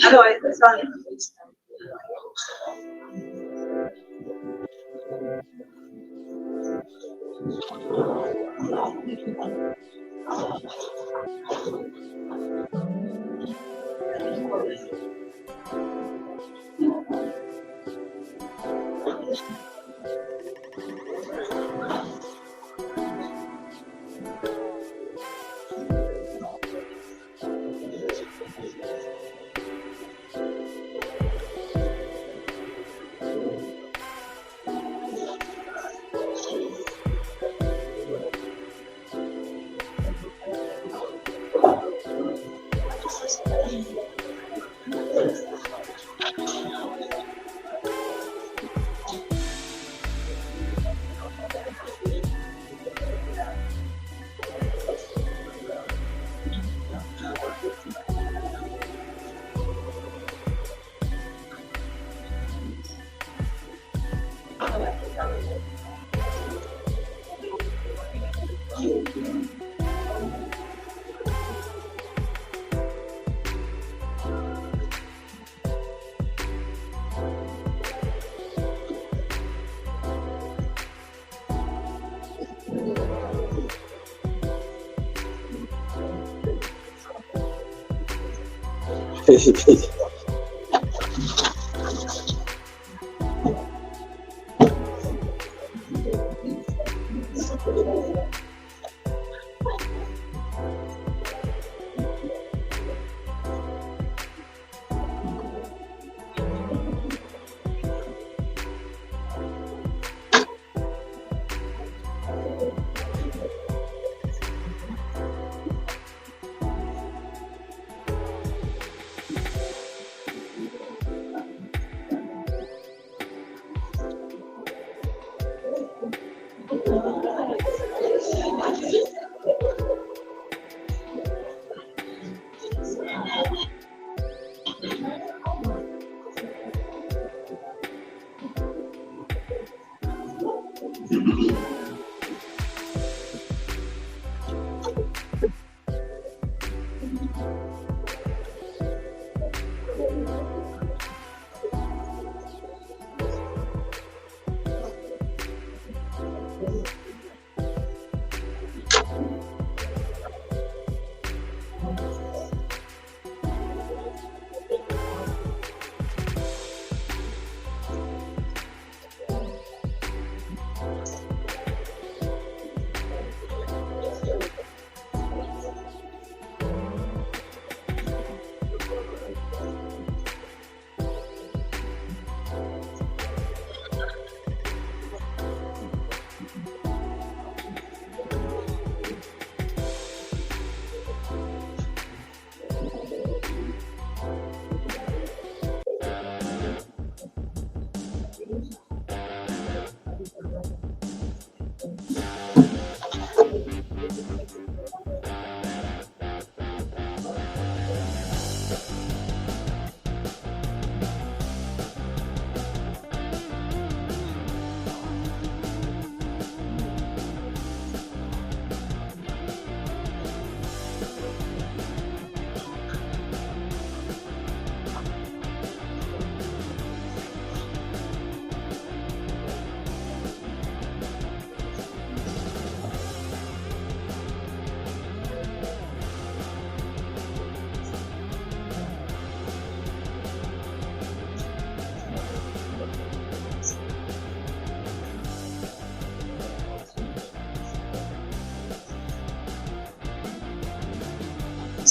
Otherwise, it's fine.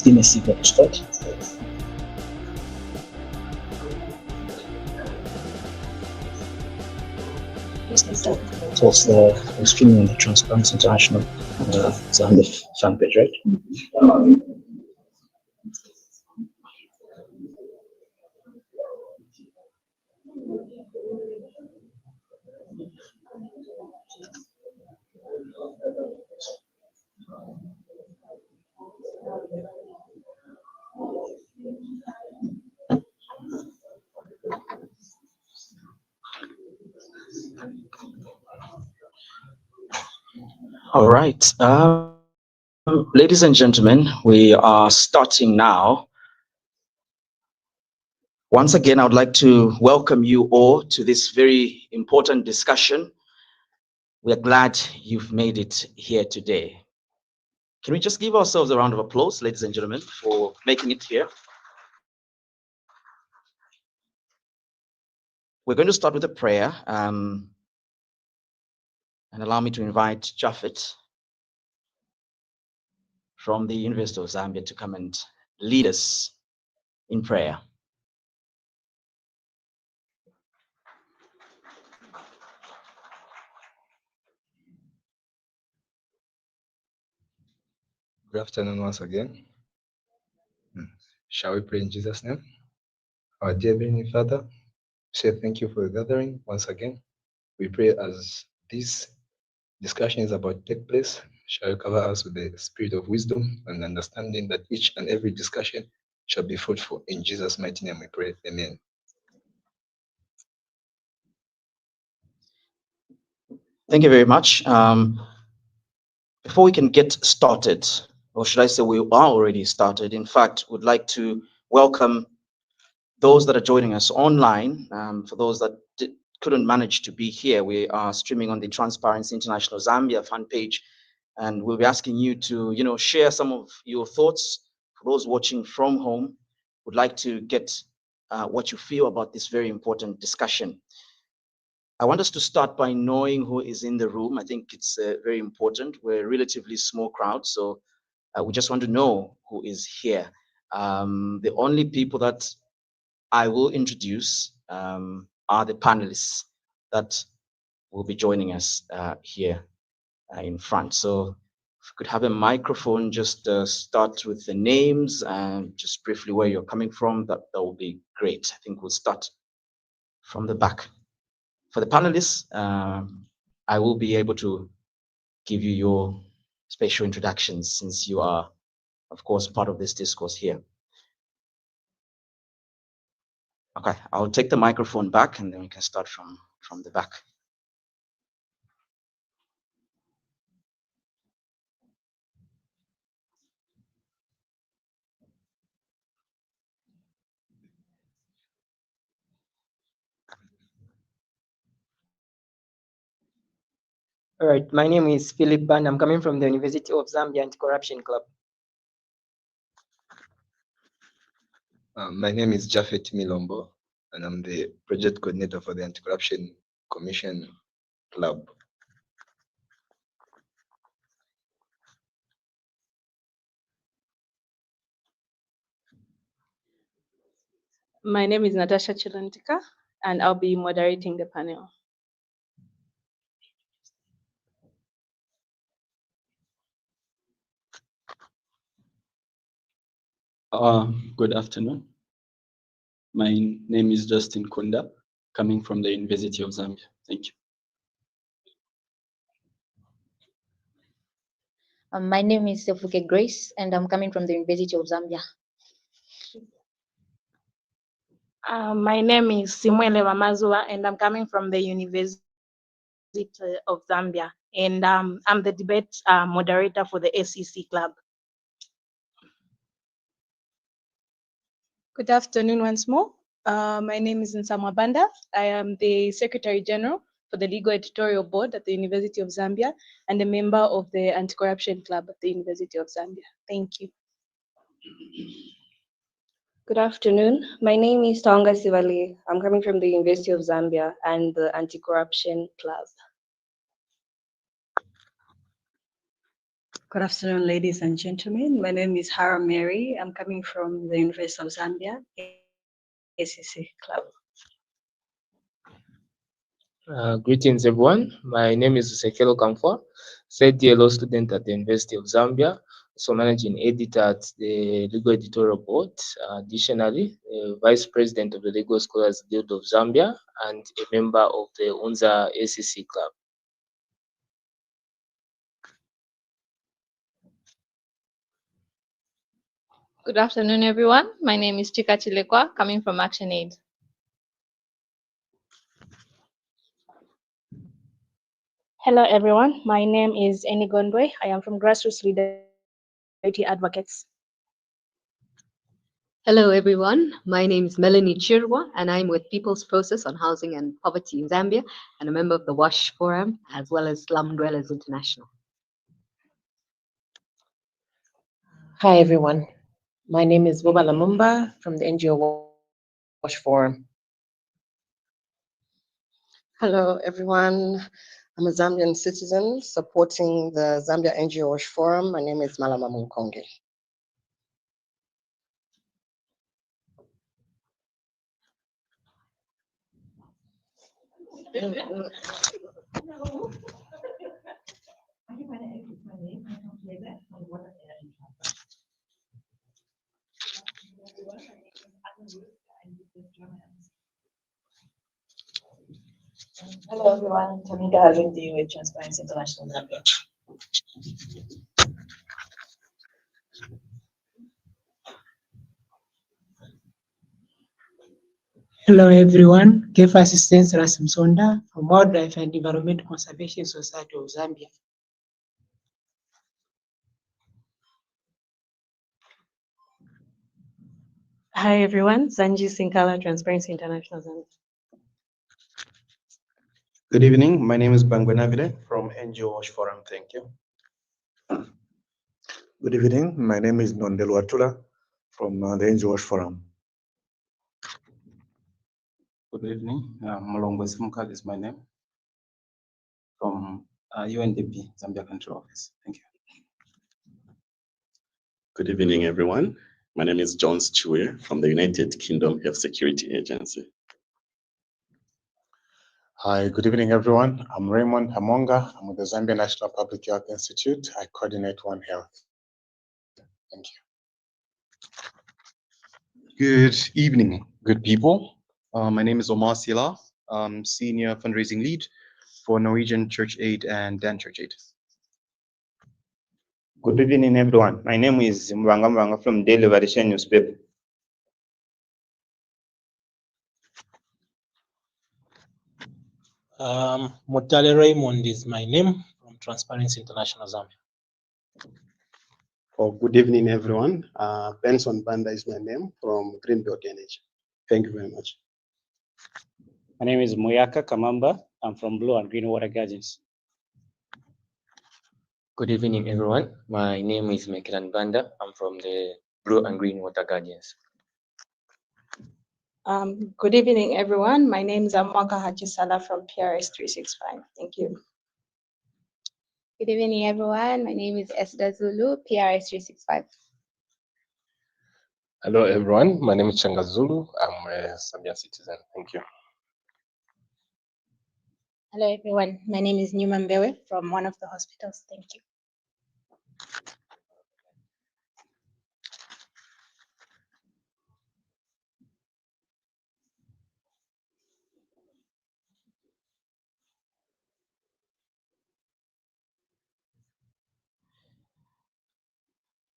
Give me a second to start. So it's the streaming on the Transparency International Zambia fan page, right? All right, ladies and gentlemen, we are starting now. Once again, I would like to welcome you all to this very important discussion. We're glad you've made it here today. Can we just give ourselves a round of applause, ladies and gentlemen, for making it here? We're going to start with a prayer, and allow me to invite Japhet from the University of Zambia to come and lead us in prayer. Good afternoon once again. Shall we pray in Jesus' name? Our dear Heavenly Father, we say thank you for the gathering once again. We pray as this discussion is about to take place, shall you cover us with the spirit of wisdom and understanding that each and every discussion shall be fruitful. In Jesus' mighty name we pray. Amen. Thank you very much. Before we can get started, or should I say we are already started, in fact, would like to welcome those that are joining us online. For those that couldn't manage to be here, we are streaming on the Transparency International Zambia fan page, and we'll be asking you to, share some of your thoughts. For those watching from home, would like to get what you feel about this very important discussion. I want us to start by knowing who is in the room. I think it's very important. We're a relatively small crowd, so we just want to know who is here. The only people that I will introduce are the panelists that will be joining us here in front. So if we could have a microphone, just start with the names and just briefly where you're coming from, that will be great. I think we'll start from the back. For the panelists, I will be able to give you your special introductions since you are, of course, part of this discourse here. Okay, I'll take the microphone back and then we can start from the back. All right, my name is Philip Ban. I'm coming from the University of Zambia Anti-Corruption Club. My name is Jafet Milombo, and I'm the project coordinator for the Anti-Corruption Commission Club. My name is Natasha Chilantika, and I'll be moderating the panel. Good afternoon. My name is Justin Kunda, coming from the University of Zambia. Thank you. My name is Sefuke Grace, and I'm coming from the University of Zambia. My name is Simwele Mamazua, and I'm coming from the University of Zambia, and I'm the debate moderator for the SEC Club. Good afternoon once more. My name is Nsamwa Banda. I am the Secretary General for the Legal Editorial Board at the University of Zambia and a member of the Anti-Corruption Club at the University of Zambia. Thank you. Good afternoon. My name is Tonga Sivali. I'm coming from the University of Zambia and the Anti-Corruption Club. Good afternoon, ladies and gentlemen. My name is Hara Mary. I'm coming from the University of Zambia, ACC Club. Greetings, everyone. My name is Sekelo Kamfwa, third year law student at the University of Zambia, also managing editor at the Legal Editorial Board, additionally, vice president of the Legal Scholars Guild of Zambia, and a member of the UNZA ACC Club. Good afternoon, everyone. My name is Chika Chilekwa, coming from ActionAid. Hello, everyone. My name is Eni Gondwe. I am from Grassroots Solidarity Advocates. Hello, everyone. My name is Melanie Chirwa, and I'm with People's Process on Housing and Poverty in Zambia, and a member of the WASH Forum, as well as Slum Dwellers International. Hi, everyone. My name is Boba Lamumba from the NGO WASH Forum. Hello, everyone. I'm a Zambian citizen supporting the Zambia NGO WASH Forum. My name is Malama Munkonge. Hello, everyone. Tamika Halundi with Transparency International Zambia. Hello, everyone. Kafue Assistance Rasim Sonda from Wildlife and Environmental Conservation Society of Zambia. Hi, everyone. Zanji Sinkala, Transparency International Zambia. Good evening. My name is Bangwe Navide from NGO WASH Forum. Thank you. Good evening. My name is Nondelo Atula from the NGO WASH Forum. Good evening. Mulongo Simukal is my name from UNDP, Zambia Country Office. Thank you. Good evening, everyone. My name is Jones Chue from the United Kingdom Health Security Agency. Hi, good evening, everyone. I'm Raymond Hamonga. I'm with the Zambia National Public Health Institute. I coordinate One Health. Thank you. Good evening, good people. My name is Omar Sila. I'm Senior Fundraising Lead for Norwegian Church Aid and Dan Church Aid. Good evening, everyone. My name is Mwanga from Daily Variation Newspaper. Mutale Raymond is my name from Transparency International Zambia. Good evening, everyone. Benson Banda is my name from Greenbelt Energy. Thank you very much. My name is Moyaka Kamamba. I'm from Blue and Green Water Gardens. Good evening, everyone. My name is Mekilan Banda. I'm from the Blue and Green Water Guardians. Good evening, everyone. My name is Amwaka Hajisala from PRS 365. Thank you. Good evening, everyone. My name is Esther Zulu, PRS 365. Hello, everyone. My name is Changa Zulu. I'm a Zambian citizen. Thank you. Hello, everyone. My name is Numa Mbewe from one of the hospitals. Thank you.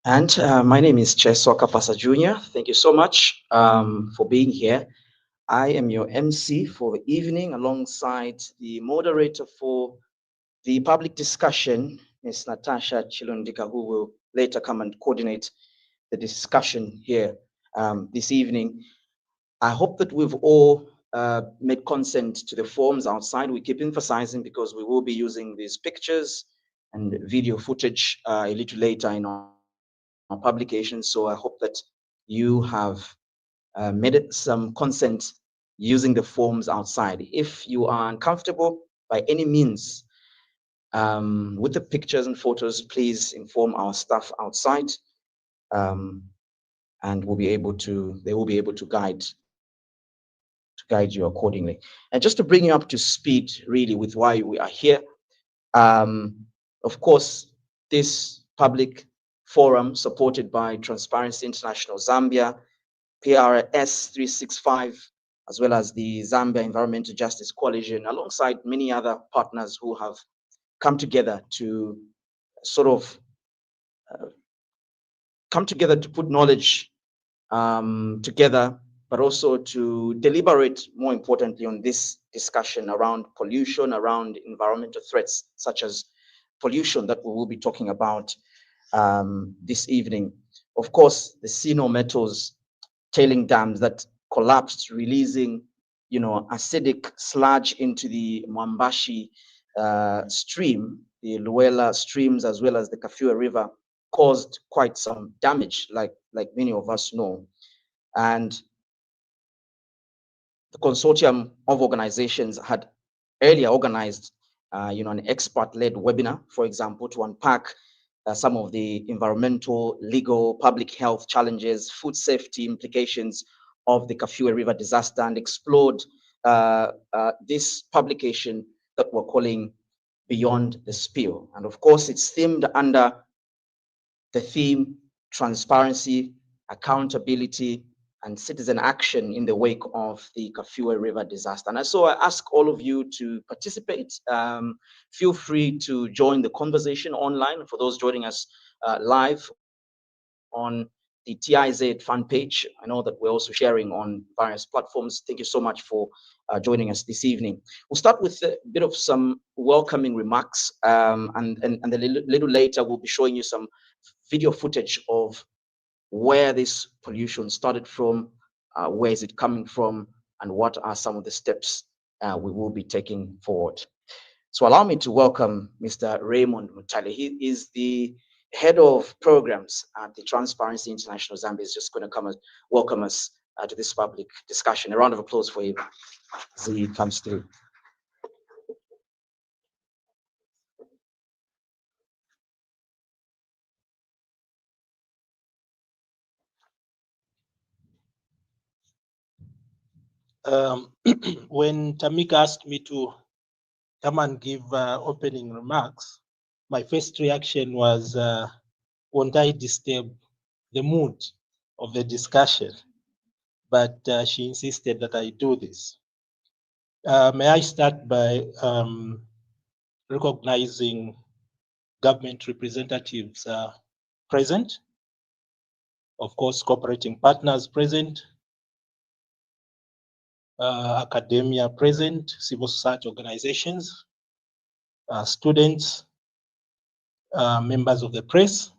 And my name is Cheso Kapasa Jr. Thank you so much for being here. I am your MC for the evening alongside the moderator for the public discussion, Ms. Natasha Chilundika, who will later come and coordinate the discussion here this evening. I hope that we've all made consent to the forms outside. We keep emphasizing because we will be using these pictures and video footage a little later in our publication. So I hope that you have made some consent using the forms outside. If you are uncomfortable by any means with the pictures and photos, please inform our staff outside, and they will be able to guide you accordingly. And just to bring you up to speed really with why we are here, of course, this public forum supported by Transparency International Zambia, PRS 365, as well as the Zambia Environmental Justice Coalition, alongside many other partners who have come together to sort of put knowledge together, but also to deliberate, more importantly, on this discussion around pollution, around environmental threats, such as pollution that we will be talking about this evening. Of course, the Sino Metals tailing dams that collapsed, releasing, acidic sludge into the Mwambashi stream, the Luela streams, as well as the Kafue River, caused quite some damage, like many of us know. And the consortium of organizations had earlier organized, an expert-led webinar, for example, to unpack some of the environmental, legal, public health challenges, food safety implications of the Kafue River disaster, and explored this publication that we're calling Beyond the Spill. And of course, it's themed under the theme transparency, accountability, and citizen action in the wake of the Kafue River disaster. And so I ask all of you to participate. Feel free to join the conversation online. For those joining us live on the TIZ fan page, I know that we're also sharing on various platforms. Thank you so much for joining us this evening. We'll start with a bit of some welcoming remarks, and a little later we'll be showing you some video footage of where this pollution started from, where is it coming from, and what are some of the steps we will be taking forward. So allow me to welcome Mr. Raymond Mutale. He is the head of programs at the Transparency International Zambia. Is just going to come and welcome us to this public discussion. A round of applause for him as he comes through. When Tamika asked me to come and give opening remarks, my first reaction was, won't I disturb the mood of the discussion? But she insisted that I do this. May I start by recognizing government representatives present, of course, cooperating partners present, academia present, civil society organizations, students, members of the press,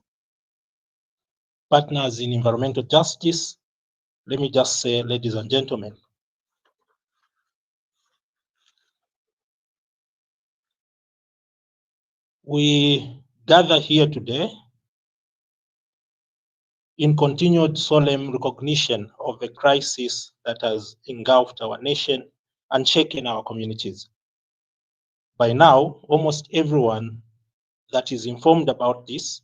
partners in environmental justice. Let me just say, ladies and gentlemen, we gather here today in continued solemn recognition of the crisis that has engulfed our nation and shaken our communities. By now, almost everyone that is informed about this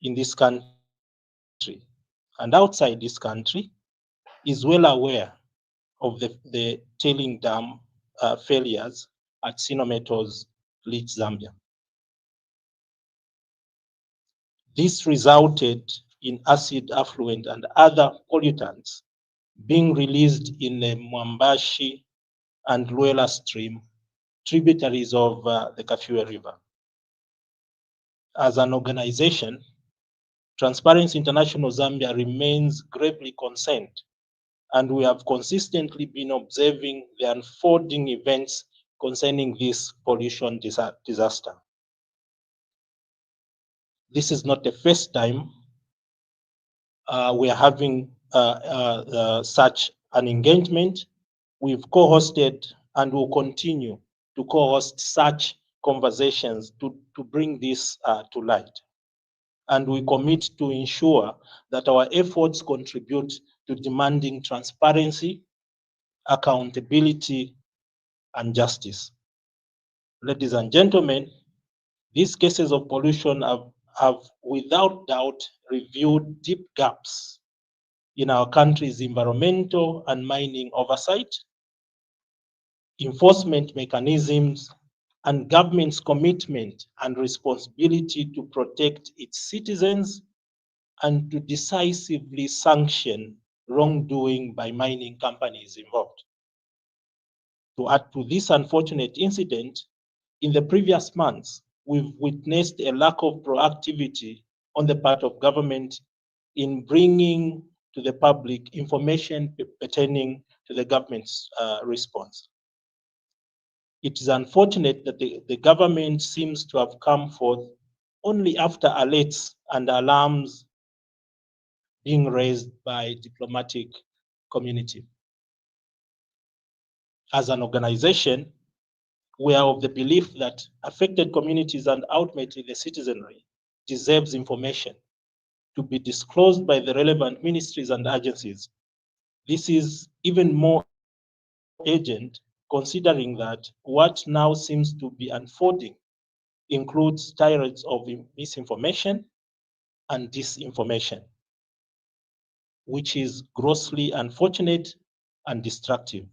in this country and outside this country is well aware of the tailing dam failures at Sinometal's Leach, Zambia. This resulted in acid effluent and other pollutants being released in the Mwambashi and Luela stream, tributaries of the Kafue River. As an organization, Transparency International Zambia remains gravely concerned, and we have consistently been observing the unfolding events concerning this pollution disaster. This is not the first time we are having such an engagement. We've co-hosted and will continue to co-host such conversations to bring this to light. And we commit to ensure that our efforts contribute to demanding transparency, accountability, and justice. Ladies and gentlemen, these cases of pollution have without doubt revealed deep gaps in our country's environmental and mining oversight, enforcement mechanisms, and government's commitment and responsibility to protect its citizens and to decisively sanction wrongdoing by mining companies involved. To add to this unfortunate incident, in the previous months, we've witnessed a lack of proactivity on the part of government in bringing to the public information pertaining to the government's response. It is unfortunate that the government seems to have come forth only after alerts and alarms being raised by diplomatic community. As an organization, we are of the belief that affected communities and ultimately the citizenry deserves information to be disclosed by the relevant ministries and agencies. This is even more urgent considering that what now seems to be unfolding includes tirades of misinformation and disinformation, which is grossly unfortunate and destructive.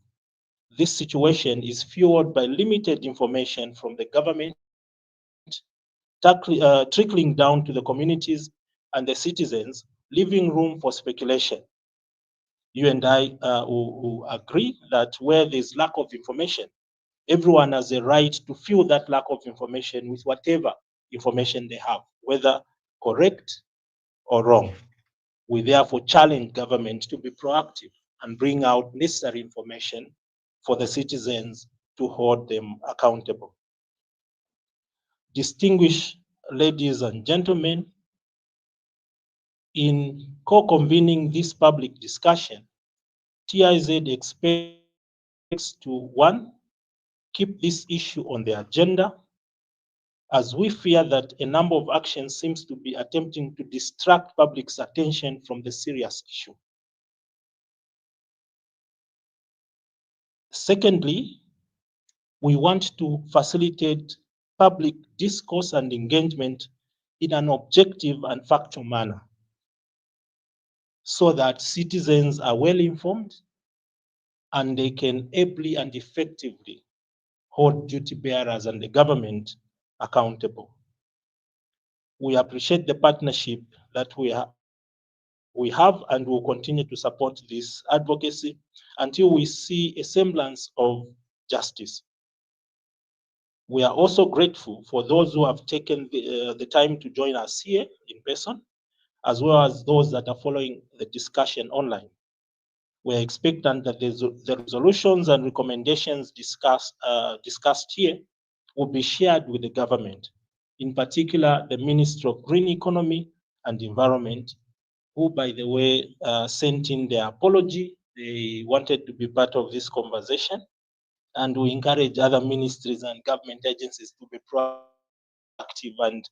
This situation is fueled by limited information from the government, trickling down to the communities and the citizens, leaving room for speculation. You and I will agree that where there's lack of information, everyone has a right to fill that lack of information with whatever information they have, whether correct or wrong. We therefore challenge government to be proactive and bring out necessary information for the citizens to hold them accountable. Distinguished ladies and gentlemen, in co-convening this public discussion, TIZ expects to, one, keep this issue on the agenda, as we fear that a number of actions seems to be attempting to distract public's attention from the serious issue. Secondly, we want to facilitate public discourse and engagement in an objective and factual manner so that citizens are well informed and they can ably and effectively hold duty bearers and the government accountable. We appreciate the partnership that we have and will continue to support this advocacy until we see a semblance of justice. We are also grateful for those who have taken the time to join us here in person, as well as those that are following the discussion online. We are expectant that the resolutions and recommendations discussed here will be shared with the government, in particular the Ministry of Green Economy and Environment, who, by the way, sent in their apology. They wanted to be part of this conversation, and we encourage other ministries and government agencies to be proactive and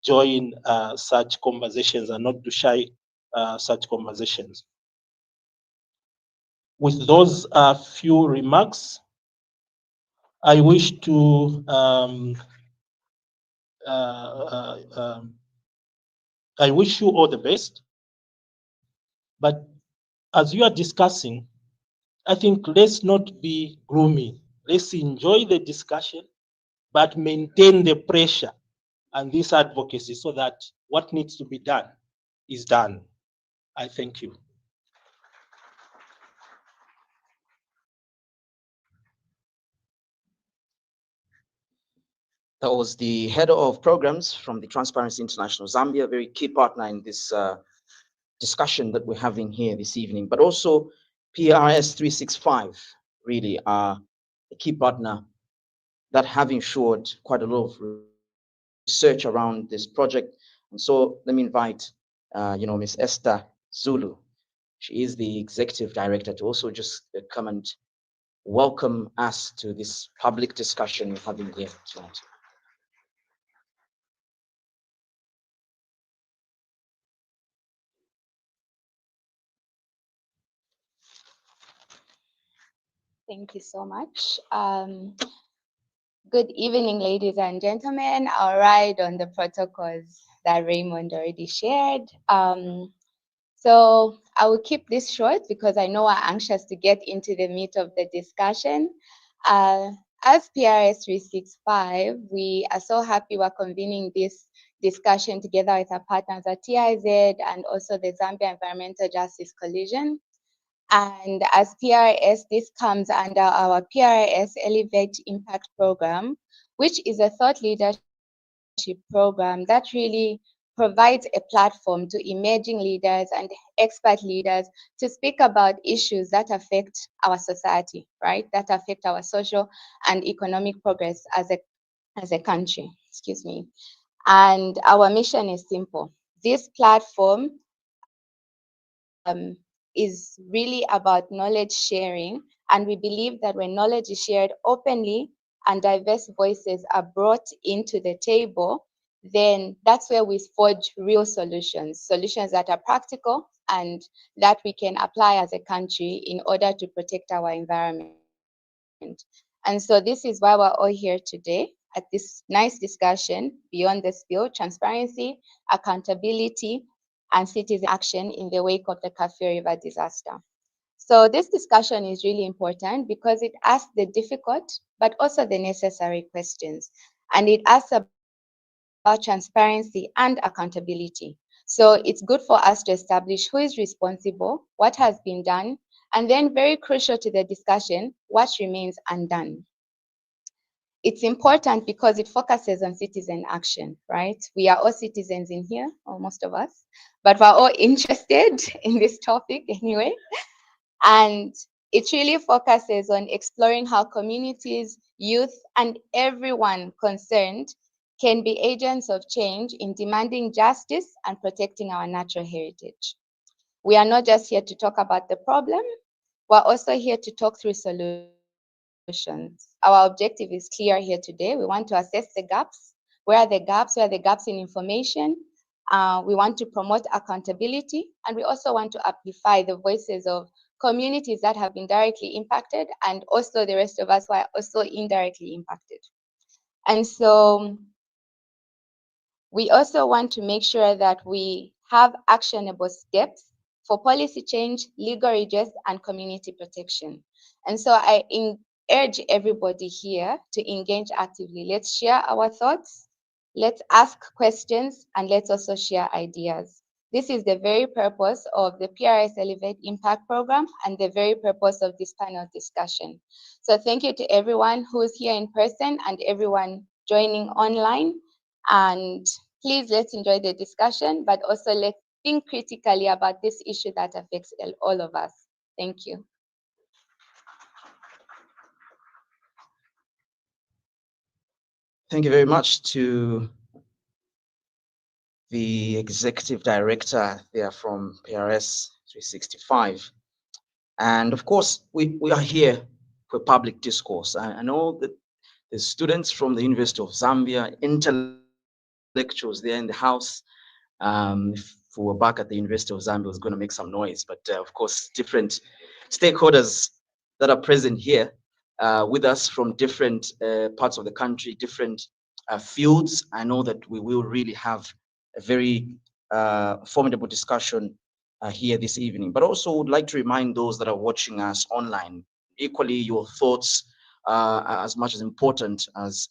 join such conversations and not to shy such conversations. With those few remarks, I wish to I wish you all the best. But as you are discussing, I think let's not be gloomy. Let's enjoy the discussion, but maintain the pressure and this advocacy so that what needs to be done is done. I thank you. That was the head of programs from the Transparency International Zambia, a very key partner in this discussion that we're having here this evening, but also PRS 365 really are a key partner that have ensured quite a lot of research around this project. And so let me invite, Ms. Esther Zulu. She is the executive director to also just come and welcome us to this public discussion we're having here tonight. Thank you so much. Good evening, ladies and gentlemen. I'll ride on the protocols that Raymond already shared. So I will keep this short because I know we're anxious to get into the meat of the discussion. As PRS 365, we are so happy we're convening this discussion together with our partners at TIZ and also the Zambia Environmental Justice Coalition. And as PRS, this comes under our PRS Elevate Impact Program, which is a thought leadership program that really provides a platform to emerging leaders and expert leaders to speak about issues that affect our society, right? That affect our social and economic progress as a country, excuse me. And our mission is simple. This platform is really about knowledge sharing. And we believe that when knowledge is shared openly and diverse voices are brought into the table, then that's where we forge real solutions that are practical and that we can apply as a country in order to protect our environment. And so this is why we're all here today at this nice discussion, Beyond the Spill, transparency, accountability, and citizen action in the wake of the Kafue River disaster. So this discussion is really important because it asks the difficult, but also the necessary questions. And it asks about transparency and accountability. So it's good for us to establish who is responsible, what has been done, and then very crucial to the discussion, what remains undone. It's important because it focuses on citizen action, right? We are all citizens in here, or most of us, but we're all interested in this topic anyway. And it really focuses on exploring how communities, youth, and everyone concerned can be agents of change in demanding justice and protecting our natural heritage. We are not just here to talk about the problem, we're also here to talk through solutions. Our objective is clear here today. We want to assess the gaps. Where are the gaps? Where are the gaps in information? We want to promote accountability, and we also want to amplify the voices of communities that have been directly impacted, and also the rest of us who are also indirectly impacted. And so we also want to make sure that we have actionable steps for policy change, legal redress, and community protection. And so I urge everybody here to engage actively. Let's share our thoughts, let's ask questions, and let's also share ideas. This is the very purpose of the PRS Elevate Impact Program and the very purpose of this panel discussion. So thank you to everyone who's here in person and everyone joining online. And please, let's enjoy the discussion, but also let's think critically about this issue that affects all of us. Thank you. Thank you very much to the executive director there from PRS 365. And of course, we are here for public discourse. I know that the students from the University of Zambia, intellectuals there in the house, if we were back at the University of Zambia, was going to make some noise, but of course, different stakeholders that are present here with us from different parts of the country, different fields. I know that we will really have a very formidable discussion here this evening, but also would like to remind those that are watching us online, equally your thoughts are as much as important as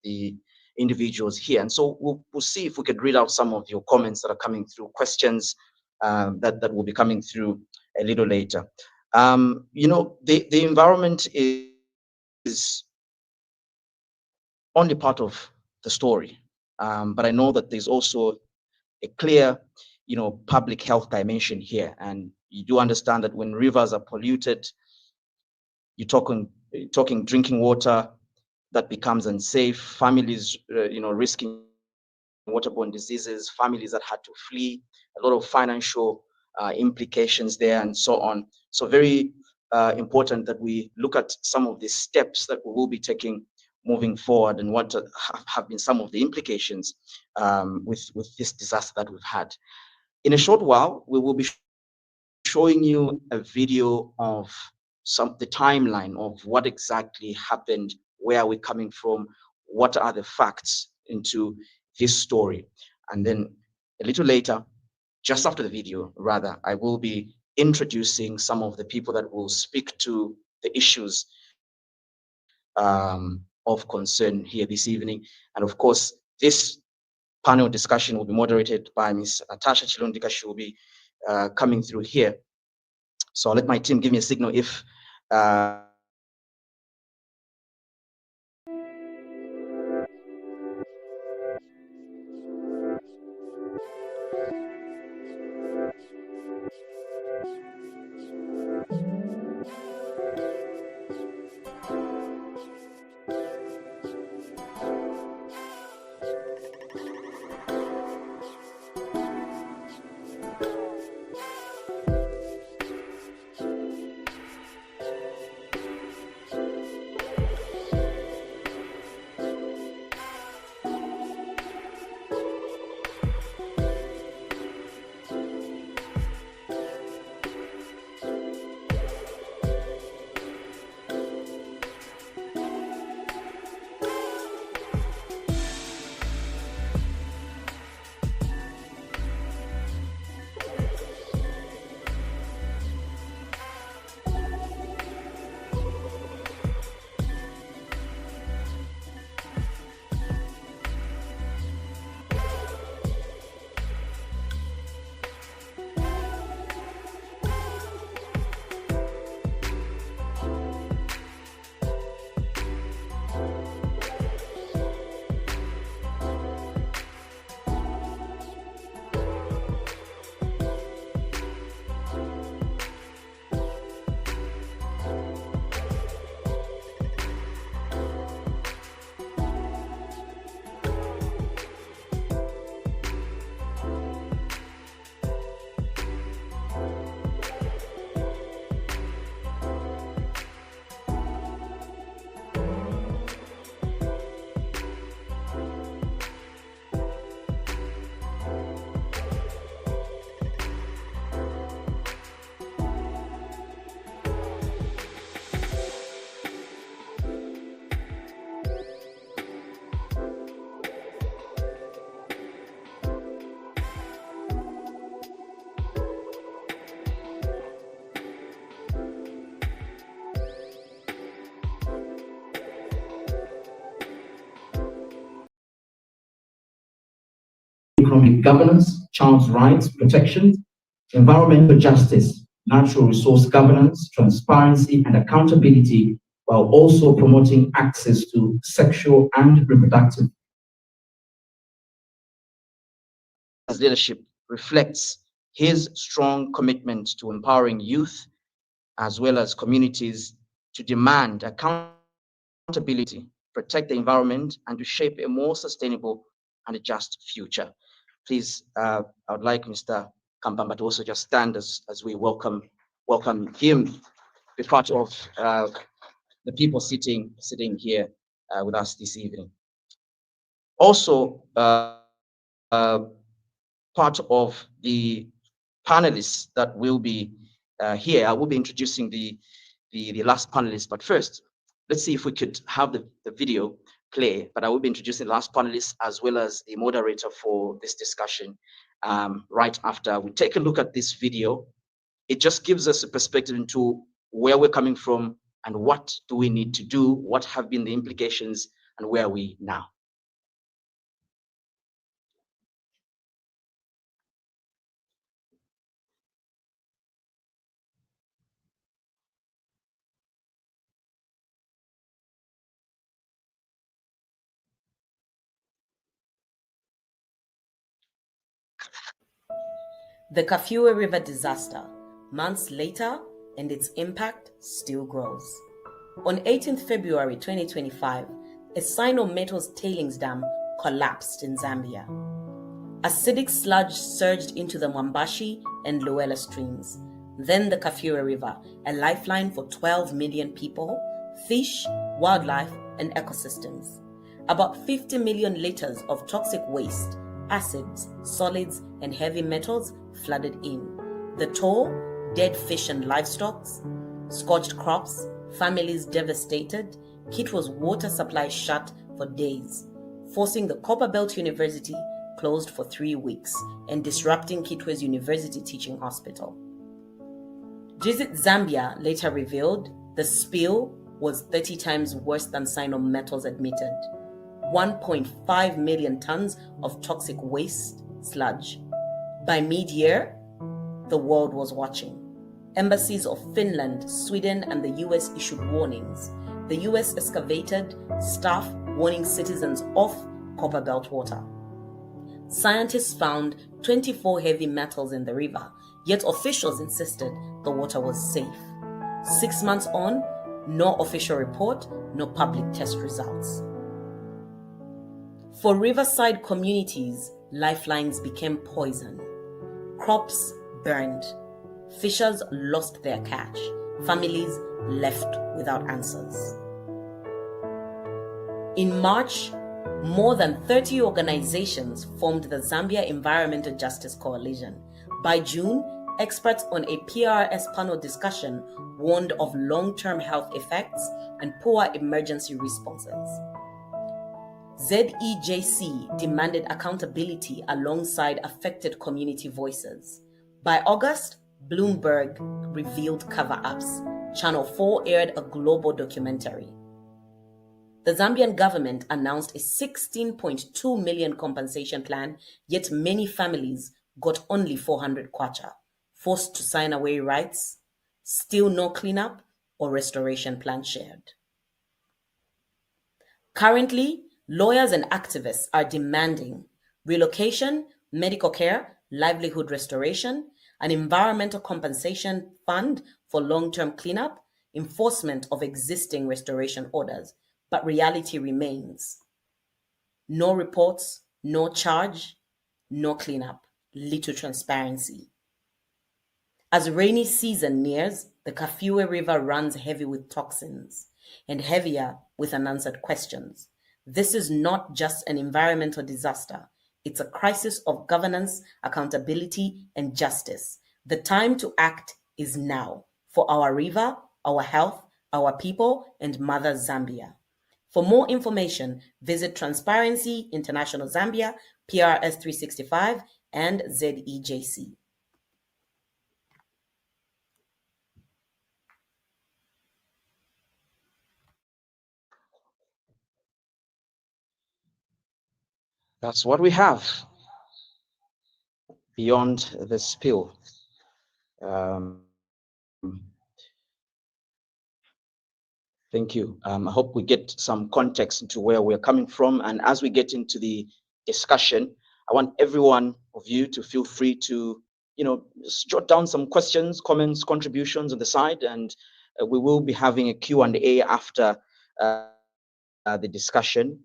the individuals here. And so we'll see if we could read out some of your comments that are coming through, questions that will be coming through a little later. You know, the environment is only part of the story, but I know that there's also a clear, you know, public health dimension here. And you do understand that when rivers are polluted, you're talking drinking water that becomes unsafe, families, you know, risking waterborne diseases, families that had to flee, a lot of financial implications there, and so on. So very important that we look at some of the steps that we will be taking moving forward, and what have been some of the implications with this disaster that we've had. In a short while, we will be showing you a video of the timeline of what exactly happened, where are we coming from, what are the facts into this story. And then a little later, just after the video, rather, I will be introducing some of the people that will speak to the issues of concern here this evening. And of course, this panel discussion will be moderated by Ms. Natasha Chilundika. She will be coming through here. So I'll let my team give me a signal if economic governance, child's rights protection, environmental justice, natural resource governance, transparency, and accountability, while also promoting access to sexual and reproductive. His leadership reflects his strong commitment to empowering youth as well as communities to demand accountability, protect the environment, and to shape a more sustainable and a just future. Please, I would like Mr. Kambamba to also just stand as we welcome him, be part of the people sitting here with us this evening. Also, part of the panelists that will be here, I will be introducing the last panelist, but first, let's see if we could have the video play, but I will be introducing the last panelist as well as the moderator for this discussion right after we take a look at this video. It just gives us a perspective into where we're coming from and what do we need to do, what have been the implications, and where are we now. The Kafue River disaster, months later, and its impact still grows. On 18th February 2025, a Sino-Metals tailings dam collapsed in Zambia. Acidic sludge surged into the Mwambashi and Luela streams. Then the Kafue River, a lifeline for 12 million people, fish, wildlife, and ecosystems. About 50 million liters of toxic waste, acids, solids, and heavy metals flooded in. The toll: dead fish and livestock, scorched crops, families devastated. Kitwe's water supply shut for days, forcing the Copperbelt University closed for 3 weeks and disrupting Kitwe's University Teaching Hospital. Visit Zambia later revealed the spill was 30 times worse than Sino-Metals admitted. 1.5 million tons of toxic waste sludge. By mid-year, the world was watching. Embassies of Finland, Sweden, and the US issued warnings. The US excavated staff warning citizens off Copperbelt water. Scientists found 24 heavy metals in the river, yet officials insisted the water was safe. 6 months on, no official report, no public test results. For riverside communities, lifelines became poison. Crops burned. Fishers lost their catch. Families left without answers. In March, more than 30 organizations formed the Zambia Environmental Justice Coalition. By June, experts on a PRS panel discussion warned of long-term health effects and poor emergency responses. ZEJC demanded accountability alongside affected community voices. By August, Bloomberg revealed cover-ups. Channel 4 aired a global documentary. The Zambian government announced a 16.2 million compensation plan, yet many families got only 400 kwacha, forced to sign away rights, still no cleanup or restoration plan shared. Currently, lawyers and activists are demanding relocation, medical care, livelihood restoration, an environmental compensation fund for long-term cleanup, enforcement of existing restoration orders. But reality remains. No reports, no charge, no cleanup, little transparency. As rainy season nears, the Kafue River runs heavy with toxins and heavier with unanswered questions. This is not just an environmental disaster. It's a crisis of governance, accountability, and justice. The time to act is now for our river, our health, our people, and Mother Zambia. For more information, visit Transparency International Zambia, PRS 365, and ZEJC. That's what we have. beyond the spill. Thank you. I hope we get some context into where we're coming from. And as we get into the discussion, I want every one of you to feel free to, just jot down some questions, comments, contributions on the side, and we will be having a Q&A after the discussion.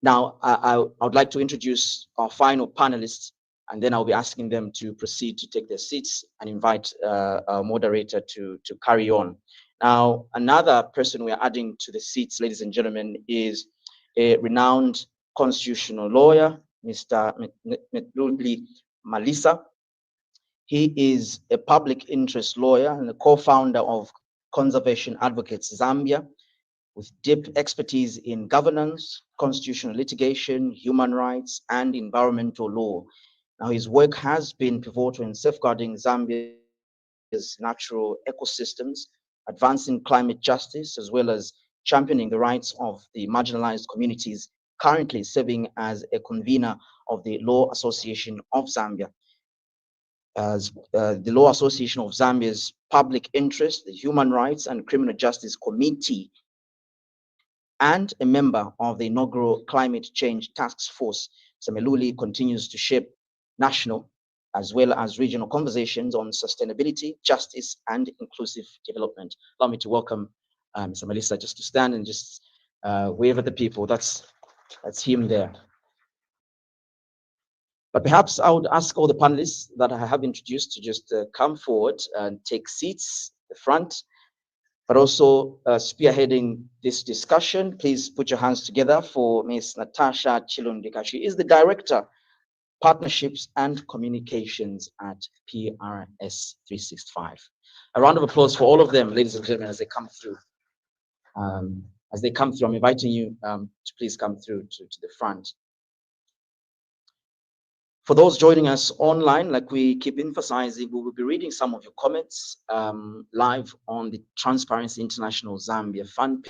Now, I would like to introduce our final panelists, and then I'll be asking them to proceed to take their seats and invite our moderator to carry on. Now, another person we are adding to the seats, ladies and gentlemen, is a renowned constitutional lawyer, Mr. Metluli Malisa. He is a public interest lawyer and the co-founder of Conservation Advocates Zambia, with deep expertise in governance, constitutional litigation, human rights, and environmental law. Now, his work has been pivotal in safeguarding Zambia's natural ecosystems, advancing climate justice, as well as championing the rights of the marginalized communities, currently serving as a convener of the Law Association of Zambia. As the Law Association of Zambia's Public Interest, the Human Rights and Criminal Justice Committee, and a member of the inaugural Climate Change Task Force, Metluli continues to shape national as well as regional conversations on sustainability, justice, and inclusive development. Allow me to welcome Mr. Malisa just to stand and just wave at the people. That's him there. But perhaps I would ask all the panelists that I have introduced to just come forward and take seats at the front, but also spearheading this discussion. Please put your hands together for Ms. Natasha Chilundika. She is the Director, Partnerships and Communications at PRS 365. A round of applause for all of them, ladies and gentlemen, as they come through. I'm inviting you to please come through to the front. For those joining us online, like we keep emphasizing, we will be reading some of your comments live on the Transparency International Zambia fan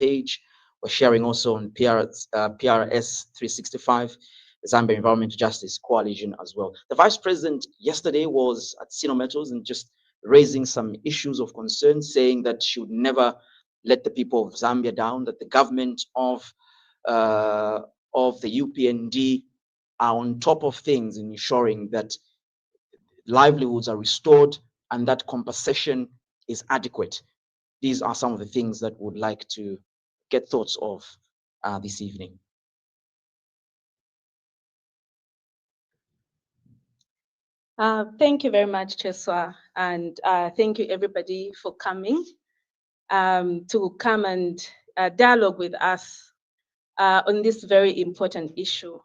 page. We're sharing also on PRS 365, the Zambia Environmental Justice Coalition as well. The Vice President yesterday was at Sino Metals and just raising some issues of concern, saying that she would never let the people of Zambia down, that the government of the UPND are on top of things in ensuring that livelihoods are restored and that compensation is adequate. These are some of the things that we would like to get thoughts of this evening. Thank you very much, Cheswa, and thank you everybody for coming to come and dialogue with us on this very important issue.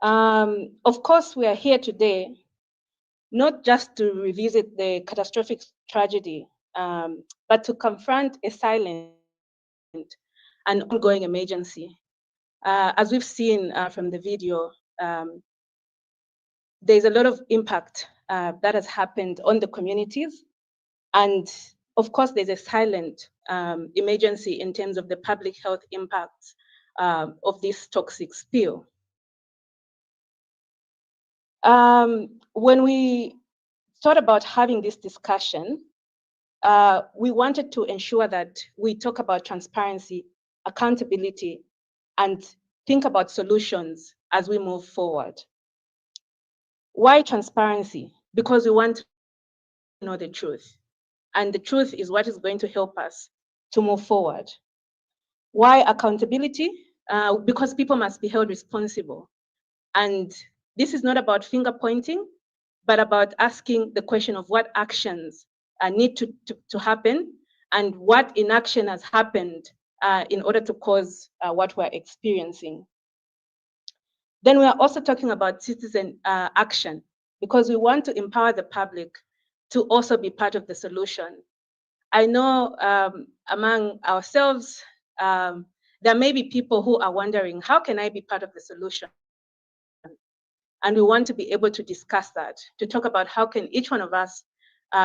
Of course, we are here today not just to revisit the catastrophic tragedy, but to confront a silent and ongoing emergency. As we've seen from the video, there's a lot of impact that has happened on the communities. And of course, there's a silent emergency in terms of the public health impacts of this toxic spill. When we thought about having this discussion, we wanted to ensure that we talk about transparency, accountability, and think about solutions as we move forward. Why transparency? Because we want to know the truth. And the truth is what is going to help us to move forward. Why accountability? Because people must be held responsible. And this is not about finger pointing, but about asking the question of what actions need to happen and what inaction has happened in order to cause what we're experiencing. Then we are also talking about citizen action, because we want to empower the public to also be part of the solution. I know among ourselves, there may be people who are wondering, how can I be part of the solution? And we want to be able to discuss that, to talk about how can each one of us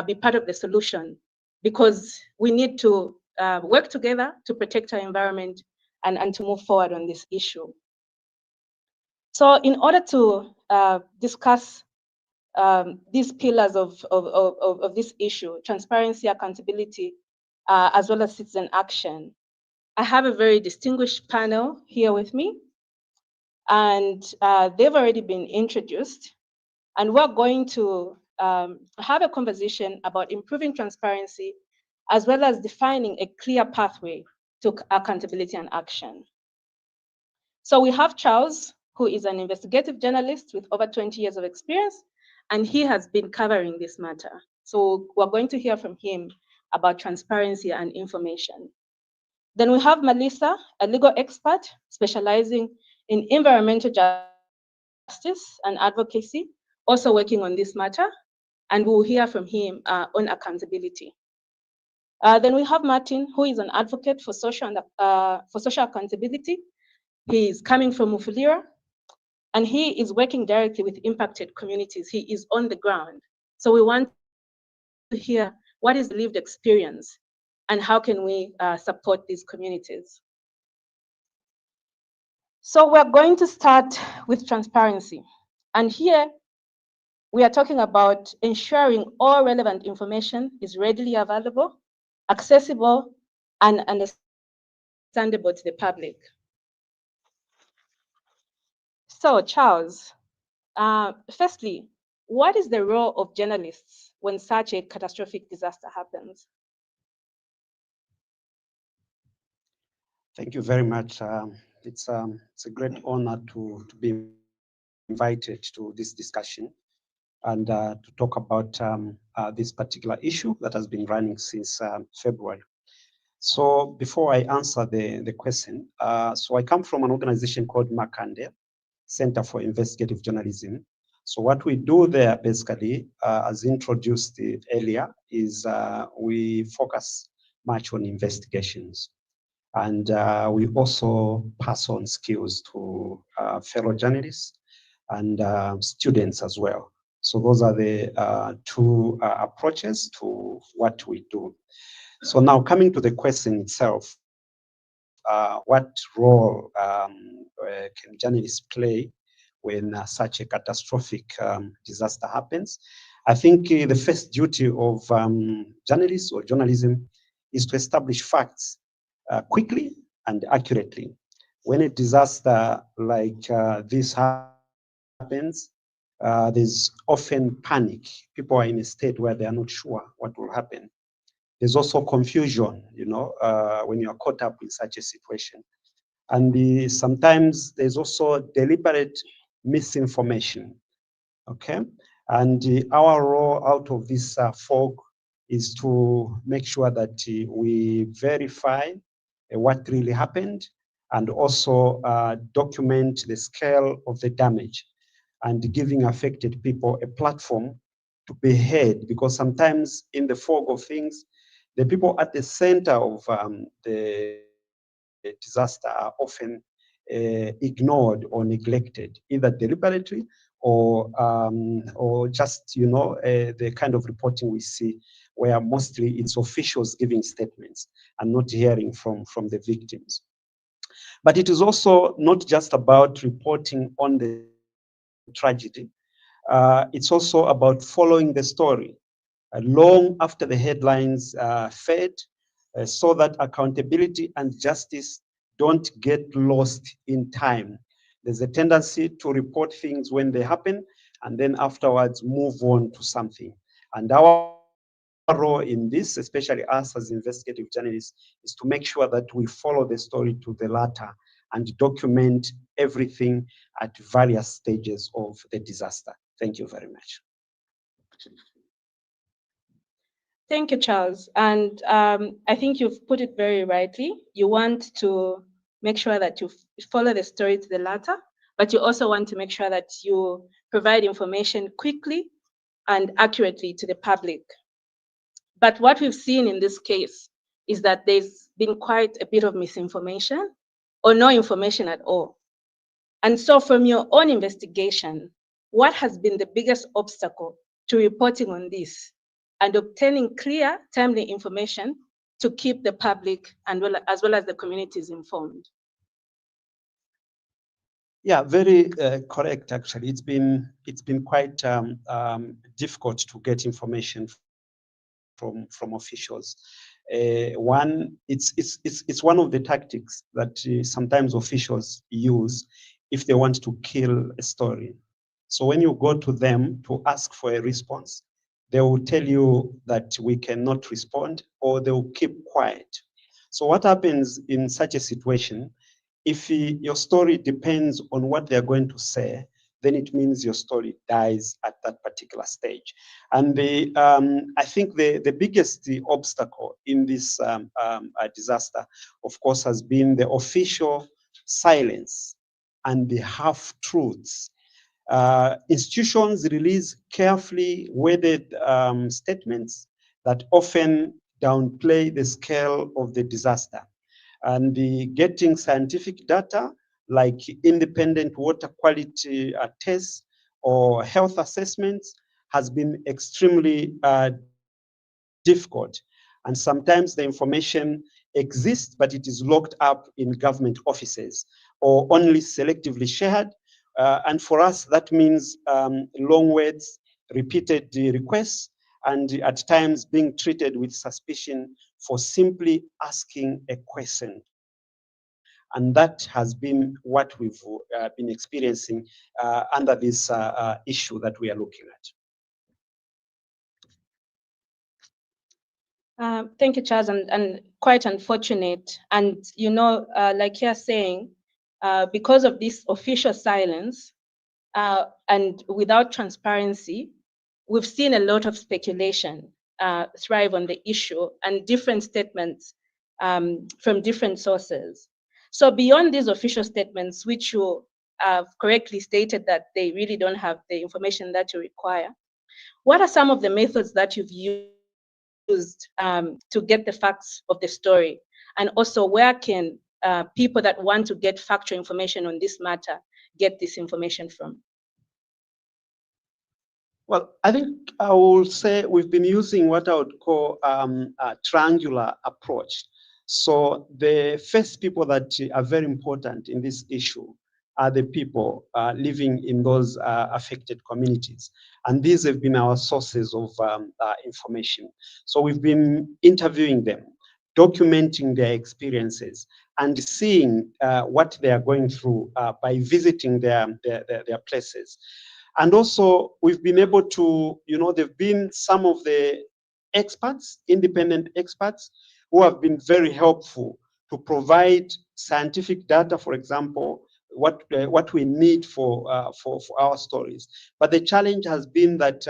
be part of the solution, because we need to work together to protect our environment and to move forward on this issue. So in order to discuss these pillars of this issue: transparency, accountability, as well as citizen action. I have a very distinguished panel here with me, and they've already been introduced. And we're going to have a conversation about improving transparency, as well as defining a clear pathway to accountability and action. So we have Charles, who is an investigative journalist with over 20 years of experience, and he has been covering this matter. So we're going to hear from him about transparency and information. Then we have Melissa, a legal expert specializing in environmental justice and advocacy, also working on this matter, and we'll hear from him on accountability. Then we have Martin, who is an advocate for social accountability. He is coming from Mufulira, and he is working directly with impacted communities. He is on the ground. So we want to hear what is the lived experience and how can we support these communities. So we're going to start with transparency. And here we are talking about ensuring all relevant information is readily available, accessible, and understandable to the public. So Charles, firstly, what is the role of journalists when such a catastrophic disaster happens? Thank you very much. It's a great honor to be invited to this discussion and to talk about this particular issue that has been running since February. So before I answer the question, so I come from an organization called Makande, Center for Investigative Journalism. So what we do there basically, as introduced earlier, is we focus much on investigations. And we also pass on skills to fellow journalists and students as well. So those are the two approaches to what we do. So now coming to the question itself, what role can journalists play when such a catastrophic disaster happens? I think the first duty of journalists or journalism is to establish facts quickly and accurately. When a disaster like this happens, there's often panic. People are in a state where they are not sure what will happen. There's also confusion, you know, when you are caught up in such a situation. And sometimes there's also deliberate misinformation, okay? And our role out of this fog is to make sure that we verify what really happened and also document the scale of the damage and giving affected people a platform to be heard, because sometimes in the fog of things, the people at the center of the disaster are often ignored or neglected, either deliberately or just, you know, the kind of reporting we see where mostly it's officials giving statements and not hearing from the victims. But it is also not just about reporting on the tragedy. It's also about following the story long after the headlines fade, so that accountability and justice don't get lost in time. There's a tendency to report things when they happen and then afterwards move on to something. And our role in this, especially us as investigative journalists, is to make sure that we follow the story to the latter and document everything at various stages of the disaster. Thank you very much. Thank you, Charles. And I think you've put it very rightly. You want to make sure that you follow the story to the latter, but you also want to make sure that you provide information quickly and accurately to the public. But what we've seen in this case is that there's been quite a bit of misinformation or no information at all. And so from your own investigation, what has been the biggest obstacle to reporting on this and obtaining clear, timely information to keep the public and as well as the communities informed? Yeah, very correct. Actually, it's been quite difficult to get information from officials. One, it's one of the tactics that sometimes officials use if they want to kill a story. So when you go to them to ask for a response, they will tell you that we cannot respond, or they will keep quiet. So what happens in such a situation? If your story depends on what they're going to say, then it means your story dies at that particular stage. And I think the biggest obstacle in this disaster, of course, has been the official silence and the half-truths. Institutions release carefully worded statements that often downplay the scale of the disaster. And getting scientific data like independent water quality tests or health assessments has been extremely difficult. And sometimes the information exists, but it is locked up in government offices or only selectively shared. And for us, that means long words, repeated requests, and at times being treated with suspicion for simply asking a question. And that has been what we've been experiencing under this issue that we are looking at. Thank you, Charles, and quite unfortunate. And, you know, like you're saying, because of this official silence and without transparency, we've seen a lot of speculation thrive on the issue and different statements from different sources. So beyond these official statements, which you have correctly stated that they really don't have the information that you require, what are some of the methods that you've used to get the facts of the story? And also, where can people that want to get factual information on this matter get this information from? Well, I think I will say we've been using what I would call a triangular approach. So the first people that are very important in this issue are the people living in those affected communities. And these have been our sources of information. So we've been interviewing them, documenting their experiences, and seeing what they are going through by visiting their places. And also, we've been able to, you know, there've been some of the experts, independent experts, who have been very helpful to provide scientific data, for example, what we need for our stories. But the challenge has been that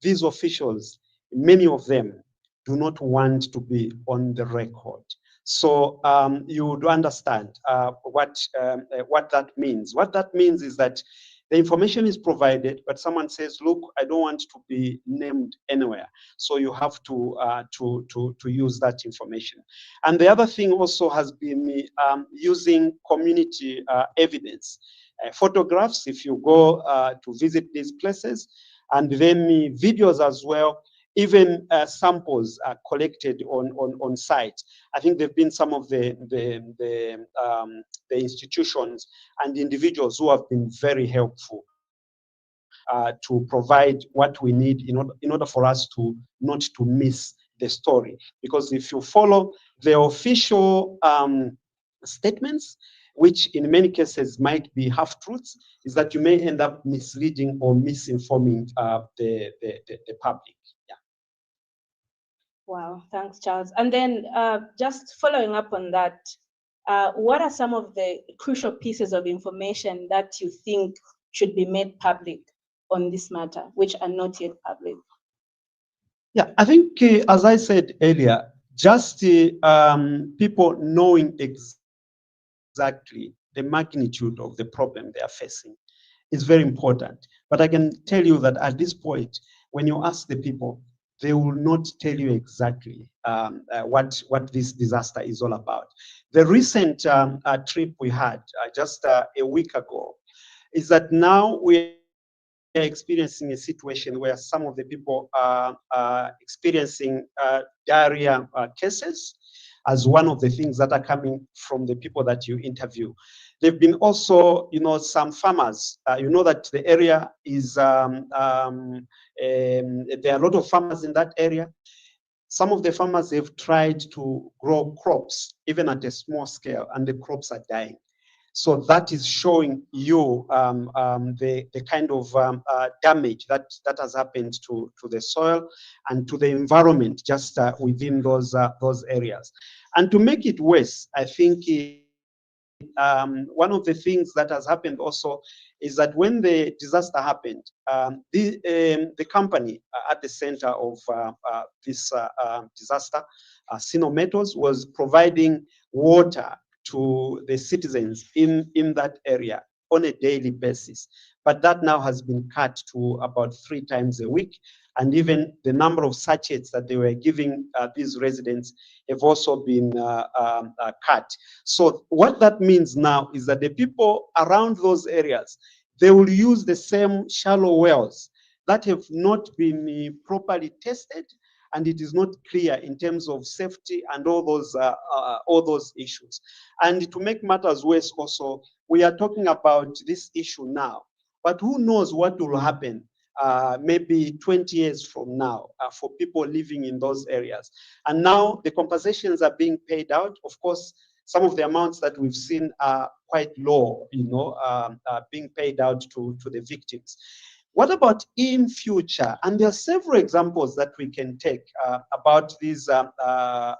these officials, many of them, do not want to be on the record. So you would understand what that means. What that means is that the information is provided, but someone says, "Look, I don't want to be named anywhere." So you have to use that information. And the other thing also has been using community evidence, photographs. If you go to visit these places, and then videos as well. Even samples are collected on site. I think there've been some of the institutions and individuals who have been very helpful to provide what we need in order for us to not to miss the story. Because if you follow the official statements, which in many cases might be half-truths, is that you may end up misleading or misinforming the public. Wow, thanks, Charles. And then just following up on that, what are some of the crucial pieces of information that you think should be made public on this matter, which are not yet public? Yeah, I think, as I said earlier, just people knowing exactly the magnitude of the problem they are facing is very important. But I can tell you that at this point, when you ask the people, they will not tell you exactly what this disaster is all about. The recent trip we had just a week ago is that now we are experiencing a situation where some of the people are experiencing diarrhea cases. as one of the things that are coming from the people that you interview. There've been also, some farmers. You know that the area is, there are a lot of farmers in that area. Some of the farmers have tried to grow crops, even at a small scale, and the crops are dying. So that is showing you the kind of damage that has happened to the soil and to the environment just within those areas. And to make it worse, I think one of the things that has happened also is that when the disaster happened, the company at the center of this disaster, Sino Metals, was providing water to the citizens in that area on a daily basis. But that now has been cut to about 3 times a week. And even the number of sachets that they were giving these residents have also been cut. So what that means now is that the people around those areas, they will use the same shallow wells that have not been properly tested, and it is not clear in terms of safety and all those issues. And to make matters worse also, we are talking about this issue now, but who knows what will happen maybe 20 years from now for people living in those areas. And now the compensations are being paid out. Of course, some of the amounts that we've seen are quite low, being paid out to the victims. What about in future? And there are several examples that we can take about these the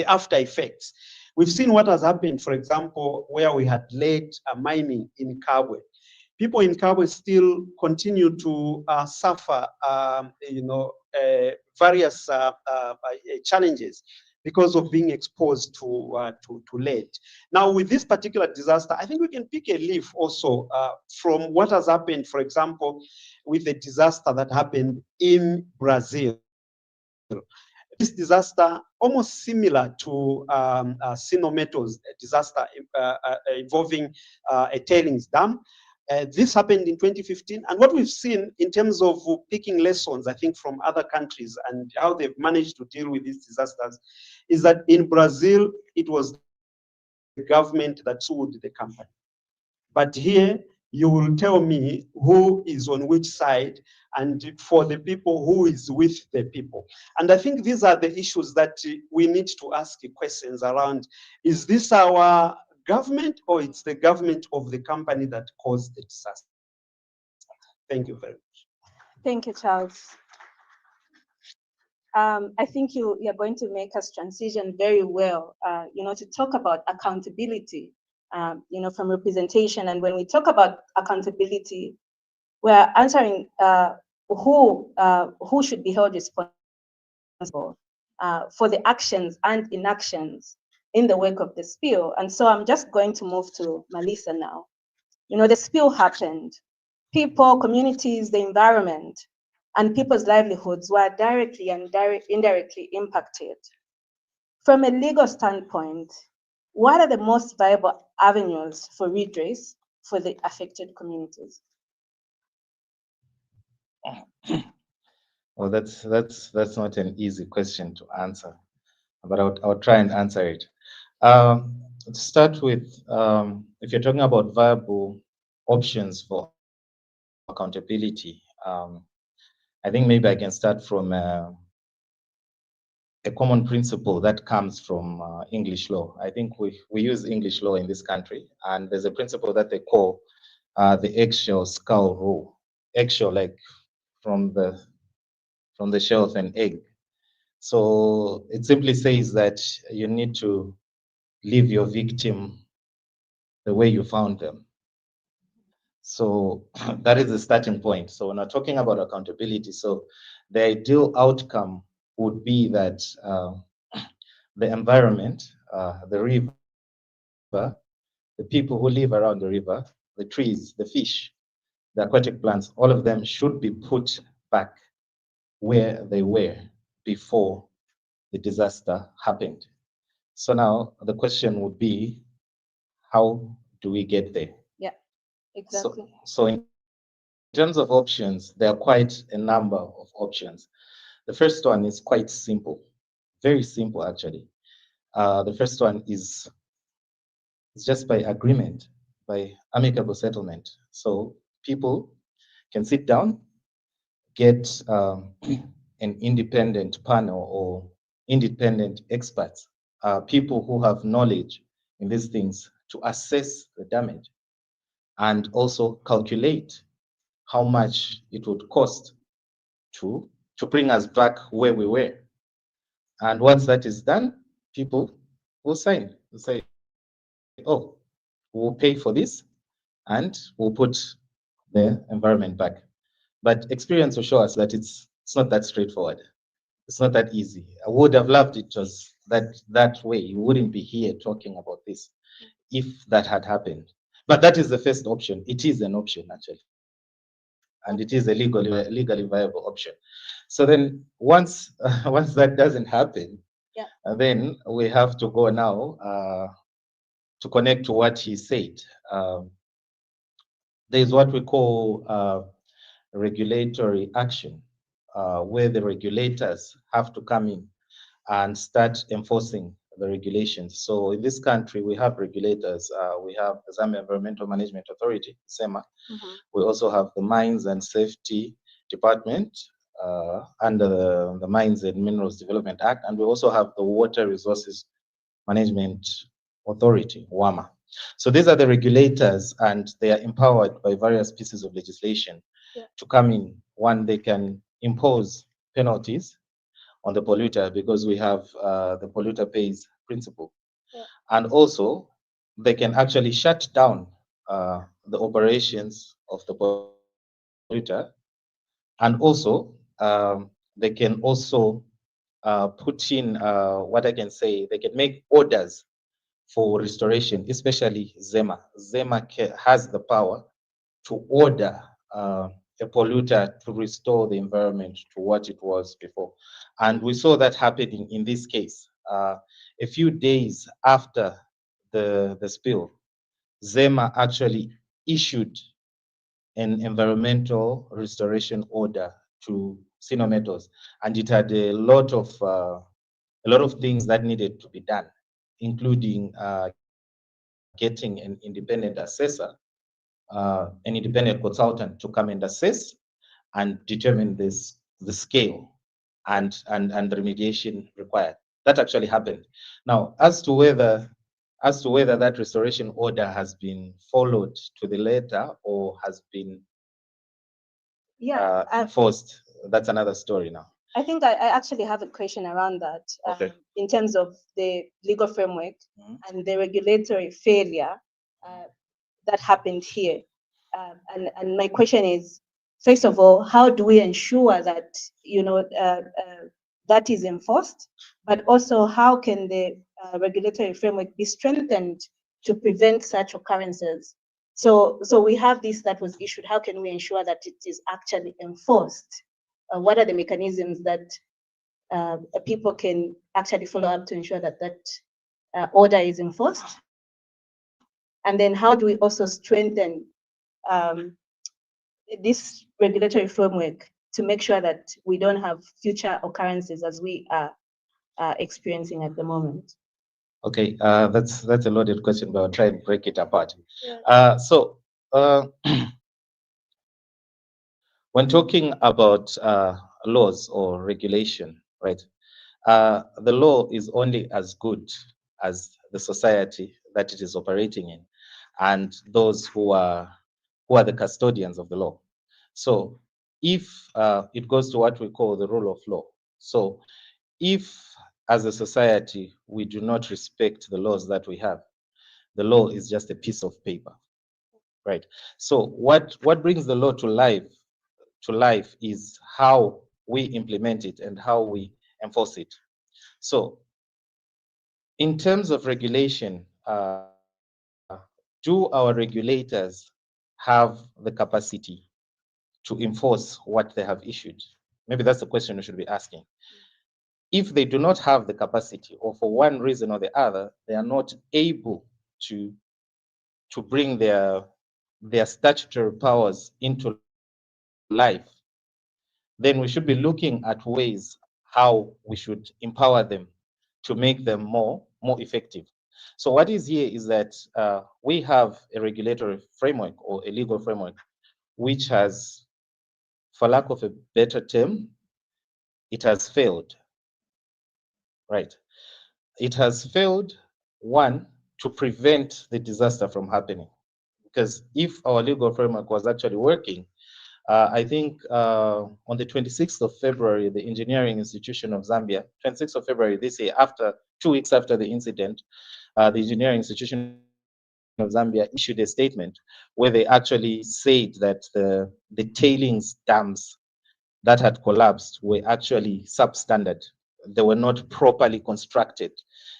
after effects. We've seen what has happened, for example, where we had lead mining in Kafue. People in Kafue still continue to suffer, various challenges because of being exposed to lead. Now, with this particular disaster, I think we can pick a leaf also from what has happened, for example, with the disaster that happened in Brazil. This disaster, almost similar to Sino Metals disaster involving a tailings dam. This happened in 2015, and what we've seen in terms of picking lessons, I think, from other countries and how they've managed to deal with these disasters, is that in Brazil, it was the government that sued the company. But here, you will tell me who is on which side, and for the people, who is with the people. And I think these are the issues that we need to ask questions around. Is this our government, or it's the government of the company that caused the disaster? Thank you very much. Thank you, Charles. I think you're going to make us transition very well, to talk about accountability, from representation. And when we talk about accountability, we're answering who should be held responsible for the actions and inactions in the wake of the spill. And so I'm just going to move to Melissa now. The spill happened. People, communities, the environment, and people's livelihoods were directly and indirectly impacted. From a legal standpoint, what are the most viable avenues for redress for the affected communities? Well, that's not an easy question to answer, but I'll try and answer it. To start with, if you're talking about viable options for accountability, I think maybe I can start from a common principle that comes from English law. I think we use English law in this country, and there's a principle that they call the eggshell skull rule. Eggshell, like from the shell of an egg. So it simply says that you need to leave your victim the way you found them. So that is the starting point. So when we're talking about accountability, so the ideal outcome would be that the environment, the river, the people who live around the river, the trees, the fish, the aquatic plants, all of them should be put back where they were before the disaster happened. So now the question would be, how do we get there? Yeah, exactly. So in terms of options, there are quite a number of options. The first one is quite simple. very simple actually. The first one is just by agreement, by amicable settlement. So people can sit down, get an independent panel or independent experts, people who have knowledge in these things to assess the damage and also calculate how much it would cost to bring us back where we were. And once that is done, people will sign. Will say, oh, we'll pay for this and we'll put the environment back. But experience will show us that it's not that straightforward. It's not that easy. I would have loved it was that way. You wouldn't be here talking about this if that had happened. But that is the first option. It is an option actually, and it is a legally viable option. So then once once that doesn't happen, then we have to go now to connect to what he said. There's what we call regulatory action, where the regulators have to come in and start enforcing the regulations. So in this country, we have regulators. We have the Zambia Environmental Management Authority, SEMA. We also have the Mines and Safety Department under the Mines and Minerals Development Act, and we also have the Water Resources Management Authority, WAMA. So these are the regulators, and they are empowered by various pieces of legislation to come in. One, they can impose penalties on the polluter because we have the polluter pays principle. And also, they can actually shut down the operations of the polluter. And also, they can also put in what I can say, they can make orders for restoration, especially ZEMA. ZEMA has the power to order a polluter to restore the environment to what it was before. And we saw that happening in this case. A few days after the spill, ZEMA actually issued an environmental restoration order to Sinometals, and it had a lot of things that needed to be done, including getting an independent assessor, an independent consultant to come and assess and determine the scale and the remediation required. That actually happened. Now, as to whether that restoration order has been followed to the letter or has been enforced, that's another story now. I think I actually have a question around that in terms of the legal framework and the regulatory failure that happened here. And my question is, first of all, how do we ensure that that is enforced? But also, how can the regulatory framework be strengthened to prevent such occurrences? So we have this that was issued. How can we ensure that it is actually enforced? What are the mechanisms that people can actually follow up to ensure that that order is enforced? And then how do we also strengthen this regulatory framework to make sure that we don't have future occurrences as we are experiencing at the moment? Okay, that's a loaded question, but I'll try and break it apart. When talking about laws or regulation, right? The law is only as good as the society that it is operating in, and those who are the custodians of the law. So if it goes to what we call the rule of law. So if as a society we do not respect the laws that we have, the law is just a piece of paper, right? So what brings the law to life is how we implement it and how we enforce it. So in terms of regulation, do our regulators have the capacity to enforce what they have issued? Maybe that's the question we should be asking. If they do not have the capacity, or for one reason or the other, they are not able to bring their statutory powers into life, then we should be looking at ways how we should empower them to make them more effective. So what is here is that we have a regulatory framework or a legal framework which has, for lack of a better term, it has failed, right? It has failed, one, to prevent the disaster from happening. Because if our legal framework was actually working, I think on the 26th of February, the Engineering Institution of Zambia, 26th of February this year, 2 weeks after the incident, the Engineering Institution of Zambia issued a statement where they actually said that the tailings dams that had collapsed were actually substandard. They were not properly constructed,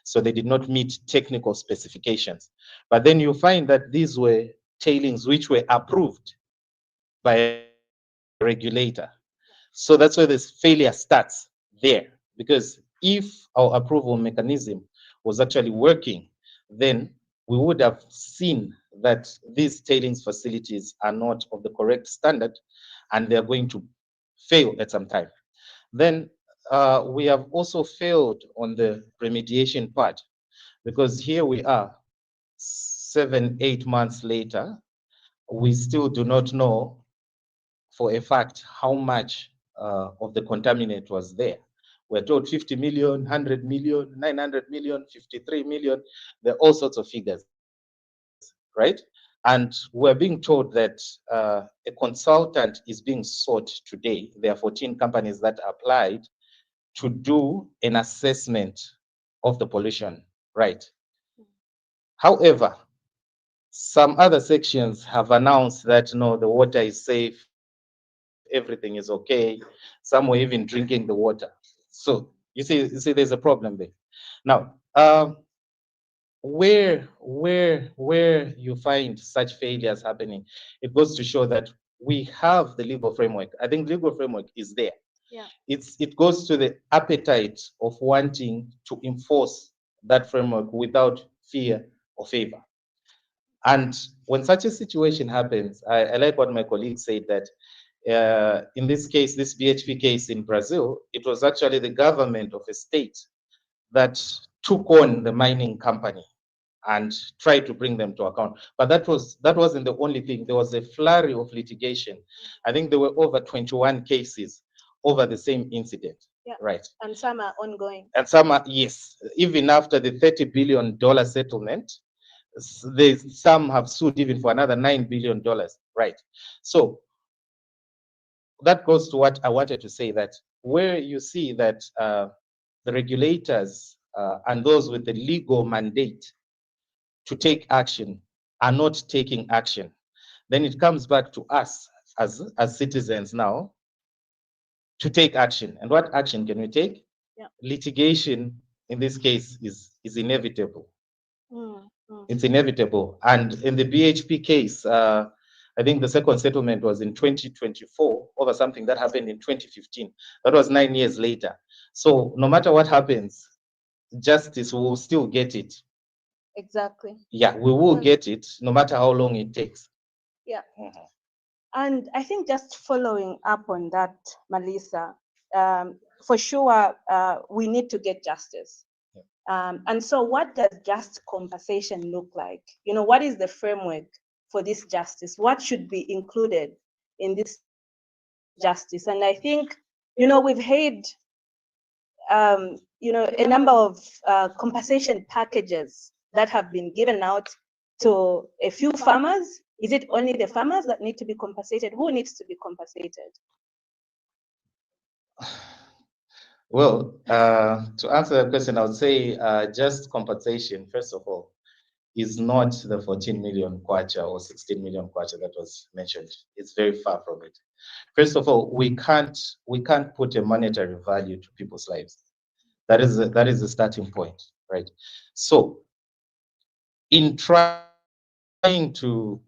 so they did not meet technical specifications. But then you find that these were tailings which were approved by a regulator. So that's where this failure starts there, because if our approval mechanism was actually working, then we would have seen that these tailings facilities are not of the correct standard and they're going to fail at some time. Then we have also failed on the remediation part, because here we are 7-8 months later, we still do not know for a fact how much of the contaminant was there. We're told 50 million, 100 million, 900 million, 53 million, there are all sorts of figures, right? And we're being told that a consultant is being sought today. There are 14 companies that applied to do an assessment of the pollution, right? However, some other sections have announced that no, the water is safe, everything is okay. Some were even drinking the water. So you see there's a problem there. Now, where you find such failures happening, it goes to show that we have the legal framework. I think legal framework is there. Yeah. It goes to the appetite of wanting to enforce that framework without fear or favor. And when such a situation happens, I like what my colleague said, that in this case, this BHP case in Brazil, it was actually the government of a state that took on the mining company and tried to bring them to account. But that wasn't the only thing. There was a flurry of litigation. I think there were over 21 cases over the same incident. Yeah. Right. And some are ongoing. And some are, yes, even after the $30 billion settlement, some have sued even for another $9 billion. Right. So that goes to what I wanted to say, that where you see that the regulators and those with the legal mandate to take action are not taking action, then it comes back to us as citizens now to take action. And what action can we take? Yeah. Litigation in this case is inevitable. Mm. It's inevitable. And in the BHP case, I think the second settlement was in 2024 over something that happened in 2015. That was 9 years later. So no matter what happens, justice, we will still get it. Exactly. Yeah, we will get it no matter how long it takes. Yeah. And I think just following up on that, Melissa, for sure, we need to get justice. And so what does just compensation look like? You know, what is the framework for this justice? What should be included in this justice? And I think, you know, we've had, you know, a number of compensation packages that have been given out to a few farmers. Is it only the farmers that need to be compensated? Who needs to be compensated? Well, to answer the question, I would say just compensation, first of all, is not the 14 million kwacha or 16 million kwacha that was mentioned. It's very far from it. First of all, we can't put a monetary value to people's lives. That is the starting point, right? So, in trying to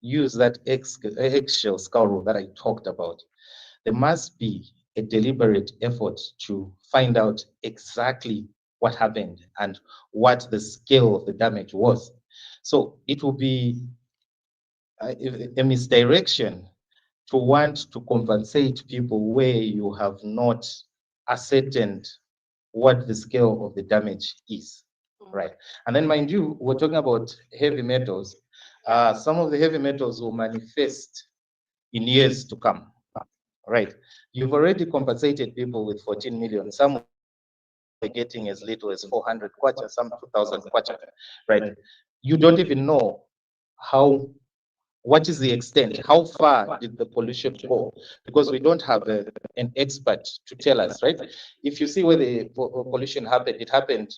use that eggshell skull rule that I talked about, there must be a deliberate effort to find out exactly what happened and what the scale of the damage was. So it will be a misdirection to want to compensate people where you have not ascertained what the scale of the damage is, right? And then mind you, we're talking about heavy metals. Some of the heavy metals will manifest in years to come, right? You've already compensated people with 14 million. Some are getting as little as 400 kwacha, some 2,000 kwacha, right? You don't even know what is the extent, how far did the pollution go? Because we don't have an expert to tell us, right? If you see where the pollution happened, it happened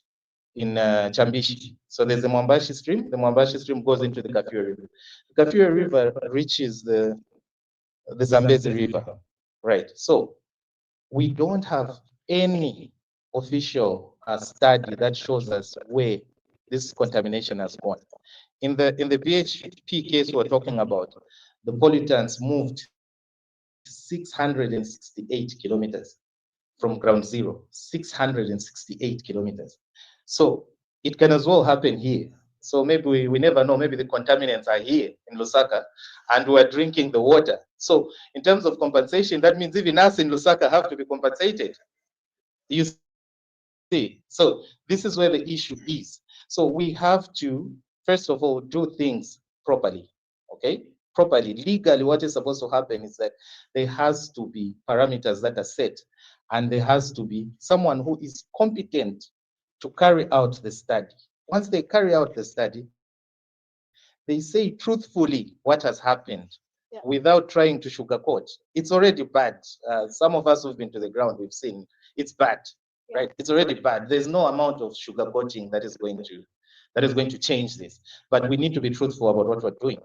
in Chambishi. So there's the Mwambashi stream. The Mwambashi stream goes into the Kafue River. The Kafue River reaches the Zambezi River, right? So we don't have any official study that shows us where this contamination has gone. In the BHP case we're talking about, the pollutants moved 668 kilometers from ground zero, 668 kilometers. So it can as well happen here. So maybe we never know, maybe the contaminants are here in Lusaka and we're drinking the water. So in terms of compensation, that means even us in Lusaka have to be compensated. You see, so this is where the issue is. So we have to, first of all, do things properly, okay? Properly, legally, what is supposed to happen is that there has to be parameters that are set, and there has to be someone who is competent to carry out the study. Once they carry out the study, they say truthfully what has happened without trying to sugarcoat. It's already bad. Some of us who've been to the ground, we've seen it's bad, right? It's already bad. There's no amount of sugarcoating that is going to change this. But we need to be truthful about what we're doing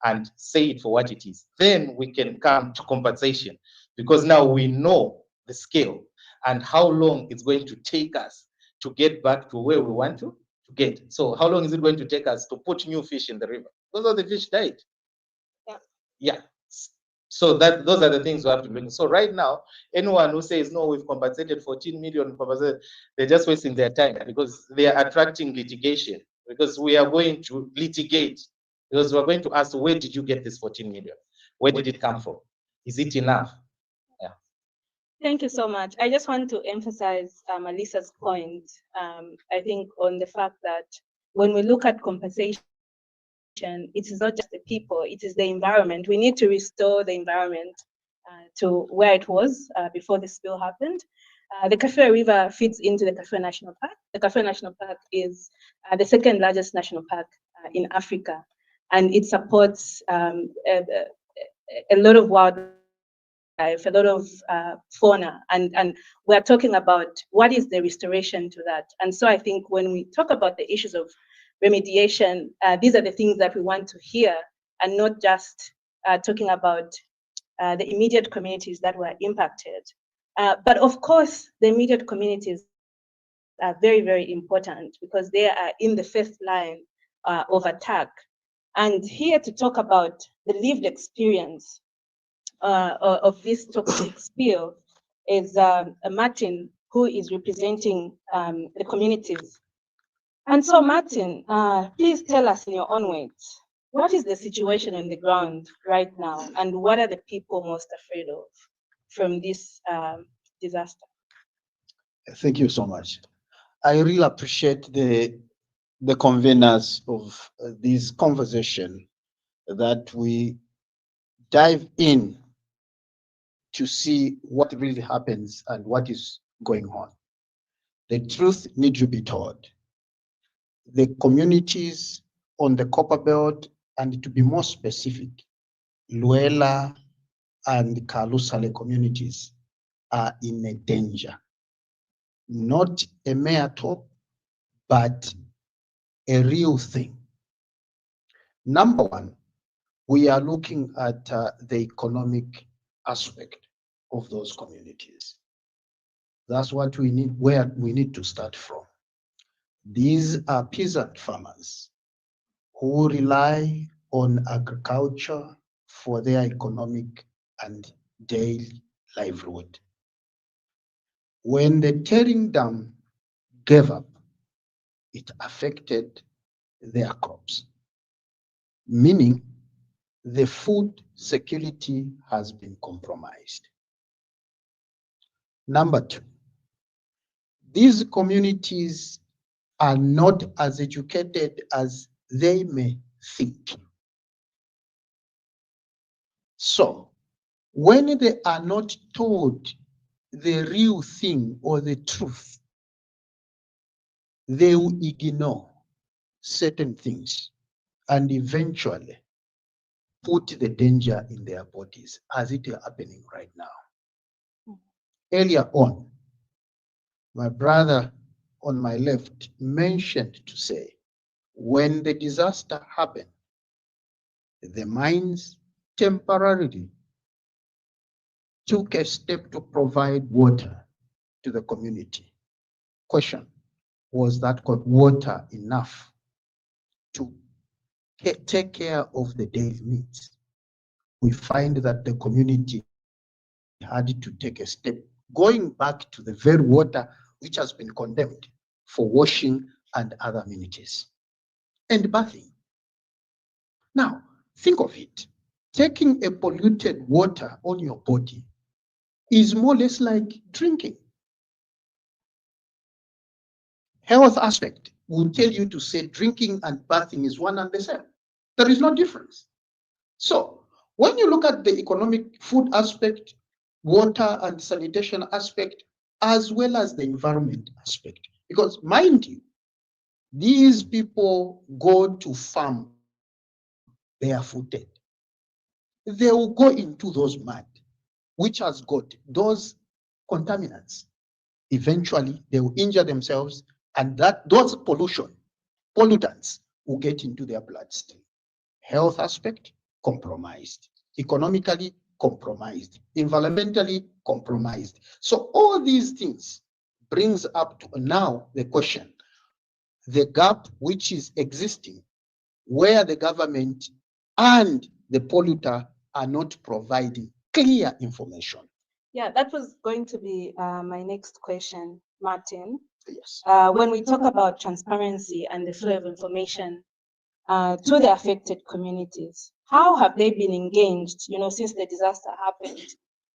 and say it for what it is. Then we can come to compensation, because now we know the scale and how long it's going to take us to get back to where we want to get. So how long is it going to take us to put new fish in the river? Those are the fish died. Yeah. So those are the things we have to bring. So right now, anyone who says, no, we've compensated 14 million, they're just wasting their time, because they are attracting litigation, because we are going to litigate, because we're going to ask, where did you get this 14 million? Where did it come from? Is it enough? Yeah. Thank you so much. I just want to emphasize Alisa's point, I think, on the fact that when we look at compensation, it is not just the people, it is the environment. We need to restore the environment to where it was before the spill happened. The Kafue River feeds into the Kafue National Park. The Kafue National Park is the second largest national park in Africa, and it supports a lot of wildlife, a lot of fauna, and we're talking about what is the restoration to that. And so I think when we talk about the issues of remediation, these are the things that we want to hear, and not just talking about the immediate communities that were impacted. But of course, the immediate communities are very, very important, because they are in the first line of attack. And here to talk about the lived experience of this toxic spill is Martin, who is representing the communities. And so Martin, please tell us in your own words, what is the situation on the ground right now, and what are the people most afraid of from this disaster? Thank you so much. I really appreciate the conveners of this conversation, that we dive in to see what really happens and what is going on. The truth needs to be told. The communities on the Copper Belt, and to be more specific, Luela and Kalusale communities are in a danger. Not a mere talk, but a real thing. Number one, we are looking at the economic aspect of those communities. That's what we need, where we need to start from. These are peasant farmers who rely on agriculture for their economic and daily livelihood. When the tearing dam gave up, it affected their crops, meaning the food security has been compromised. Number two, these communities are not as educated as they may think. So when they are not told the real thing or the truth, they will ignore certain things and eventually put the danger in their bodies, as it is happening right now. Earlier on, my brother on my left mentioned to say, when the disaster happened, the mines temporarily took a step to provide water to the community. Question, was that water enough to take care of the daily needs? We find that the community had to take a step, going back to the very water which has been condemned for washing and other amenities and bathing. Now, think of it. Taking a polluted water on your body is more or less like drinking. Health aspect will tell you to say drinking and bathing is one and the same. There is no difference. So when you look at the economic food aspect, water and sanitation aspect, as well as the environment aspect, because mind you, these people go to farm barefooted. They will go into those mud, which has got those contaminants. Eventually, they will injure themselves, and those pollutants will get into their bloodstream. Health aspect, compromised. Economically, compromised. Environmentally, compromised. So all these things brings up to now the question, the gap which is existing, where the government and the polluter are not providing clear information. Yeah, that was going to be my next question, Martin. Yes. When we talk about transparency and the flow of information to the affected communities, how have they been engaged, since the disaster happened,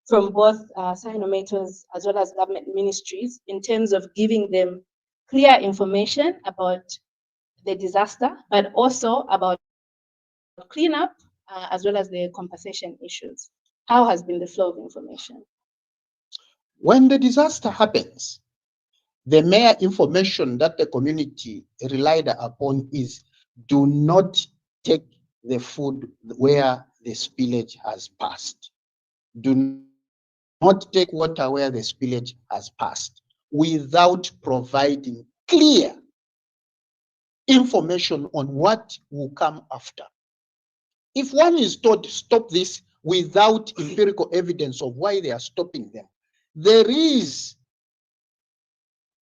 from both cyanometers as well as government ministries, in terms of giving them clear information about the disaster, but also about cleanup as well as the compensation issues? How has been the flow of information? When the disaster happens, the mere information that the community relied upon is, do not take the food where the spillage has passed. Do not take water where the spillage has passed, without providing clear information on what will come after. If one is told to stop this without empirical evidence of why they are stopping them, there is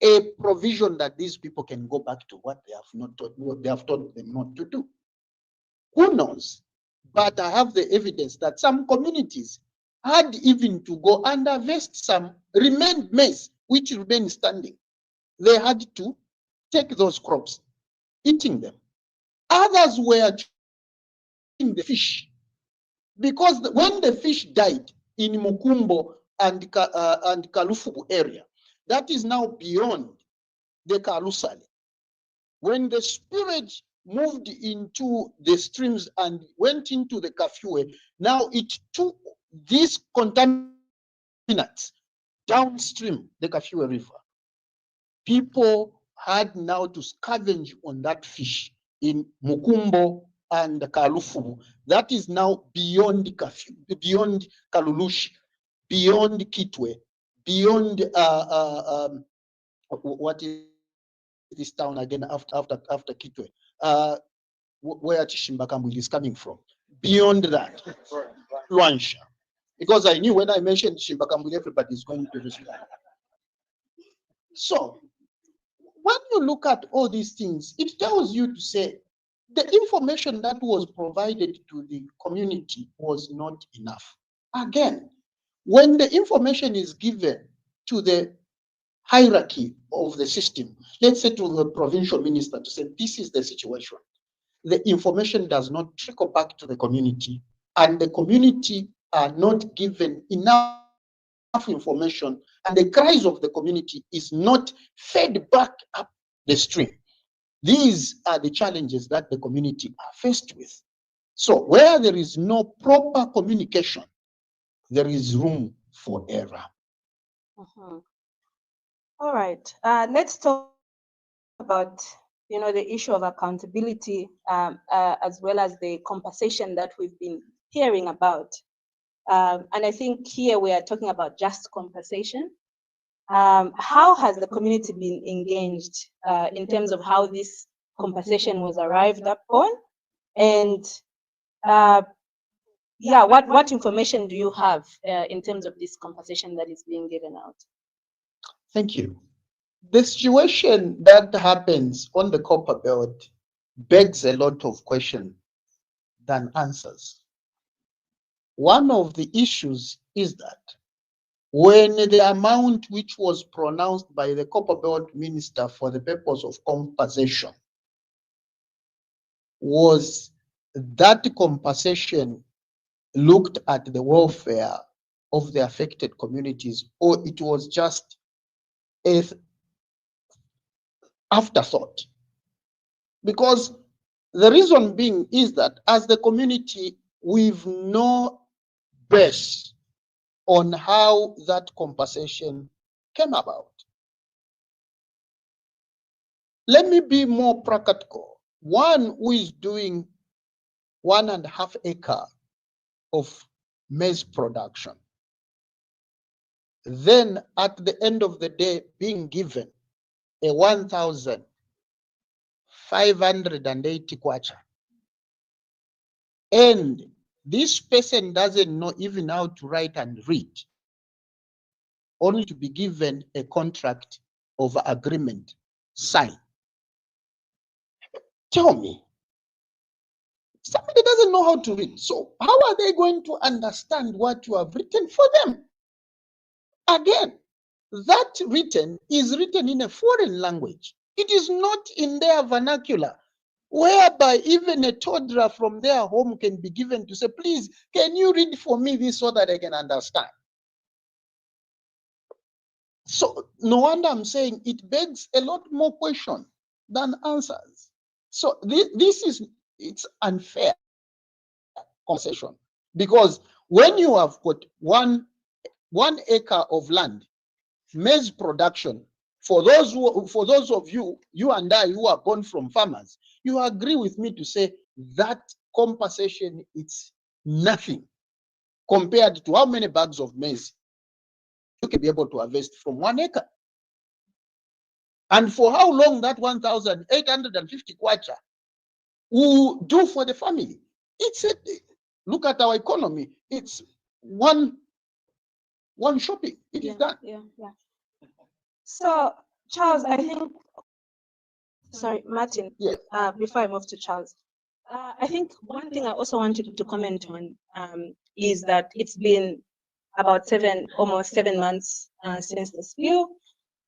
a provision that these people can go back to what they have not taught, what they have taught them not to do. Who knows? But I have the evidence that some communities had even to go and harvest some remained maize which remained standing. They had to take those crops, eating them. Others were eating the fish, because when the fish died in Mukumbo and Kalufubu area, that is now beyond the Karusale. When the spillage moved into the streams and went into the Kafue, now it took these contaminants downstream the Kafue River. People had now to scavenge on that fish in Mukumbo and Kalufubu. That is now beyond Kafue, beyond Kalulushi, beyond Kitwe, beyond what is this town again after Kitwe, where Chishimbakambwili is coming from. Beyond that, Luansha. Because I knew when I mentioned Chimbakambwili, everybody is going to respond. So when you look at all these things, it tells you to say the information that was provided to the community was not enough. Again, when the information is given to the hierarchy of the system, let's say to the provincial minister to say, this is the situation, the information does not trickle back to the community, and the community are not given enough information and the cries of the community is not fed back up the stream. These are the challenges that the community are faced with. So where there is no proper communication, there is room for error. Mhm. All right, let's talk about the issue of accountability, as well as the compensation that we've been hearing about. And I think here we are talking about just compensation. How has the community been engaged in terms of how this compensation was arrived upon? And yeah, what information do you have in terms of this compensation that is being given out? Thank you. The situation that happens on the copper belt begs a lot of questions than answers. One of the issues is that when the amount which was pronounced by the copper belt minister for the purpose of compensation was that compensation looked at the welfare of the affected communities, or it was just a afterthought. Because the reason being is that as the community, we've no base on how that compensation came about. Let me be more practical. One who is doing 1.5 acre of maize production, then at the end of the day being given a 1,580 kwacha, and this person doesn't know even how to write and read, only to be given a contract of agreement signed. Tell me, somebody doesn't know how to read, so how are they going to understand what you have written for them? Again, that written is written in a foreign language. It is not in their vernacular, whereby even a toddler from their home can be given to say, please, can you read for me this so that I can understand? So no wonder I'm saying it begs a lot more questions than answers. So it's unfair compensation, because when you have got one acre of land, maize production, for those of you and I who are born from farmers, you agree with me to say that compensation, it's nothing compared to how many bags of maize you can be able to harvest from 1 acre. And for how long that 1,850 kwacha will do for the family. Look at our economy. It's one shopping. It is done. Yeah. So, Charles, I think, sorry, Martin, before I move to Charles, I think one thing I also wanted to comment on is that it's been about almost 7 months since the spill,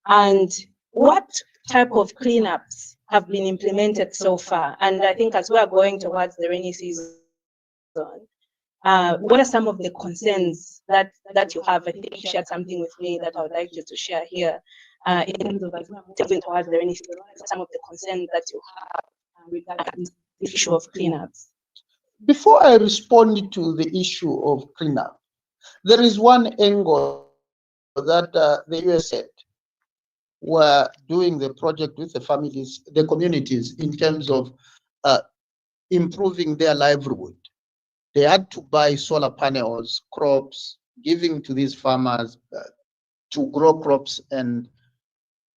and what type of cleanups have been implemented so far? And I think as we are going towards the rainy season, what are some of the concerns that you have? I think you shared something with me that I would like you to share here in terms of as we are moving towards the rainy season. What are some of the concerns that you have regarding the issue of cleanups? Before I respond to the issue of cleanup, there is one angle that the USAID were doing the project with the families, the communities, in terms of improving their livelihood. They had to buy solar panels, crops, giving to these farmers to grow crops, and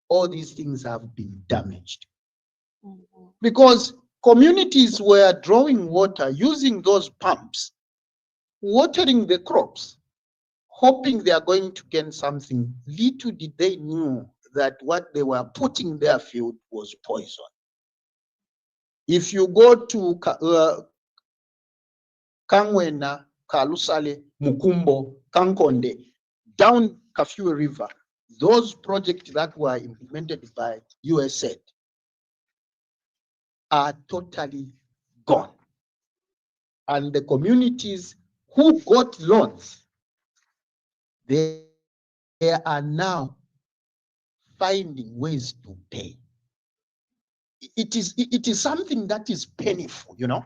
all these things have been damaged. Because communities were drawing water using those pumps, watering the crops, hoping they are going to gain something. Little did they know that what they were putting in their field was poison. If you go to Kangwena, Kalusale, Mukumbo, Kankonde, down Kafue River, those projects that were implemented by USAID are totally gone. And the communities who got loans, they are now finding ways to pay. It is something that is painful, you know.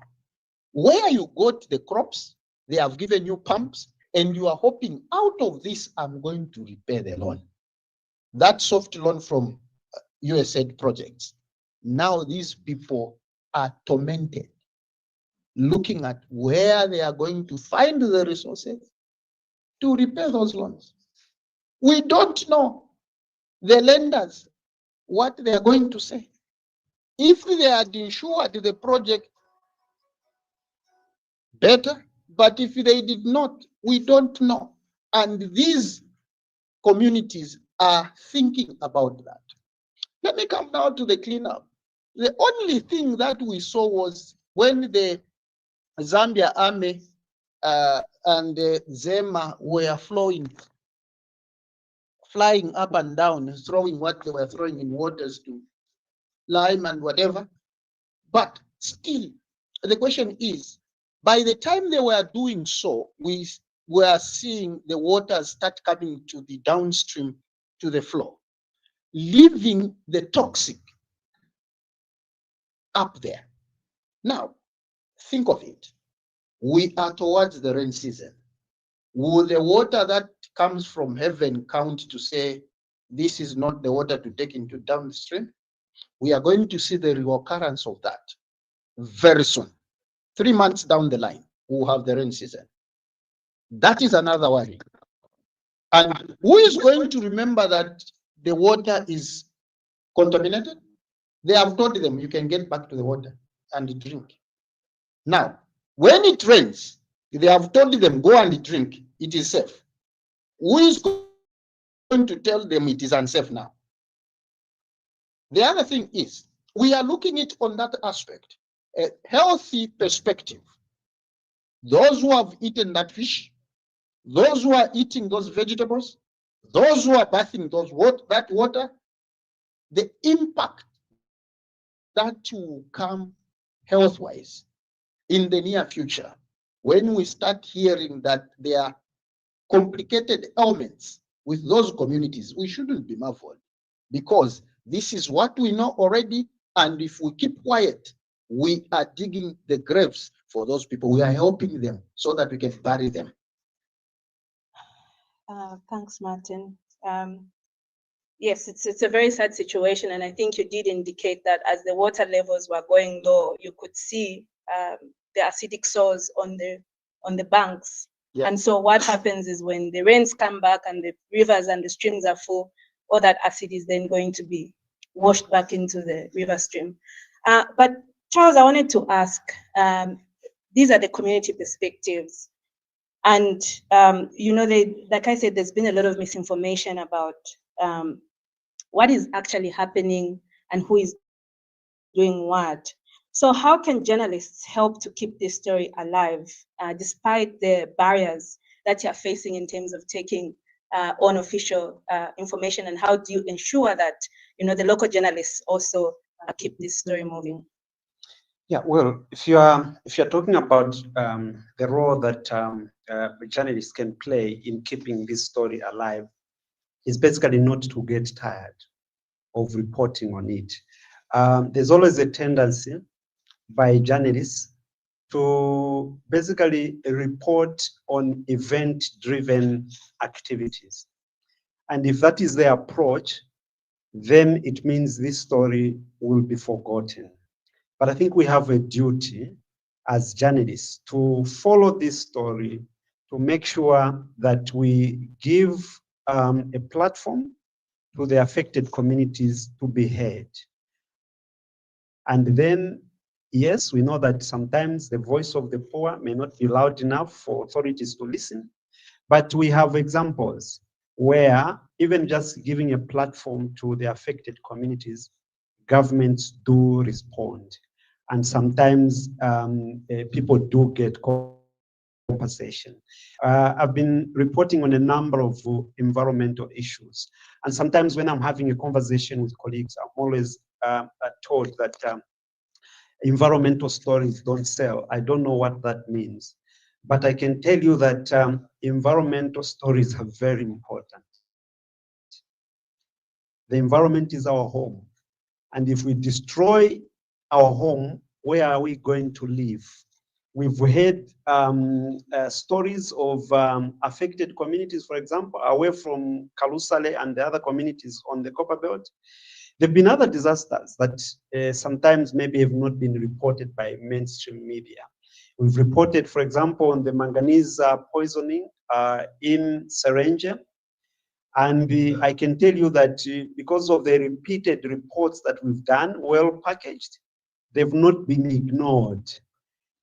Where you got the crops, they have given you pumps, and you are hoping out of this, I'm going to repay the loan. That soft loan from USAID projects. Now these people are tormented, looking at where they are going to find the resources to repay those loans. We don't know the lenders what they are going to say. If they had insured the project better, but if they did not, we don't know. And these communities are thinking about that. Let me come now to the cleanup. The only thing that we saw was when the Zambia army and the Zema were flying up and down, throwing what they were throwing in waters to lime and whatever. But still, the question is, by the time they were doing so, we were seeing the water start coming to the downstream to the floor, leaving the toxic up there. Now, think of it. We are towards the rain season. Will the water that comes from heaven count to say, this is not the water to take into downstream? We are going to see the reoccurrence of that very soon. 3 months down the line, we'll have the rain season. That is another worry. And who is going to remember that the water is contaminated? They have told them you can get back to the water and drink. Now, when it rains, they have told them go and drink, it is safe. Who is going to tell them it is unsafe now? The other thing is, we are looking at it on that aspect, a healthy perspective. Those who have eaten that fish, those who are eating those vegetables, those who are bathing that water, the impact that will come health-wise in the near future, when we start hearing that there are complicated ailments with those communities, we shouldn't be marveled, because this is what we know already, and if we keep quiet, we are digging the graves for those people. We are helping them so that we can bury them. Thanks, Martin. Yes, it's a very sad situation, and I think you did indicate that as the water levels were going low, you could see the acidic source on the banks. Yeah. And so what happens is when the rains come back and the rivers and the streams are full, all that acid is then going to be washed back into the river stream. But Charles, I wanted to ask, these are the community perspectives. And, you know, like I said, there's been a lot of misinformation about what is actually happening and who is doing what. So how can journalists help to keep this story alive, despite the barriers that you're facing in terms of taking unofficial information, and how do you ensure that, you know, the local journalists also keep this story moving? Yeah, well, if you're talking about the role that journalists can play in keeping this story alive, is basically not to get tired of reporting on it. There's always a tendency by journalists to basically report on event-driven activities. And if that is their approach, then it means this story will be forgotten. But I think we have a duty as journalists to follow this story, to make sure that we give a platform to the affected communities to be heard. And then, yes, we know that sometimes the voice of the poor may not be loud enough for authorities to listen, but we have examples where even just giving a platform to the affected communities, governments do respond. And sometimes people do get compensation. I've been reporting on a number of environmental issues. And sometimes when I'm having a conversation with colleagues, I'm always told that environmental stories don't sell. I don't know what that means. But I can tell you that environmental stories are very important. The environment is our home. And if we destroy our home, where are we going to live? We've heard stories of affected communities, for example, away from Kalusale and the other communities on the Copper Belt. There have been other disasters that sometimes maybe have not been reported by mainstream media. We've reported, for example, on the manganese poisoning in Serenge. And I can tell you that because of the repeated reports that we've done, well packaged, they've not been ignored.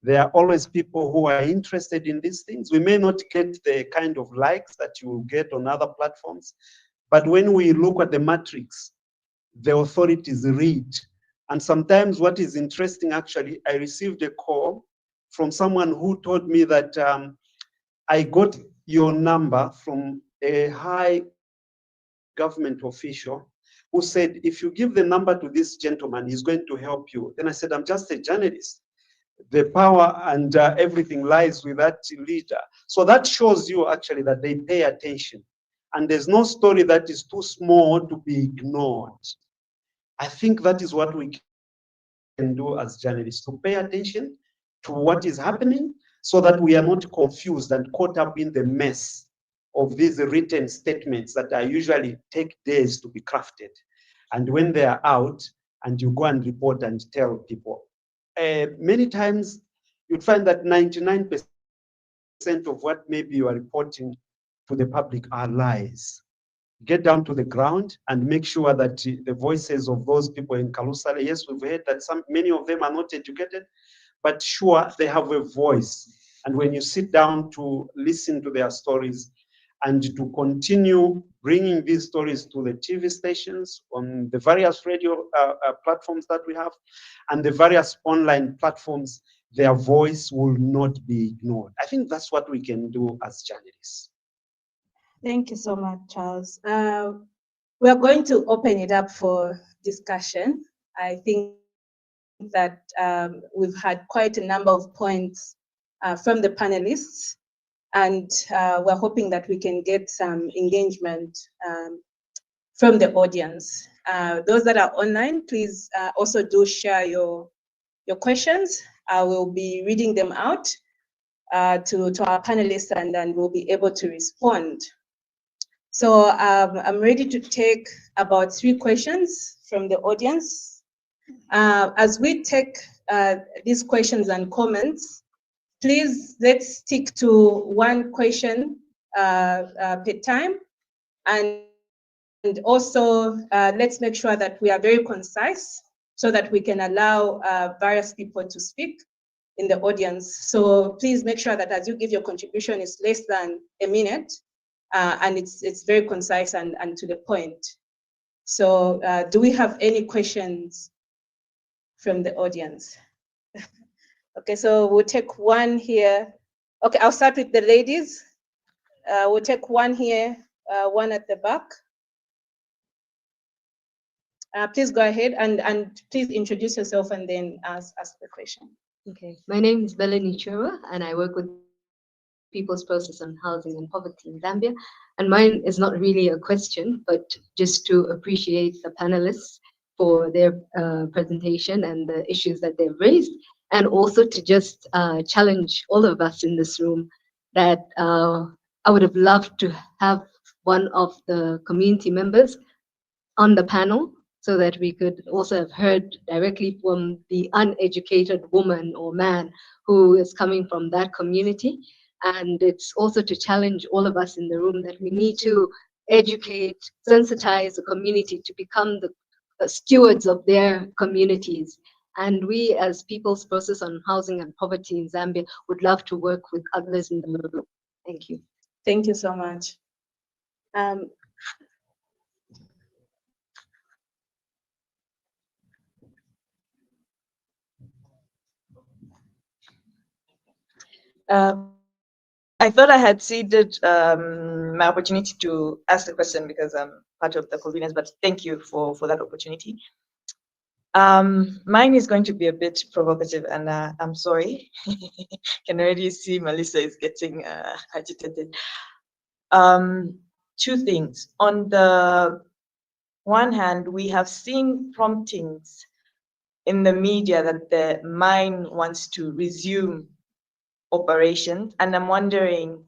There are always people who are interested in these things. We may not get the kind of likes that you will get on other platforms, but when we look at the matrix, the authorities read. And sometimes what is interesting, actually, I received a call from someone who told me that I got your number from a high government official who said, if you give the number to this gentleman, he's going to help you. Then I said, I'm just a journalist. The power and everything lies with that leader. So that shows you actually that they pay attention. And there's no story that is too small to be ignored. I think that is what we can do as journalists, to pay attention to what is happening so that we are not confused and caught up in the mess of these written statements that are usually take days to be crafted. And when they are out and you go and report and tell people, many times you'd find that 99% of what maybe you are reporting to the public are lies. Get down to the ground and make sure that the voices of those people in Kalusale, yes, we've heard that many of them are not educated, but sure, they have a voice. And when you sit down to listen to their stories and to continue bringing these stories to the TV stations, on the various radio platforms that we have, and the various online platforms, their voice will not be ignored. I think that's what we can do as journalists. Thank you so much, Charles. We are going to open it up for discussion. I think that we've had quite a number of points from the panelists, and we're hoping that we can get some engagement from the audience. Those that are online, please also do share your questions. I will be reading them out to our panelists, and then we'll be able to respond. So I'm ready to take about 3 questions from the audience. As we take these questions and comments, please let's stick to 1 question per time. And also let's make sure that we are very concise so that we can allow various people to speak in the audience. So please make sure that as you give your contribution, it's less than a minute. And it's very concise and to the point. So do we have any questions from the audience? Okay, so we'll take 1 here. Okay, I'll start with the ladies. We'll take 1 here, 1 at the back. Please go ahead and please introduce yourself and then ask the question. Okay, my name is Beleni Chura and I work with People's Process on Housing and Poverty in Zambia. And mine is not really a question, but just to appreciate the panelists for their presentation and the issues that they've raised, and also to just challenge all of us in this room that I would have loved to have one of the community members on the panel so that we could also have heard directly from the uneducated woman or man who is coming from that community. And it's also to challenge all of us in the room that we need to educate, sensitize the community to become the stewards of their communities. And we as People's Process on Housing and Poverty in Zambia would love to work with others in the room. Thank you. Thank you so much. I thought I had ceded my opportunity to ask the question because I'm part of the convenience, but thank you for that opportunity. Mine is going to be a bit provocative, and I'm sorry. Can already see Melissa is getting agitated. 2 things. On the one hand, we have seen promptings in the media that the mine wants to resume operations, and I'm wondering,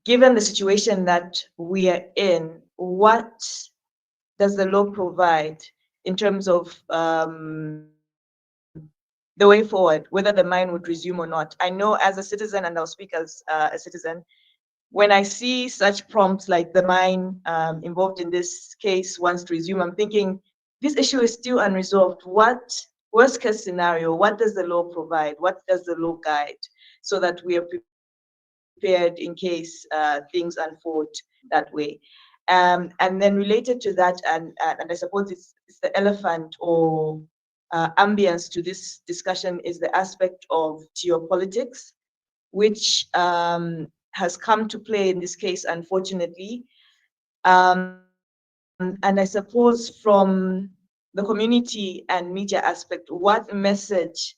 given the situation that we are in, what does the law provide in terms of the way forward, whether the mine would resume or not? I know as a citizen, and I'll speak as a citizen, when I see such prompts like the mine involved in this case wants to resume, I'm thinking this issue is still unresolved. What worst case scenario, what does the law provide? What does the law guide so that we are prepared in case things unfold that way? And then related to that, and I suppose it's the elephant or ambience to this discussion is the aspect of geopolitics, which has come to play in this case, unfortunately. And I suppose from the community and media aspect, what message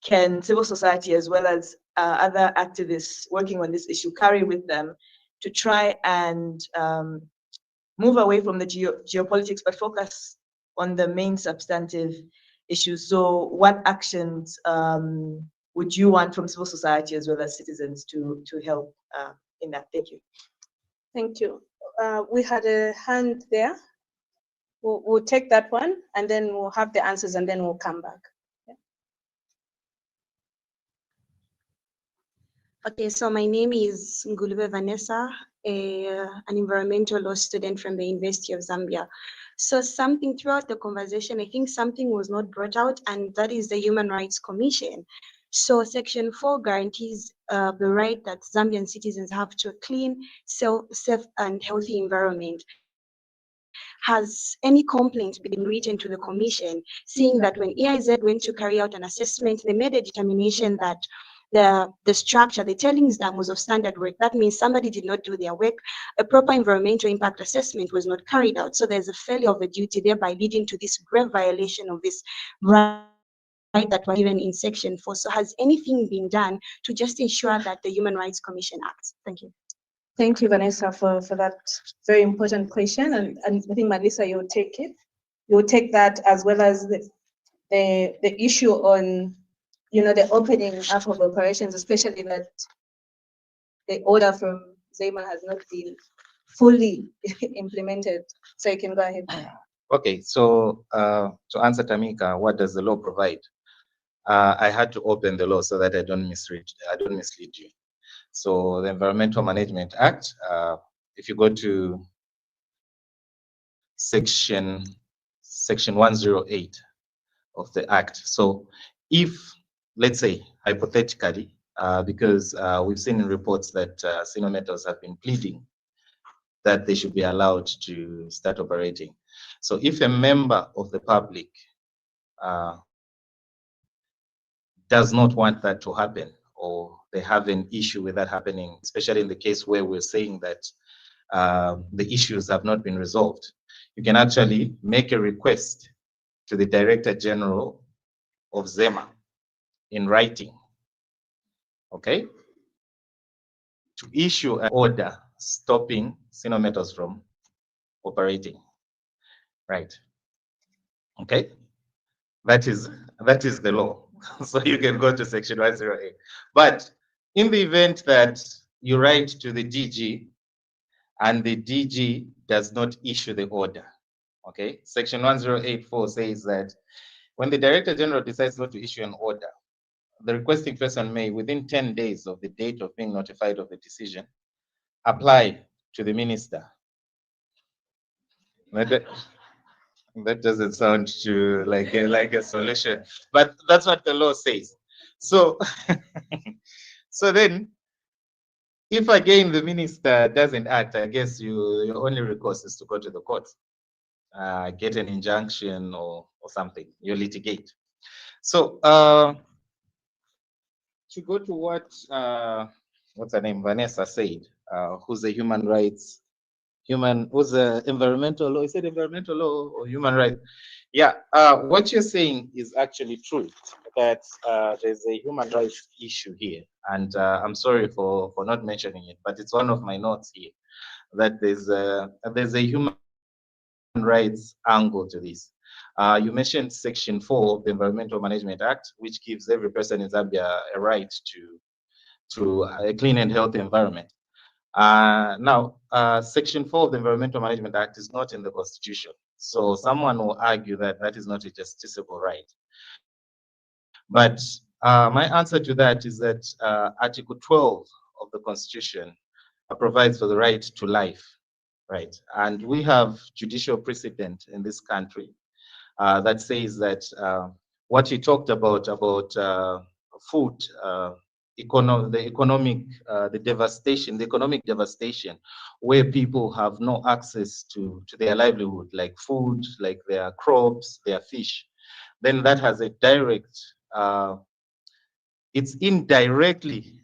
can civil society as well as other activists working on this issue carry with them to try and move away from the geopolitics, but focus on the main substantive issues? So what actions would you want from civil society as well as citizens to help in that? Thank you. Thank you. We had a hand there. We'll take that one, and then we'll have the answers, and then we'll come back. Yeah. Okay, so my name is Ngulube Vanessa, an environmental law student from the University of Zambia. So something throughout the conversation, I think something was not brought out, and that is the Human Rights Commission. So Section 4 guarantees the right that Zambian citizens have to a clean, safe and healthy environment. Has any complaint been written to the commission, seeing that when EIZ went to carry out an assessment, they made a determination that the structure, the tailings dam was of standard work. That means somebody did not do their work. A proper environmental impact assessment was not carried out. So there's a failure of a duty, thereby leading to this grave violation of this right that was given in Section 4. So has anything been done to just ensure that the Human Rights Commission acts? Thank you. Thank you, Vanessa, for that very important question. And I think, Melissa, you'll take it. You'll take that as well as the issue on, the opening up of operations, especially that the order from Zema has not been fully implemented. So you can go ahead. Okay, so to answer Tamika, what does the law provide? I had to open the law so that I don't mislead you. So the Environmental Management Act, if you go to section 108 of the Act. So if, let's say, hypothetically, because we've seen in reports that Sino Metals have been pleading that they should be allowed to start operating. So if a member of the public does not want that to happen, or they have an issue with that happening, especially in the case where we're saying that the issues have not been resolved, you can actually make a request to the Director General of Zema in writing, okay, to issue an order stopping Sino Metals from operating, right? Okay, that is the law. So you can go to section 108. But in the event that you write to the DG and the DG does not issue the order, okay, section 1084 says that when the Director General decides not to issue an order, the requesting person may, within 10 days of the date of being notified of the decision, apply to the minister. That doesn't sound to like a solution, but that's what the law says. So, so then, if again the minister doesn't act, I guess your only recourse is to go to the court, get an injunction or something. You litigate. So, to go to what what's her name, Vanessa said, who's a who's a environmental law? Is it environmental law or human rights? Yeah, what you're saying is actually true, that there's a human rights issue here. And I'm sorry for not mentioning it, but it's one of my notes here, that there's a human rights angle to this. You mentioned Section 4 of the Environmental Management Act, which gives every person in Zambia a right to a clean and healthy environment. Now, Section 4 of the Environmental Management Act is not in the Constitution. So someone will argue that that is not a justiciable right. But my answer to that is that Article 12 of the Constitution provides for the right to life, right? And we have judicial precedent in this country that says that what you talked about food, the economic devastation, where people have no access to their livelihood, like food, like their crops, their fish, then that has a direct, it's indirectly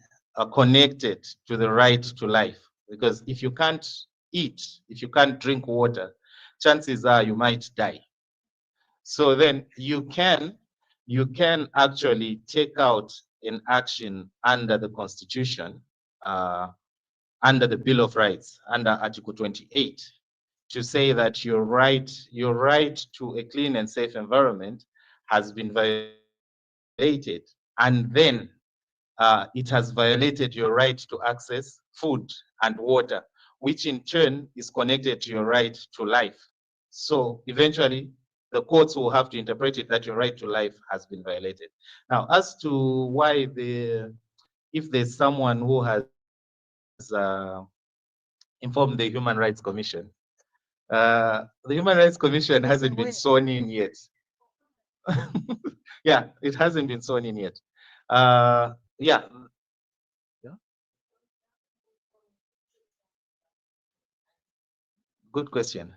connected to the right to life. Because if you can't eat, if you can't drink water, chances are you might die. So then you can actually take out an action under the Constitution, under the Bill of Rights, under Article 28, to say that your right to a clean and safe environment has been violated, and then it has violated your right to access food and water, which in turn is connected to your right to life. So eventually, the courts will have to interpret it that your right to life has been violated. Now, as to why if there's someone who has informed the Human Rights Commission, the Human Rights Commission hasn't been sworn in yet. Yeah, it hasn't been sworn in yet. Yeah. Good question.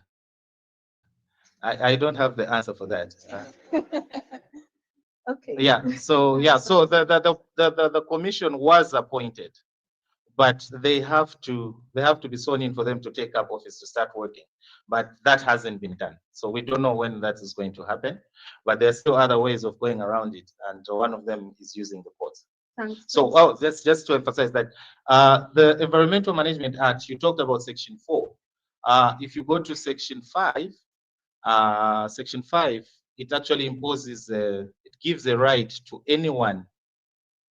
I don't have the answer for that. Okay. Yeah. So the commission was appointed, but they have to be sworn in for them to take up office to start working. But that hasn't been done. So we don't know when that is going to happen. But there's still other ways of going around it, and one of them is using the courts. Thanks. So that's just to emphasize that the Environmental Management Act, you talked about Section 4. If you go to Section 5, it actually imposes, it gives a right to anyone,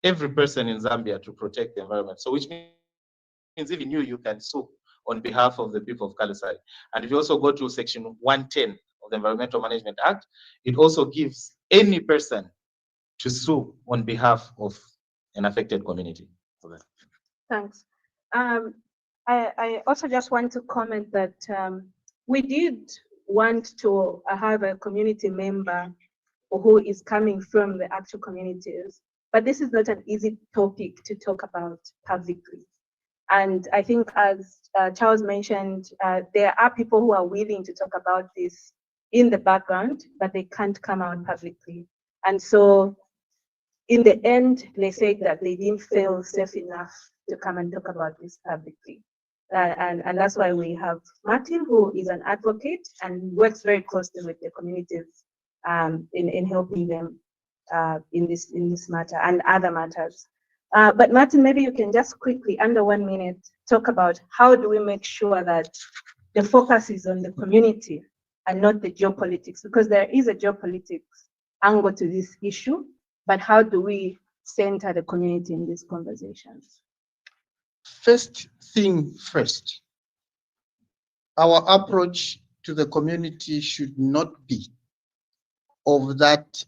every person in Zambia, to protect the environment. So which means even you can sue on behalf of the people of Kalisari. And if you also go to Section 110 of the Environmental Management Act, it also gives any person to sue on behalf of an affected community. Thanks. I also just want to comment that we did want to have a community member who is coming from the actual communities, but this is not an easy topic to talk about publicly. And I think, as Charles mentioned, there are people who are willing to talk about this in the background, but they can't come out publicly. And so in the end, they said that they didn't feel safe enough to come and talk about this publicly. And that's why we have Martin, who is an advocate and works very closely with the communities in helping them in this matter and other matters. But Martin, maybe you can just quickly, under 1 minute, talk about how do we make sure that the focus is on the community and not the geopolitics, because there is a geopolitics angle to this issue, but how do we center the community in these conversations? First thing first, our approach to the community should not be of that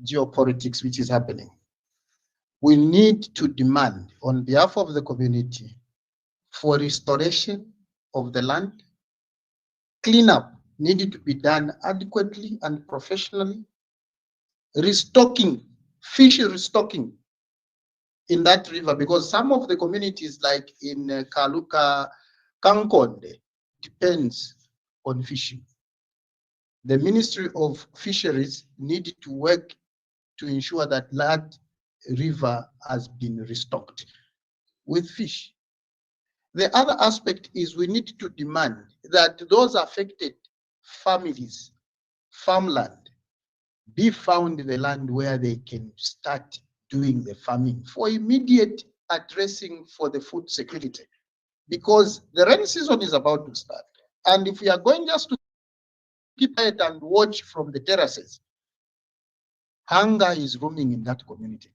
geopolitics which is happening. We need to demand on behalf of the community for restoration of the land. Cleanup needed to be done adequately and professionally. Restocking, fish restocking in that river, because some of the communities, like in Kaluka, Kankonde, depends on fishing. The Ministry of Fisheries needed to work to ensure that that river has been restocked with fish. The other aspect is we need to demand that those affected families, farmland, be found in the land where they can start doing the farming for immediate addressing for the food security, because the rainy season is about to start. And if we are going just to keep quiet and watch from the terraces, hunger is roaming in that community.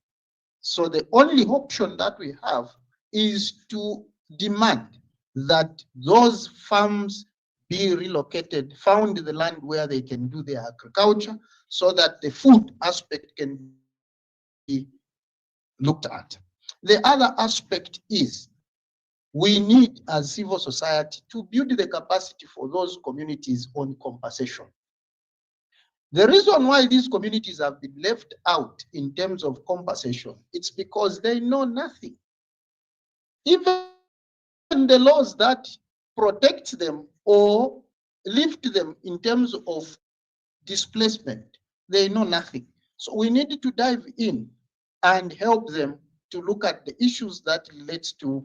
So the only option that we have is to demand that those farms be relocated, found the land where they can do their agriculture, so that the food aspect can be looked at. The other aspect is we need, as civil society, to build the capacity for those communities on compensation. The reason why these communities have been left out in terms of compensation, it's because they know nothing. Even the laws that protect them or lift them in terms of displacement, they know nothing. So we need to dive in and help them to look at the issues that relates to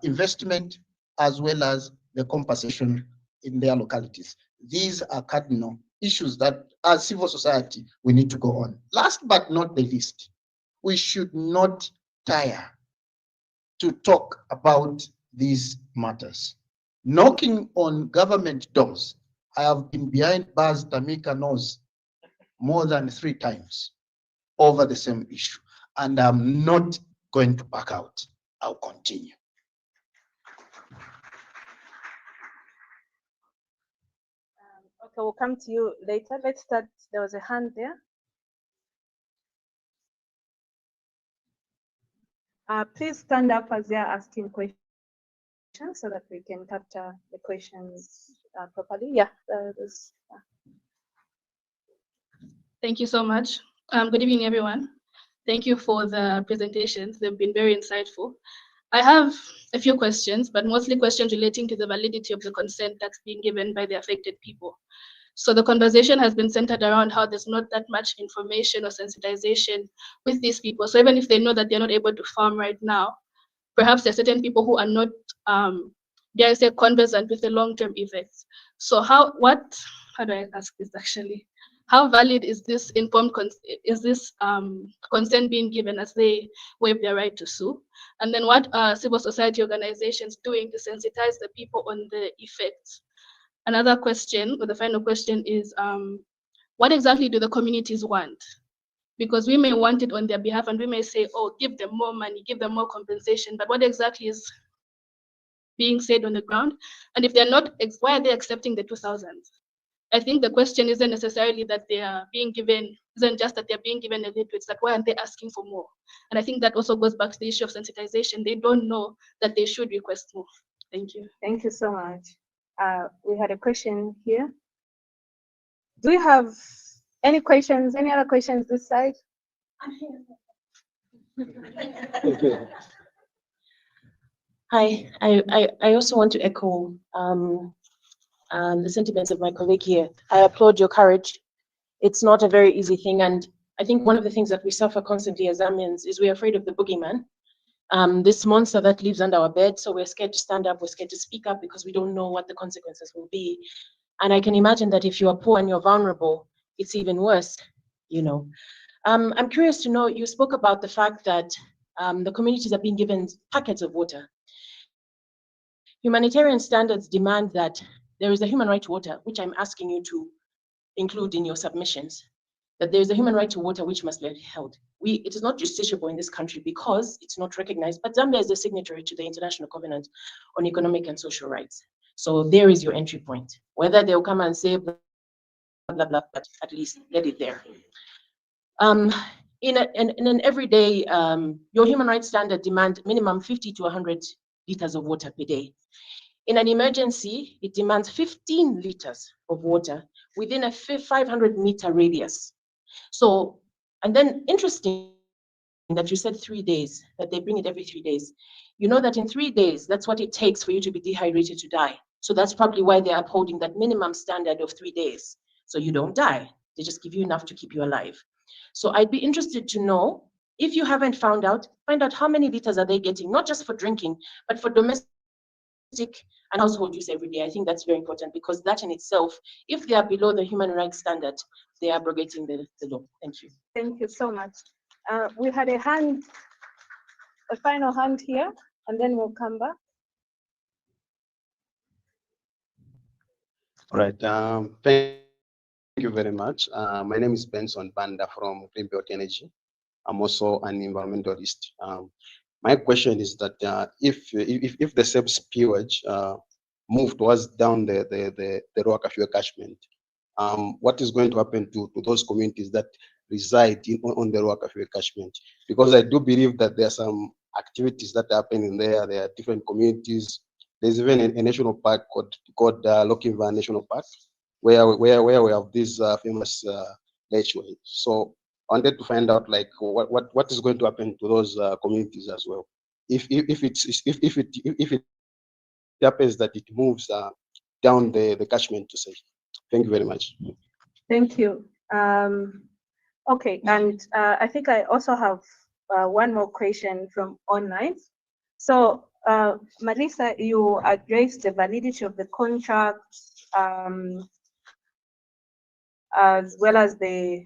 investment as well as the compensation in their localities. These are cardinal issues that as civil society we need to go on. Last but not the least, we should not tire to talk about these matters. Knocking on government doors. I have been behind bars, Tamika knows, more than 3 times over the same issue. And I'm not going to back out. I'll continue. Okay, we'll come to you later. Let's start. There was a hand there. Please stand up as you're asking questions so that we can capture the questions properly. Yeah. Thank you so much. Good evening, everyone. Thank you for the presentations. They've been very insightful. I have a few questions, but mostly questions relating to the validity of the consent that's being given by the affected people. So the conversation has been centered around how there's not that much information or sensitization with these people. So even if they know that they're not able to farm right now, perhaps there are certain people who are not, dare I say, conversant with the long-term effects. So how do I ask this actually? How valid is this consent being given as they waive their right to sue? And then what are civil society organizations doing to sensitize the people on the effects? Another question, or the final question, is what exactly do the communities want? Because we may want it on their behalf and we may say, oh, give them more money, give them more compensation, but what exactly is being said on the ground? And if they're not, why are they accepting the 2000s? I think the question isn't necessarily that they are being given, isn't just that they're being given a little, it's that why aren't they asking for more? And I think that also goes back to the issue of sensitization. They don't know that they should request more. Thank you. Thank you so much. We had a question here. Do you have any questions, any other questions this side? Hi, I also want to echo the sentiments of my colleague here. I applaud your courage. It's not a very easy thing, and I think one of the things that we suffer constantly as Zambians is we're afraid of the boogeyman. This monster that lives under our bed, so we're scared to stand up, we're scared to speak up because we don't know what the consequences will be. And I can imagine that if you are poor and you're vulnerable, it's even worse, you know. I'm curious to know, you spoke about the fact that the communities are being given packets of water. Humanitarian standards demand that there is a human right to water, which I'm asking you to include in your submissions, that there is a human right to water which must be held. It is not justiciable in this country because it's not recognized, but Zambia is a signatory to the International Covenant on Economic and Social Rights. So there is your entry point. Whether they'll come and say blah, blah, blah, but at least get it there. In an everyday, your human rights standard demand minimum 50 to 100 liters of water per day. In an emergency, it demands 15 liters of water within a 500-meter radius. So, and then interesting that you said 3 days, that they bring it every 3 days. You know that in 3 days, that's what it takes for you to be dehydrated to die. So that's probably why they're upholding that minimum standard of 3 days. So you don't die. They just give you enough to keep you alive. So I'd be interested to know, if you haven't found out, find out how many liters are they getting, not just for drinking, but for domestic and household use every day. I think that's very important because that in itself, if they are below the human rights standard, they are abrogating the law. Thank you. Thank you so much. We had a final hand here, and then we'll come back. All right. Thank you very much. My name is Benson Banda from Green Energy. I'm also an environmentalist. My question is that if the same spewage move towards down the Lower Kafue catchment, what is going to happen to those communities that reside on the Lower Kafue catchment? Because I do believe that there are some activities that happen in there. There are different communities. There's even a national park called Lokinva National Park, where we have this famous lechwe. So I wanted to find out like what is going to happen to those communities as well. If it happens that it moves down the catchment to say. Thank you very much. Thank you. Okay, and I think I also have one more question from online. So, Marisa, you addressed the validity of the contract, as well as the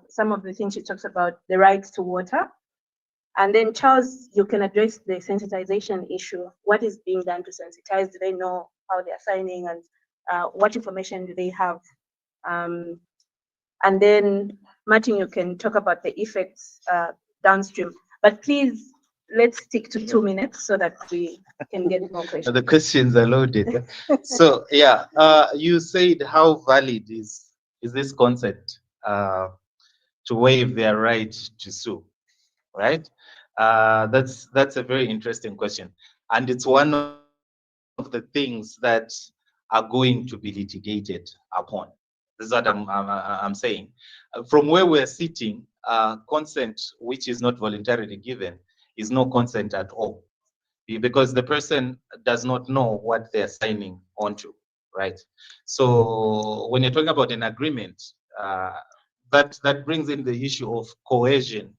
some of the things you talked about, the rights to water. And then Charles, you can address the sensitization issue. What is being done to sensitize? Do they know how they're signing, and what information do they have? And then Martin, you can talk about the effects downstream. But please, let's stick to 2 minutes so that we can get more questions. The questions are loaded. So yeah, you said how valid is this concept to waive their right to sue, right? That's a very interesting question, and it's one of the things that are going to be litigated upon. This is what I'm saying. From where we're sitting, consent which is not voluntarily given is no consent at all, because the person does not know what they're signing onto, right? So when you're talking about an agreement, that brings in the issue of coercion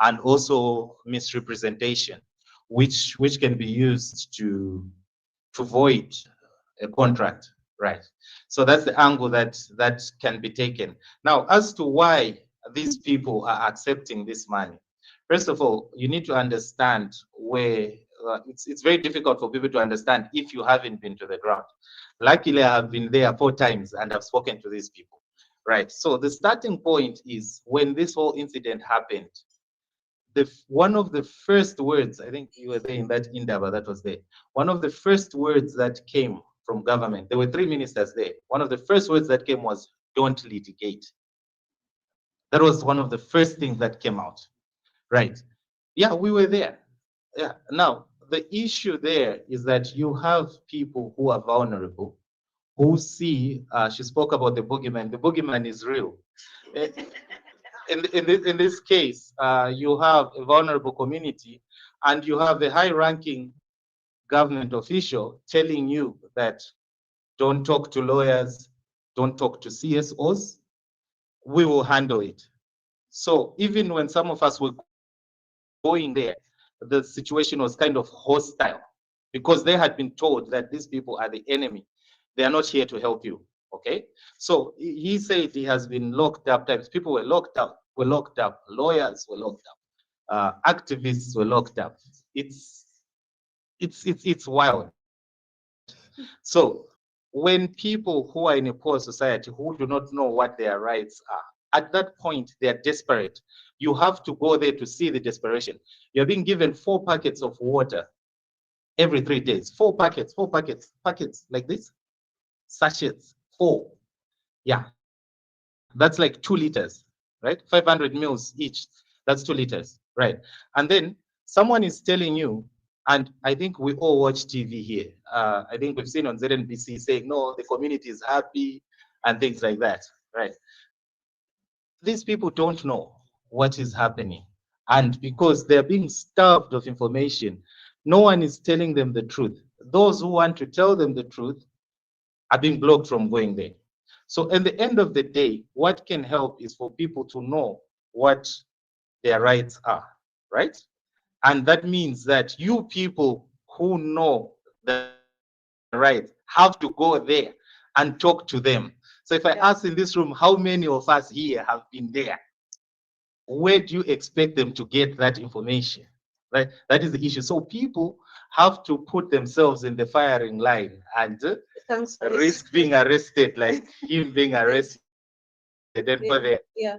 and also misrepresentation, which can be used to void a contract, right? So that's the angle that can be taken. Now, as to why these people are accepting this money, first of all, you need to understand where it's very difficult for people to understand if you haven't been to the ground. Luckily, I have been there 4 times and I've spoken to these people, right? So the starting point is when this whole incident happened, one of the first words, I think you were there in that Indaba that was there, one of the first words that came from government, there were 3 ministers there. One of the first words that came was, don't litigate. That was one of the first things that came out, right? Yeah, we were there. Yeah. Now, the issue there is that you have people who are vulnerable, who see, she spoke about the boogeyman. The boogeyman is real. In this case, you have a vulnerable community and you have a high-ranking government official telling you that don't talk to lawyers, don't talk to CSOs, we will handle it. So even when some of us were going there, the situation was kind of hostile because they had been told that these people are the enemy. They are not here to help you, okay? So he said he has been locked up times. People were locked up, lawyers were locked up, activists were locked up. It's wild. So when people who are in a poor society, who do not know what their rights are, at that point, they are desperate. You have to go there to see the desperation. You're being given 4 packets of water every 3 days. 4 packets like this, sachets, 4. Yeah, that's like 2 liters, right? 500 mils each, that's 2 liters, right? And then someone is telling you, and I think we all watch TV here. I think we've seen on ZNBC saying, no, the community is happy and things like that, right? These people don't know what is happening. And because they're being starved of information, no one is telling them the truth. Those who want to tell them the truth are being blocked from going there. So at the end of the day, what can help is for people to know what their rights are, right? And that means that you people who know the rights have to go there and talk to them. So if I ask in this room, how many of us here have been there? Where do you expect them to get that information, right? That is the issue. So people have to put themselves in the firing line and risk being arrested, like him being arrested. Yeah.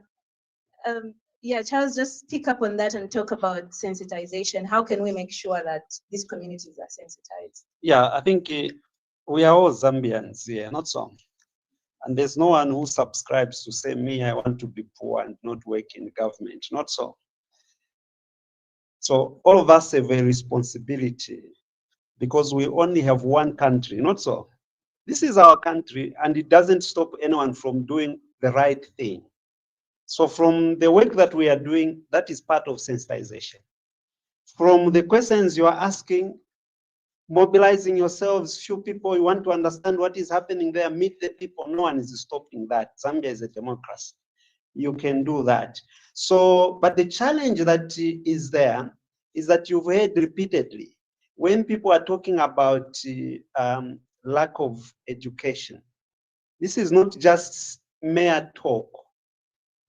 Yeah, Charles, just pick up on that and talk about sensitization. How can we make sure that these communities are sensitized? Yeah, I think we are all Zambians here, not so. And there's no one who subscribes to say, me, I want to be poor and not work in government, not so. So all of us have a responsibility because we only have one country, not so. This is our country and it doesn't stop anyone from doing the right thing. So from the work that we are doing, that is part of sensitization. From the questions you are asking, mobilizing yourselves, few people, you want to understand what is happening there, meet the people, no one is stopping that. Zambia is a democracy. You can do that. So, but the challenge that is there is that you've heard repeatedly, when people are talking about lack of education, this is not just mere talk.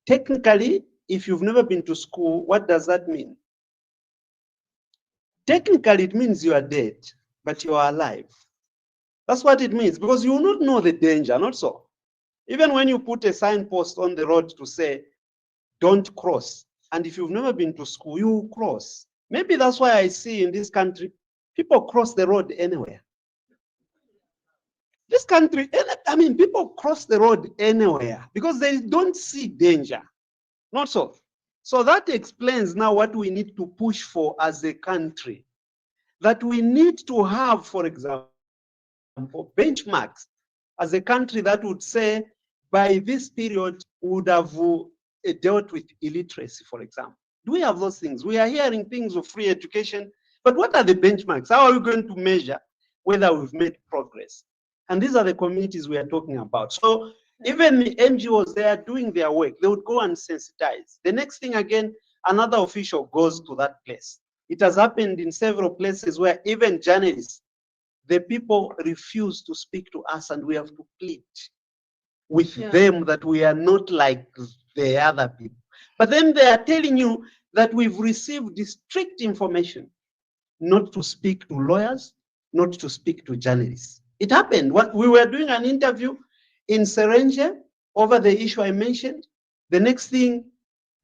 Technically, if you've never been to school, what does that mean? Technically, it means you are dead, but you are alive. That's what it means, because you will not know the danger, not so. Even when you put a signpost on the road to say, don't cross, and if you've never been to school, you will cross. Maybe that's why I see in this country, people cross the road anywhere. This country, I mean, people cross the road anywhere because they don't see danger. Not so. So that explains now what we need to push for as a country. That we need to have, for example, benchmarks as a country that would say, by this period, we would have dealt with illiteracy, for example. Do we have those things? We are hearing things of free education, but what are the benchmarks? How are we going to measure whether we've made progress? And these are the communities we are talking about. So even the NGOs, they are doing their work. They would go and sensitize. The next thing again, another official goes to that place. It has happened in several places where even journalists, the people refuse to speak to us and we have to plead with them that we are not like the other people. But then they are telling you that we've received strict information not to speak to lawyers, not to speak to journalists. It happened. We were doing an interview in Serenge over the issue I mentioned. The next thing,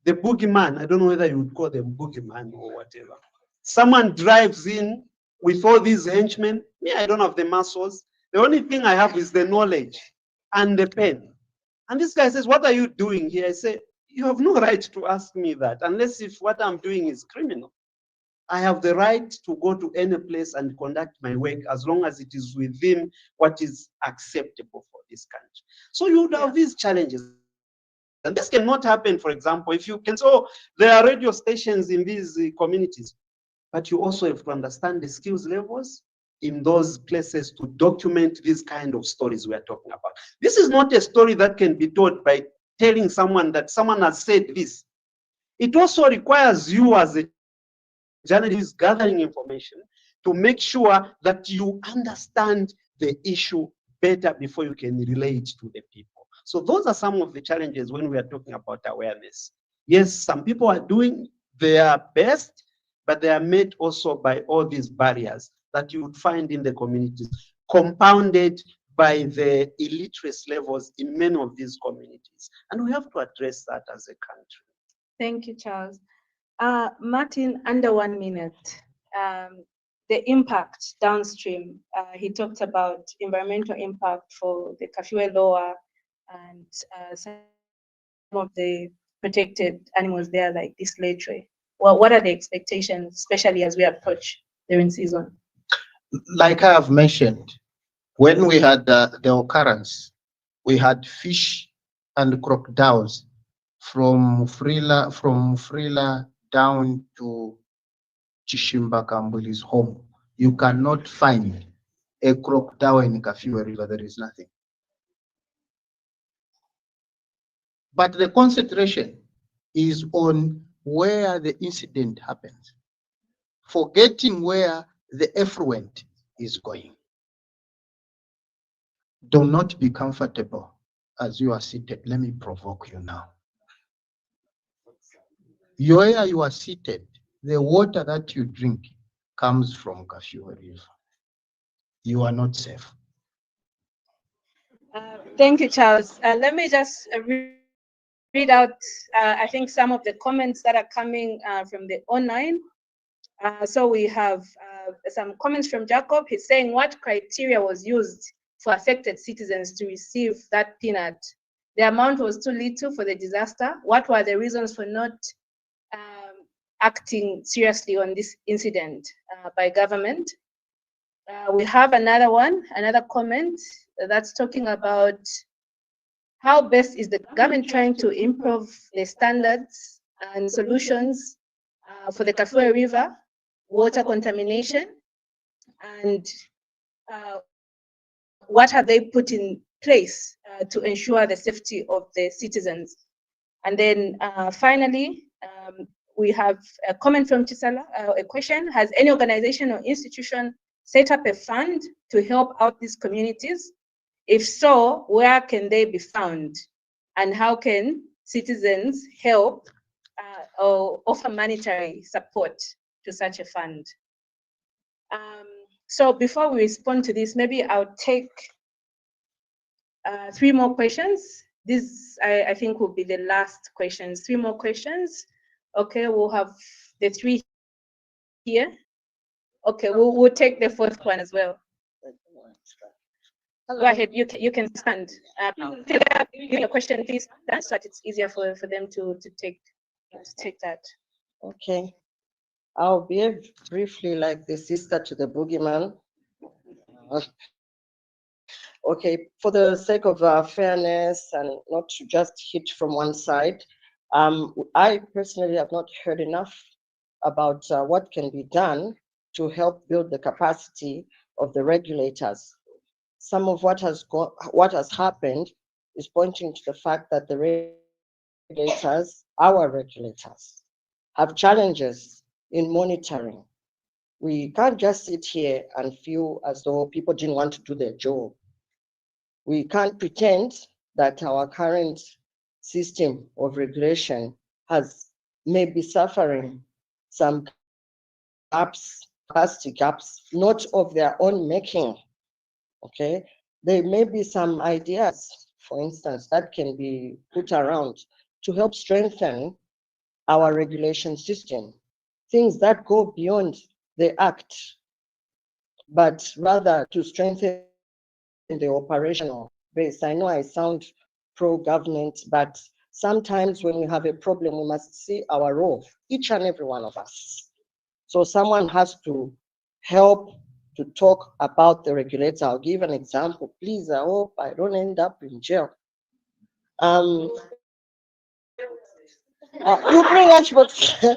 the boogeyman, I don't know whether you would call them boogeyman or whatever. Someone drives in with all these henchmen. Me, I don't have the muscles. The only thing I have is the knowledge and the pen. And this guy says, what are you doing here? I say, you have no right to ask me that unless if what I'm doing is criminal. I have the right to go to any place and conduct my work as long as it is within what is acceptable for this country. So you would have these challenges. And this cannot happen, for example, if you can. So there are radio stations in these communities, but you also have to understand the skills levels in those places to document these kind of stories we are talking about. This is not a story that can be told by telling someone that someone has said this. It also requires you as a journalist gathering information to make sure that you understand the issue better before you can relate to the people. So those are some of the challenges when we are talking about awareness. Yes, some people are doing their best, but they are met also by all these barriers that you would find in the communities, compounded by the illiteracy levels in many of these communities. And we have to address that as a country. Thank you, Charles. Martin, under 1 minute, the impact downstream. He talked about environmental impact for the Kafue Lower and some of the protected animals there, like this ledre. Well, what are the expectations, especially as we approach the rain season? Like I have mentioned, when we had the occurrence, we had fish and crocodiles from Frila down to Chishimba Kambuli's home. You cannot find a crocodile in Kafue River. There is nothing. But the concentration is on where the incident happens, forgetting where the effluent is going. Do not be comfortable as you are seated. Let me provoke you now. Where you are seated, the water that you drink comes from Kafue River. You are not safe. Thank you, Charles. Let me just read out, I think, some of the comments that are coming from the online. So we have some comments from Jacob. He's saying, what criteria was used for affected citizens to receive that peanut? The amount was too little for the disaster. What were the reasons for not acting seriously on this incident by government? We have another comment that's talking about how best is the government trying to improve the standards and solutions for the Kafue River water contamination, and what have they put in place to ensure the safety of the citizens? And then finally, we have a comment from Chisala, a question: has any organization or institution set up a fund to help out these communities? If so, where can they be found? And how can citizens help or offer monetary support to such a fund? So before we respond to this, maybe I'll take 3 more questions. This, I think, will be the last questions. 3 more questions. Okay, we'll have the 3 here. Okay, we'll take the 4th one as well. Hello. Go ahead, you can stand. Give me a question, please, so that it's easier for them to take that. Okay. I'll behave briefly like the sister to the boogeyman. Okay, for the sake of fairness and not to just hit from one side, I personally have not heard enough about what can be done to help build the capacity of the regulators. Some of what has happened is pointing to the fact that the regulators, our regulators, have challenges in monitoring. We can't just sit here and feel as though people didn't want to do their job. We can't pretend that our current system of regulation has maybe suffering some gaps, capacity gaps, not of their own making. Okay, there may be some ideas, for instance, that can be put around to help strengthen our regulation system, things that go beyond the act, but rather to strengthen the operational base. I know I sound pro-government, but sometimes when we have a problem, we must see our role, each and every one of us. So someone has to help to talk about the regulator. I'll give an example. Please, I hope I don't end up in jail. You bring Lunchbox.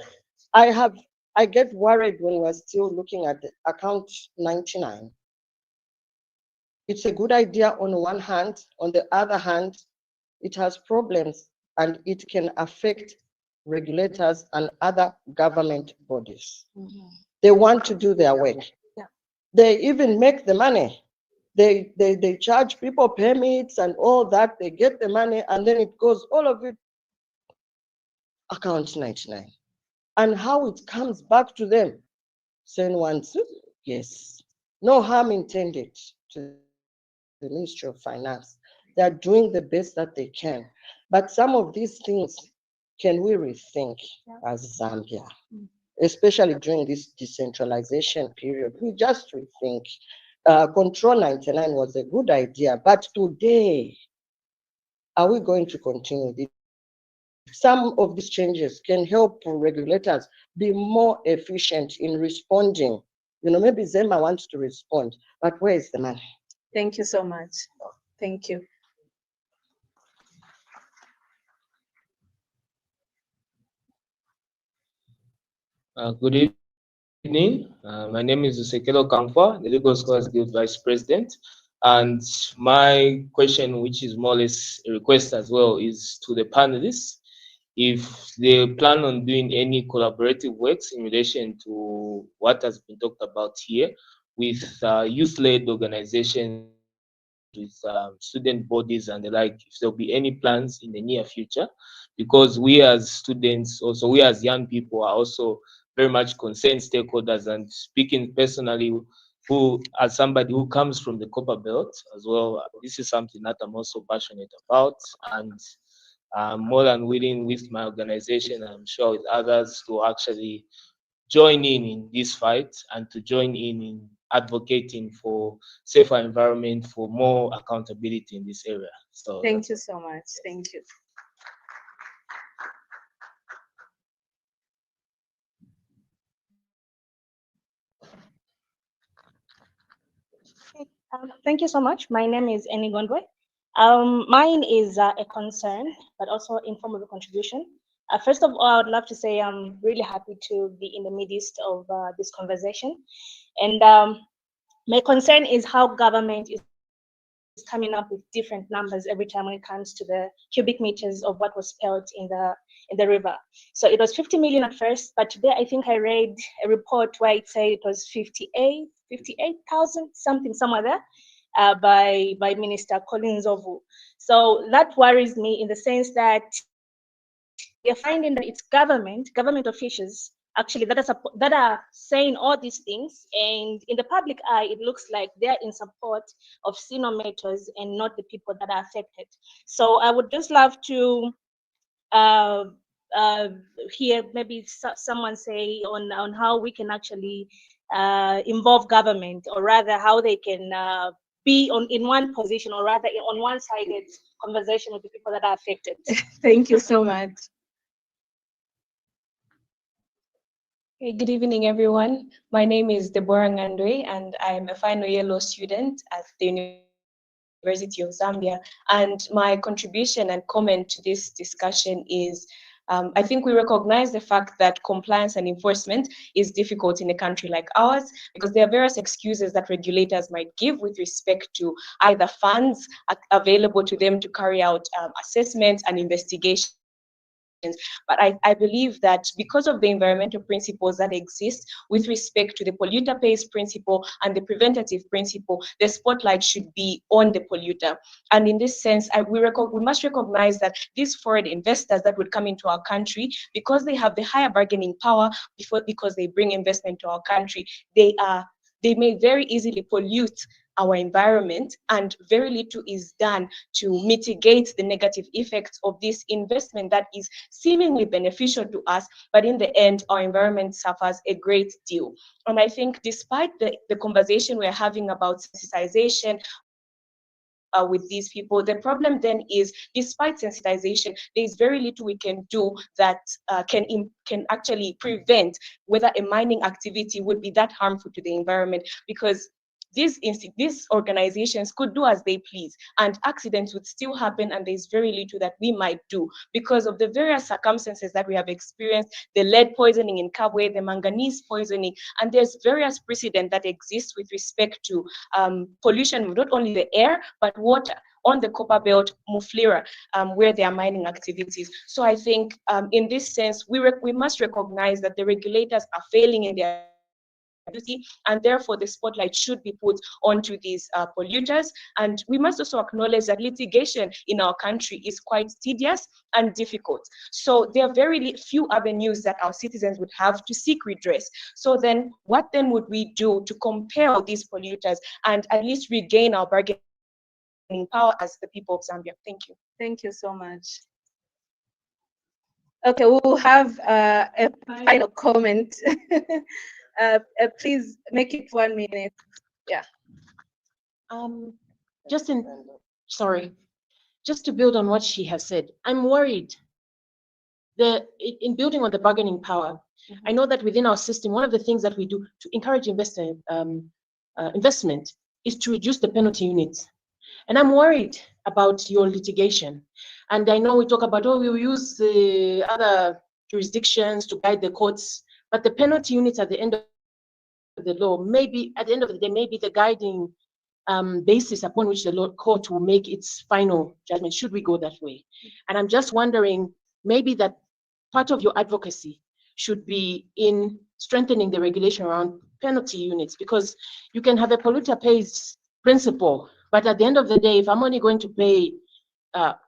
I get worried when we're still looking at the account 99. It's a good idea on one hand. On the other hand, it has problems and it can affect regulators and other government bodies. They want to do their work. They even make the money. They charge people permits and all that. They get the money and then it goes, all of it, account 99. And how it comes back to them, saying once, yes, no harm intended to the Ministry of Finance. They're doing the best that they can. But some of these things, can we rethink as Zambia? Especially during this decentralization period, we just rethink. Control 99 was a good idea, but today, are we going to continue this? Some of these changes can help regulators be more efficient in responding. You know, maybe Zema wants to respond, but where is the money? Thank you so much. Thank you. Good evening. My name is Usekelo Kamfa, the Legal Scholars Guild Vice President. And my question, which is more or less a request as well, is to the panelists, if they plan on doing any collaborative works in relation to what has been talked about here with youth-led organizations, with student bodies and the like, if there'll be any plans in the near future, because we as students, also we as young people are also very much concerned stakeholders, and speaking personally, who as somebody who comes from the Copper Belt as well, this is something that I'm also passionate about, and I'm more than willing with my organization, I'm sure with others, to actually join in this fight and to join in advocating for safer environment, for more accountability in this area. So Thank you so much. Thank you. Thank you so much. My name is Eni Gondwe. Mine is a concern, but also in form of a contribution. First of all, I would love to say I'm really happy to be in the midst of this conversation. And my concern is how government is coming up with different numbers every time when it comes to the cubic meters of what was spilled in the river. So it was 50 million at first, but today I think I read a report where it said it was 58,000, something somewhere there, by Minister Colin Zovu. So that worries me in the sense that we are finding that it's government officials actually that are saying all these things, and in the public eye, it looks like they're in support of senior matters and not the people that are affected. So I would just love to hear maybe someone say on how we can actually involve government, or rather how they can be in one position, or rather on one-sided conversation with the people that are affected. Thank you so much. Hey, good evening, everyone. My name is Deborah Ngandwe, and I'm a final year law student at the University of Zambia. And my contribution and comment to this discussion is, I think we recognize the fact that compliance and enforcement is difficult in a country like ours, because there are various excuses that regulators might give with respect to either funds available to them to carry out assessments and investigations. But I believe that because of the environmental principles that exist with respect to the polluter pays principle and the preventative principle, the spotlight should be on the polluter. And in this sense, we must recognize that these foreign investors that would come into our country, because they have the higher bargaining power, because they bring investment to our country, they may very easily pollute our environment, and very little is done to mitigate the negative effects of this investment that is seemingly beneficial to us, but in the end, our environment suffers a great deal. And I think despite the conversation we're having about sensitization with these people, the problem then is, despite sensitization, there's very little we can do that can actually prevent whether a mining activity would be that harmful to the environment, because these organizations could do as they please, and accidents would still happen, and there's very little that we might do because of the various circumstances that we have experienced, the lead poisoning in Kafue, the manganese poisoning, and there's various precedent that exists with respect to pollution, not only the air, but water on the Copper Belt, Muflira, where there are mining activities. So I think in this sense, we must recognize that the regulators are failing in their duty, and therefore the spotlight should be put onto these polluters. And we must also acknowledge that litigation in our country is quite tedious and difficult. So there are very few avenues that our citizens would have to seek redress. So then what then would we do to compel these polluters and at least regain our bargaining power as the people of Zambia? Thank you. Thank you so much. Okay, we'll have a final comment. Please make it 1 minute. Yeah. Just to build on what she has said, I'm worried in building on the bargaining power. I know that within our system, one of the things that we do to encourage investment is to reduce the penalty units. And I'm worried about your litigation. And I know we talk about, we will use the other jurisdictions to guide the courts, but the penalty units at the end of the law, maybe at the end of the day, maybe the guiding basis upon which the court will make its final judgment, should we go that way? And I'm just wondering, maybe that part of your advocacy should be in strengthening the regulation around penalty units, because you can have a polluter pays principle, but at the end of the day, if I'm only going to pay,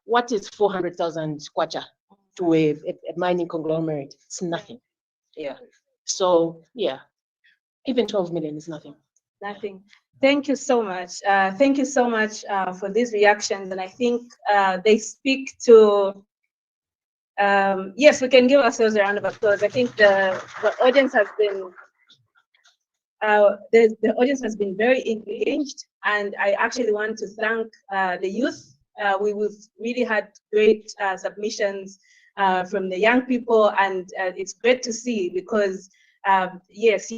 what is 400,000 kwacha to a mining conglomerate? It's nothing. Yeah. So yeah, even 12 million is nothing. Nothing. Thank you so much. Thank you so much for these reactions, and I think they speak to Yes, we can give ourselves a round of applause. I think the audience has been the audience has been very engaged, and I actually want to thank the youth. We've really had great submissions from the young people, and it's great to see because yes,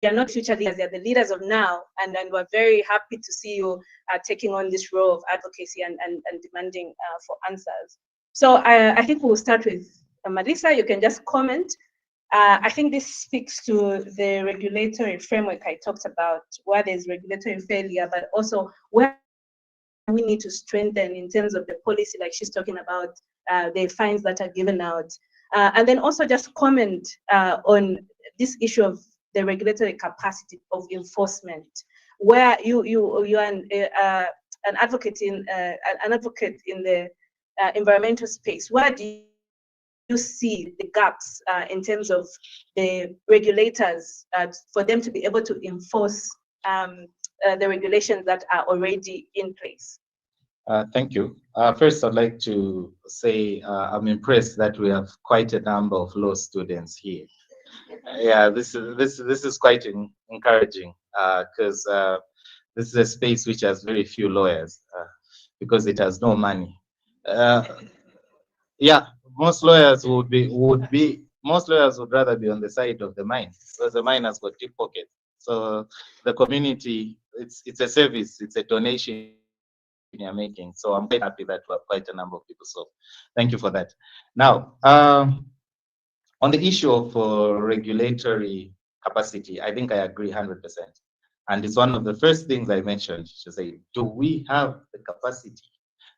you're not future leaders, they're the leaders of now, and we're very happy to see you taking on this role of advocacy and demanding for answers. So I think we'll start with Melissa. You can just comment. I think this speaks to the regulatory framework I talked about, where there's regulatory failure, but also where we need to strengthen in terms of the policy, like she's talking about the fines that are given out. And then also just comment on this issue of the regulatory capacity of enforcement, where you are an advocate in the environmental space. Where do you see the gaps in terms of the regulators for them to be able to enforce the regulations that are already in place? Thank you. First, I'd like to say I'm impressed that we have quite a number of law students here. Yeah, this is quite encouraging because this is a space which has very few lawyers because it has no money. Yeah, most lawyers would rather be on the side of the mine because the mine has got deep pockets. So the community, it's a service, it's a donation you're making. So I'm quite happy that we have quite a number of people. So thank you for that. Now, on the issue of regulatory capacity, I think I agree 100%. And it's one of the first things I mentioned to say, do we have the capacity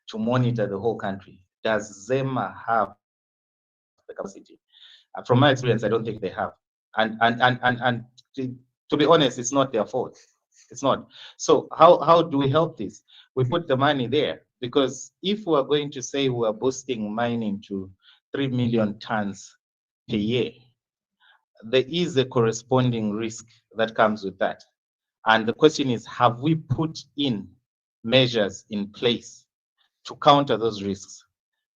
to monitor the whole country? Does ZEMA have the capacity? From my experience, I don't think they have. And to be honest, it's not their fault. It's not. So how do we help this? We put the money there, because if we're going to say we're boosting mining to 3 million tons per year, there is a corresponding risk that comes with that. And the question is, have we put in measures in place to counter those risks?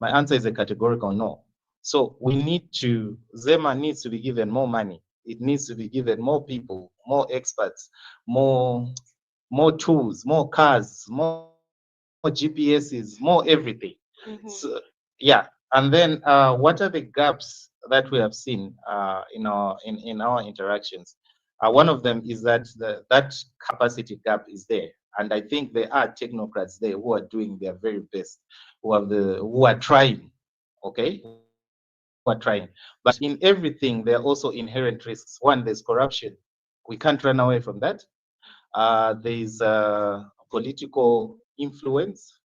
My answer is a categorical no. So we need to, ZEMA needs to be given more money. It needs to be given more people, more experts, more tools, more cars, more GPSs, more everything. Mm-hmm. So, yeah. And then what are the gaps that we have seen in our interactions? One of them is that that capacity gap is there. And I think there are technocrats there who are doing their very best, who are trying, okay? Who are trying. But in everything, there are also inherent risks. One, there's corruption. We can't run away from that. There's political influence,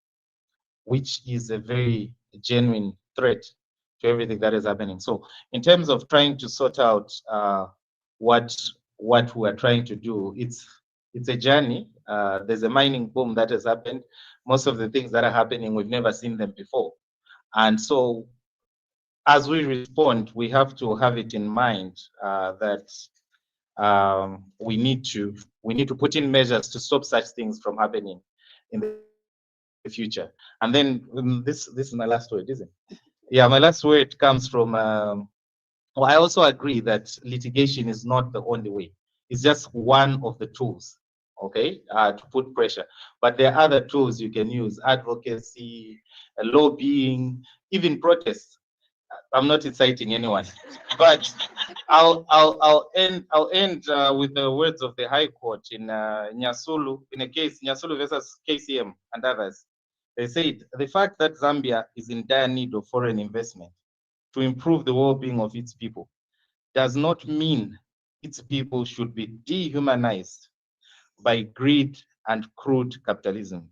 which is a very genuine threat to everything that is happening. So in terms of trying to sort out what we're trying to do, it's a journey. There's a mining boom that has happened. Most of the things that are happening, we've never seen them before. And so as we respond, we have to have it in mind that we need to put in measures to stop such things from happening in the future. And then this is my last word, isn't it? Yeah, my last word comes from, well, I also agree that litigation is not the only way. It's just one of the tools, okay, to put pressure. But there are other tools you can use: advocacy, lobbying, even protests. I'm not inciting anyone, but I'll end with the words of the High Court in Nyasulu, in a case Nyasulu versus KCM and others. They said the fact that Zambia is in dire need of foreign investment to improve the well-being of its people does not mean its people should be dehumanized by greed and crude capitalism,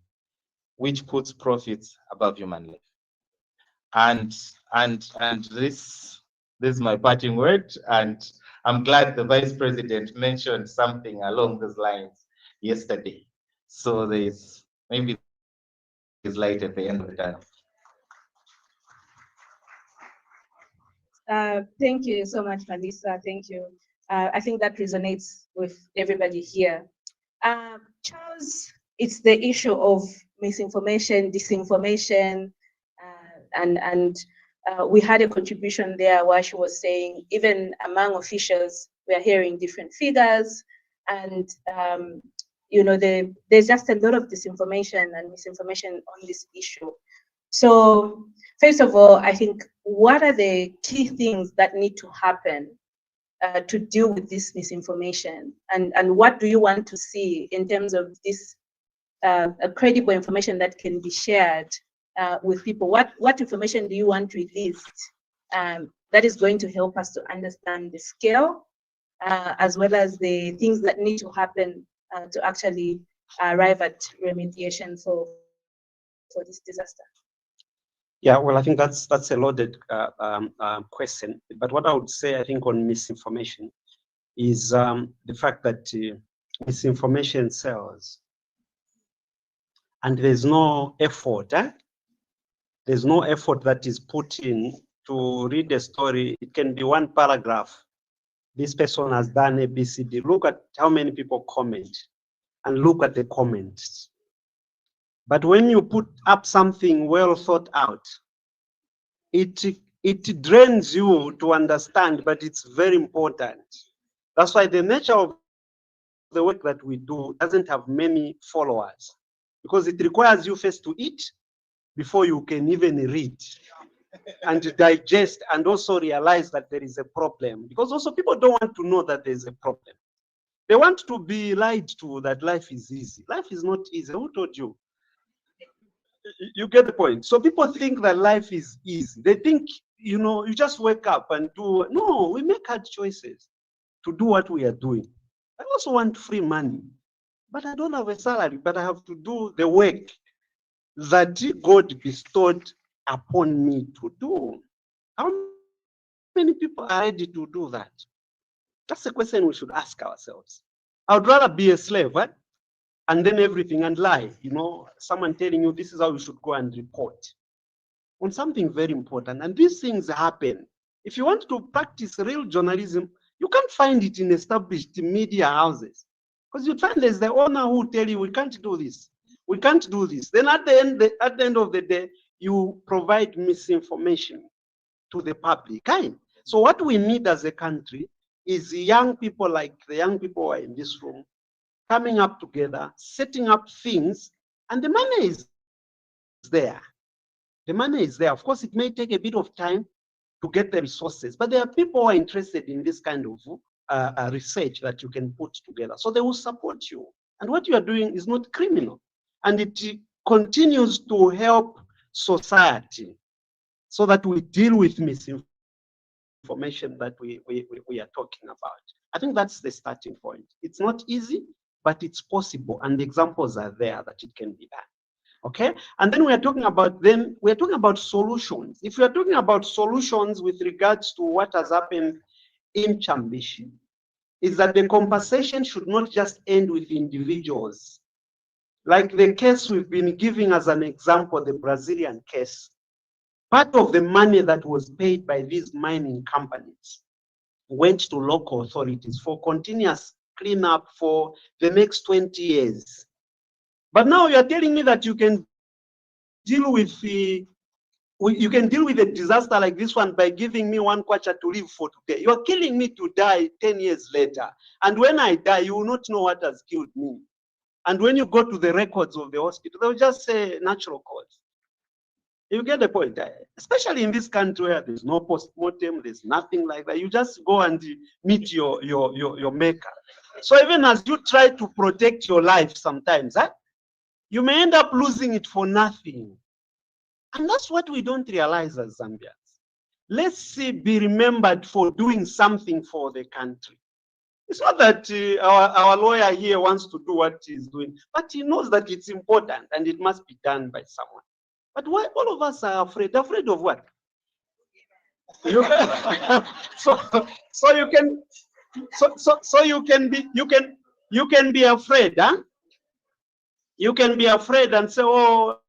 which puts profits above human life. And this is my parting word, and I'm glad the Vice President mentioned something along those lines yesterday. So there's maybe light at the end of the tunnel. Thank you so much, Melissa. Thank you. I think that resonates with everybody here. Charles, it's the issue of misinformation, disinformation, and we had a contribution there where she was saying even among officials, we are hearing different figures, and there's just a lot of disinformation and misinformation on this issue. So first of all, I think, what are the key things that need to happen to deal with this misinformation, and what do you want to see in terms of this credible information that can be shared with people? What information do you want released that is going to help us to understand the scale, as well as the things that need to happen to actually arrive at remediation for this disaster? Yeah, well, I think that's a loaded question. But what I would say, I think, on misinformation is the fact that misinformation sells, and there's no effort. There's no effort that is put in to read a story. It can be one paragraph. This person has done ABCD. Look at how many people comment, and look at the comments. But when you put up something well thought out, it drains you to understand, but it's very important. That's why the nature of the work that we do doesn't have many followers, because it requires you first to eat before you can even read and digest, and also realize that there is a problem. Because also people don't want to know that there's a problem. They want to be lied to that life is easy. Life is not easy. Who told you? You get the point. So people think that life is easy. They think, you just wake up and do. No, we make hard choices to do what we are doing. I also want free money, but I don't have a salary, but I have to do the work that God bestowed upon me to do. How many people are ready to do that? That's a question we should ask ourselves. I would rather be a slave, right? And then everything and lie, someone telling you this is how you should go and report on something very important. And these things happen. If you want to practice real journalism, you can't find it in established media houses, because you find there's the owner who will tell you, we can't do this, we can't do this. Then at the end of the day, you provide misinformation to the public. So what we need as a country is young people like the young people who are in this room, coming up together, setting up things, and the money is there. The money is there. Of course, it may take a bit of time to get the resources, but there are people who are interested in this kind of research that you can put together. So they will support you. And what you are doing is not criminal. And it continues to help society so that we deal with misinformation that we are talking about. I think that's the starting point. It's not easy, but it's possible, and the examples are there that it can be done. Okay, and then we're talking about solutions. If we are talking about solutions with regards to what has happened in Chambishi, is that the compensation should not just end with individuals. Like the case we've been giving as an example, the Brazilian case, part of the money that was paid by these mining companies went to local authorities for continuous cleanup for the next 20 years. But now you are telling me that you can deal with a disaster like this one by giving me 1 kwacha to live for today. You are killing me to die 10 years later. And when I die, you will not know what has killed me. And when you go to the records of the hospital, they'll just say natural cause. You get the point, especially in this country where there's no post-mortem, there's nothing like that. You just go and meet your maker. So even as you try to protect your life sometimes, you may end up losing it for nothing. And that's what we don't realize as Zambians. Let's be remembered for doing something for the country. It's not that our lawyer here wants to do what he's doing, but he knows that it's important and it must be done by someone. But why all of us are afraid? Afraid of what? So you can be afraid, huh? You can be afraid and say, oh,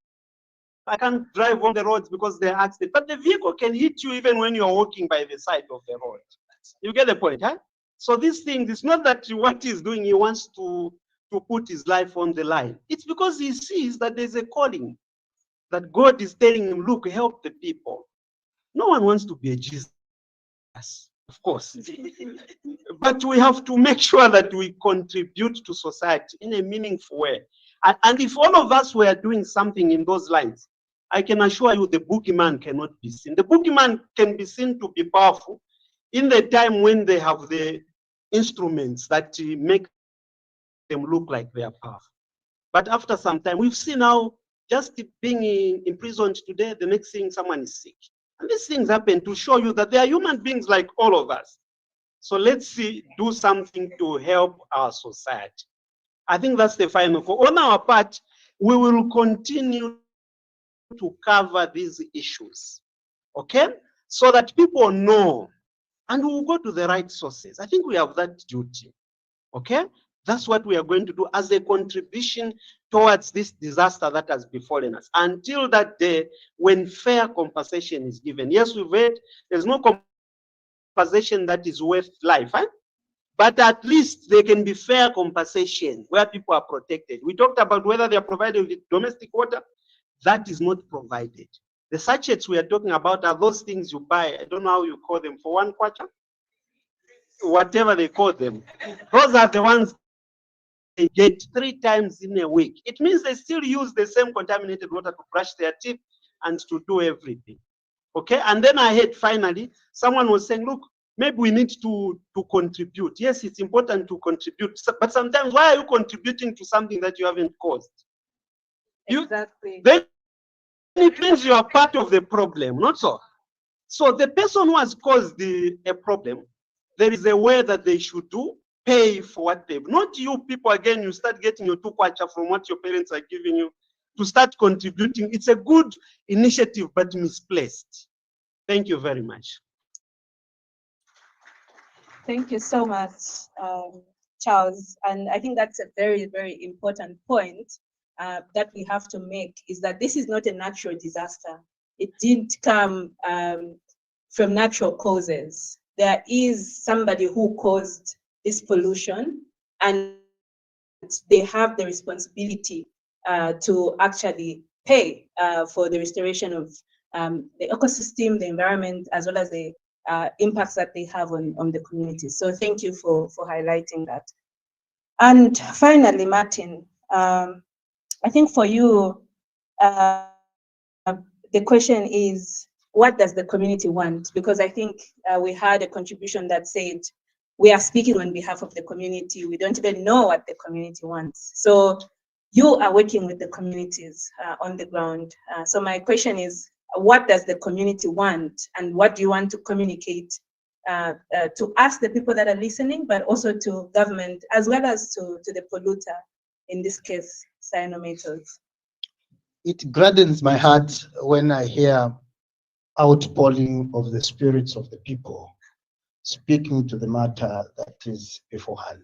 I can't drive on the roads because they're accident. But the vehicle can hit you even when you're walking by the side of the road. You get the point, huh? So this thing, it's not that what he's doing, he wants to put his life on the line. It's because he sees that there's a calling, that God is telling him, look, help the people. No one wants to be a Jesus, of course. But we have to make sure that we contribute to society in a meaningful way. And if all of us were doing something in those lines, I can assure you the boogeyman cannot be seen. The boogeyman can be seen to be powerful in the time when they have the instruments that make them look like they are powerful. But after some time, we've seen how just being imprisoned today, the next thing someone is sick. And these things happen to show you that they are human beings like all of us. So let's do something to help our society. I think that's the final call. On our part, we will continue to cover these issues, okay? So that people know, and we will go to the right sources. I think we have that duty, okay? That's what we are going to do as a contribution towards this disaster that has befallen us. Until that day when fair compensation is given. Yes, we've heard there's no compensation that is worth life, eh? But at least there can be fair compensation where people are protected. We talked about whether they are provided with domestic water. That is not provided. The sachets we are talking about are those things you buy. I don't know how you call them, for 1 kwacha, whatever they call them. Those are the ones they get 3 times in a week. It means they still use the same contaminated water to brush their teeth and to do everything. Okay, and then I heard finally, someone was saying, look, maybe we need to contribute. Yes, it's important to contribute, but sometimes why are you contributing to something that you haven't caused? Exactly. Then it means you are part of the problem, not so. So the person who has caused a problem, there is a way that they should pay for what they've. Not you people again, you start getting your 2 kwacha from what your parents are giving you to start contributing. It's a good initiative, but misplaced. Thank you very much. Thank you so much, Charles. And I think that's a very, very important point that we have to make, is that this is not a natural disaster. It didn't come from natural causes. There is somebody who caused this pollution, and they have the responsibility to actually pay for the restoration of the ecosystem, the environment, as well as the impacts that they have on the community. So thank you for highlighting that. And finally, Martin, I think for you, the question is, what does the community want? Because I think we had a contribution that said, we are speaking on behalf of the community. We don't even know what the community wants. So you are working with the communities on the ground. So my question is, what does the community want, and what do you want to communicate to us, the people that are listening, but also to government, as well as to the polluter, in this case, cyanometals? It gladdens my heart when I hear outpouring of the spirits of the people speaking to the matter that is beforehand.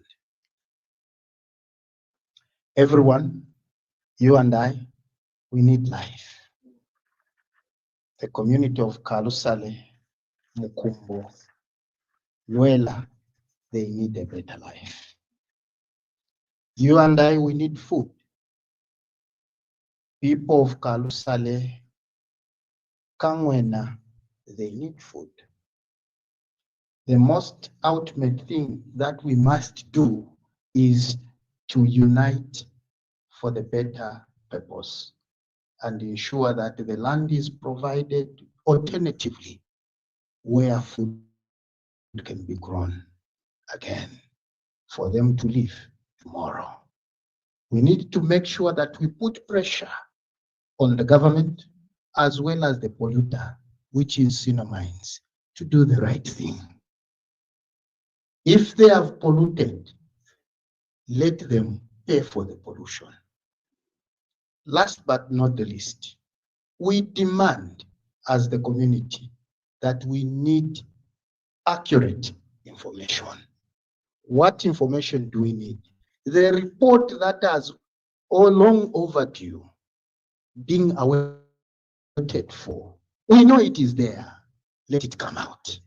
Everyone, you and I, we need life. The community of Kalusale, Mukumbo, Luela, they need a better life. You and I, we need food. People of Kalusale, Kangwena, they need food. The most ultimate thing that we must do is to unite for the better purpose and ensure that the land is provided alternatively where food can be grown again for them to live tomorrow. We need to make sure that we put pressure on the government as well as the polluter, which is Sinomines, to do the right thing. If they have polluted, let them pay for the pollution. Last but not the least, we demand as the community that we need accurate information. What information do we need? The report that has all long overdue being awaited for. We know it is there. Let it come out.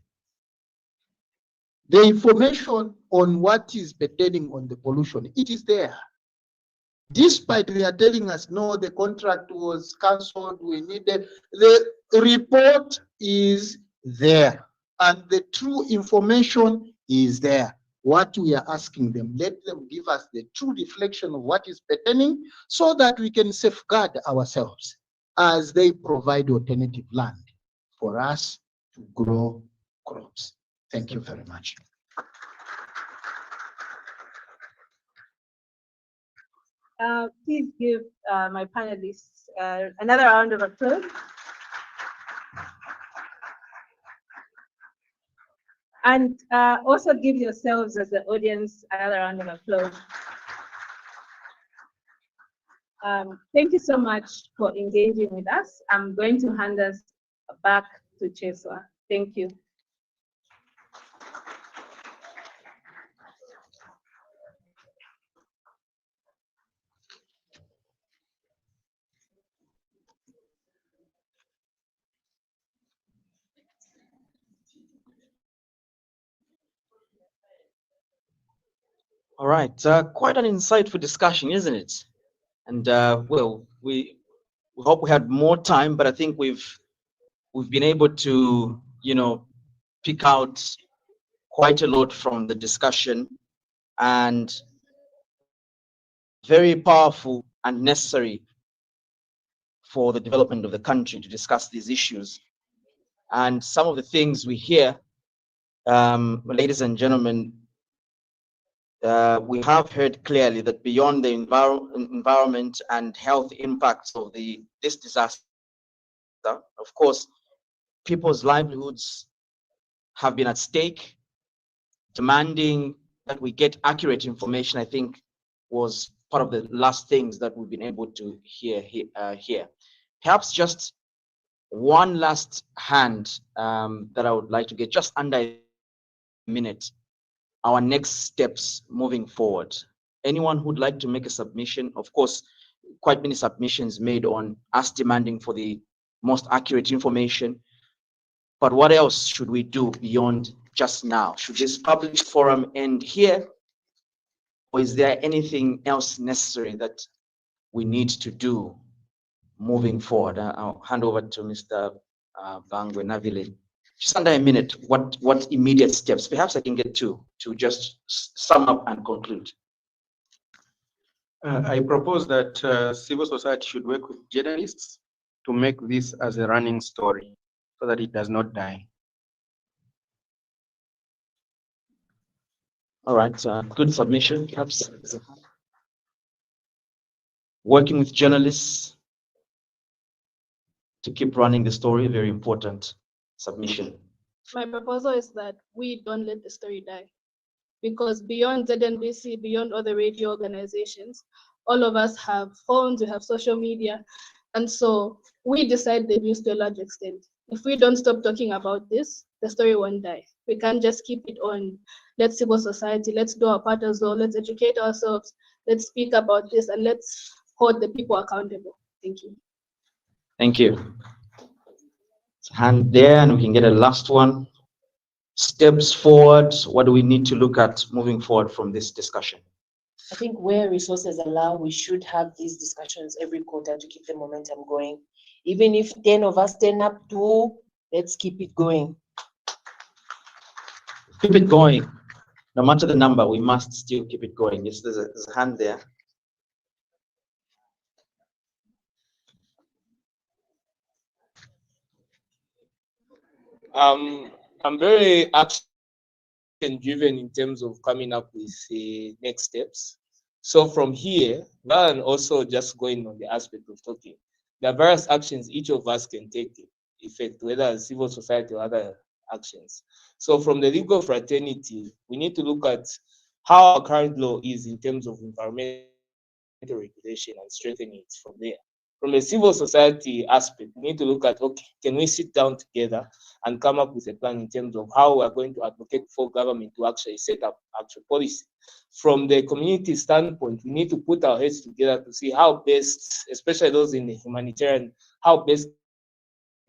The information on what is pertaining on the pollution, it is there. Despite they are telling us, no, the contract was cancelled, we needed, the report is there and the true information is there. What we are asking them, let them give us the true reflection of what is pertaining so that we can safeguard ourselves as they provide alternative land for us to grow crops. Thank you very much. Please give my panelists another round of applause. And also give yourselves as the audience another round of applause. Thank you so much for engaging with us. I'm going to hand us back to Cheswa. Thank you. All right, quite an insightful discussion, isn't it? And well, we hope we had more time, but I think we've been able to, pick out quite a lot from the discussion, and very powerful and necessary for the development of the country to discuss these issues. And some of the things we hear, ladies and gentlemen, we have heard clearly that beyond the environment and health impacts of this disaster, of course, people's livelihoods have been at stake. Demanding that we get accurate information, I think, was part of the last things that we've been able to hear here. Perhaps just one last hand that I would like to get, just under a minute, our next steps moving forward. Anyone who'd like to make a submission? Of course, quite many submissions made on us demanding for the most accurate information. But what else should we do beyond just now? Should this public forum end here? Or is there anything else necessary that we need to do moving forward? I'll hand over to Mr. Bangwe Navile. Just under a minute, what immediate steps? Perhaps I can get to just sum up and conclude. I propose that civil society should work with journalists to make this as a running story so that it does not die. All right, good submission, perhaps. Working with journalists to keep running the story, very important submission. My proposal is that we don't let the story die, because beyond ZNBC, beyond other radio organizations, all of us have phones, we have social media, and so we decide the news to a large extent. If we don't stop talking about this, the story won't die. We can't just keep it on. Let's civil society, let's do our part as well, let's educate ourselves, let's speak about this, and let's hold the people accountable. Thank you. Thank you. Hand there, and we can get a last one. Steps forward, what do we need to look at moving forward from this discussion? I think where resources allow, we should have these discussions every quarter to keep the momentum going. Even if 10 of us turn up to, let's keep it going. Keep it going. No matter the number, we must still keep it going. Yes, there's a hand there. I'm very action-driven in terms of coming up with next steps. So from here, rather than also just going on the aspect of talking, there are various actions each of us can take effect, whether as civil society or other actions. So from the legal fraternity, we need to look at how our current law is in terms of environmental regulation and strengthening it from there. From a civil society aspect, we need to look at, okay, can we sit down together and come up with a plan in terms of how we are going to advocate for government to actually set up actual policy. From the community standpoint, we need to put our heads together to see how best, especially those in the humanitarian, how best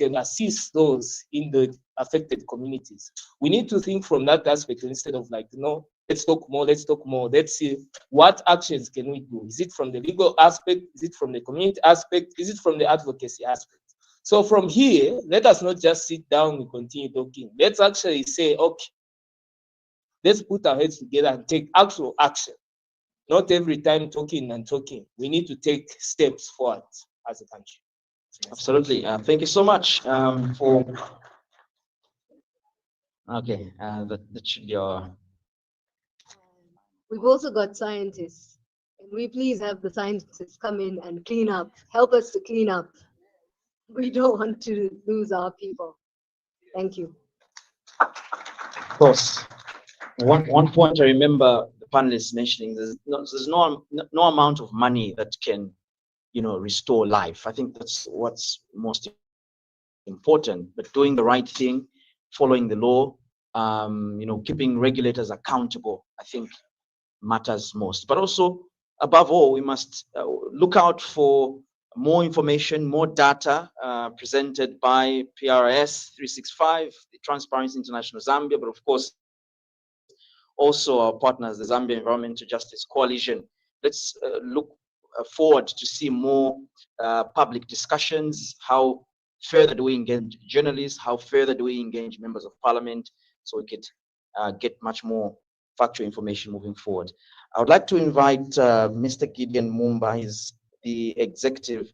can assist those in the affected communities. We need to think from that aspect instead of let's talk more, let's talk more. Let's see what actions can we do. Is it from the legal aspect? Is it from the community aspect? Is it from the advocacy aspect? So from here, let us not just sit down and continue talking. Let's actually say, okay, let's put our heads together and take actual action. Not every time talking and talking. We need to take steps forward as a country. Absolutely. Thank you so much for. Okay, that should be our. We've also got scientists. Can we please have the scientists come in and clean up, help us to clean up? We don't want to lose our people. Thank you. Of course. One point I remember the panelists mentioning, there's no amount of money that can, restore life. I think that's what's most important. But doing the right thing, following the law, keeping regulators accountable, I think matters most. But also, above all, we must look out for more information, more data presented by PRS 365, the Transparency International Zambia, but of course, also our partners, the Zambia Environmental Justice Coalition. Let's look forward to see more public discussions. How further do we engage journalists? How further do we engage members of parliament so we could get much more factual information moving forward? I would like to invite Mr. Gideon Mumba. He's the Executive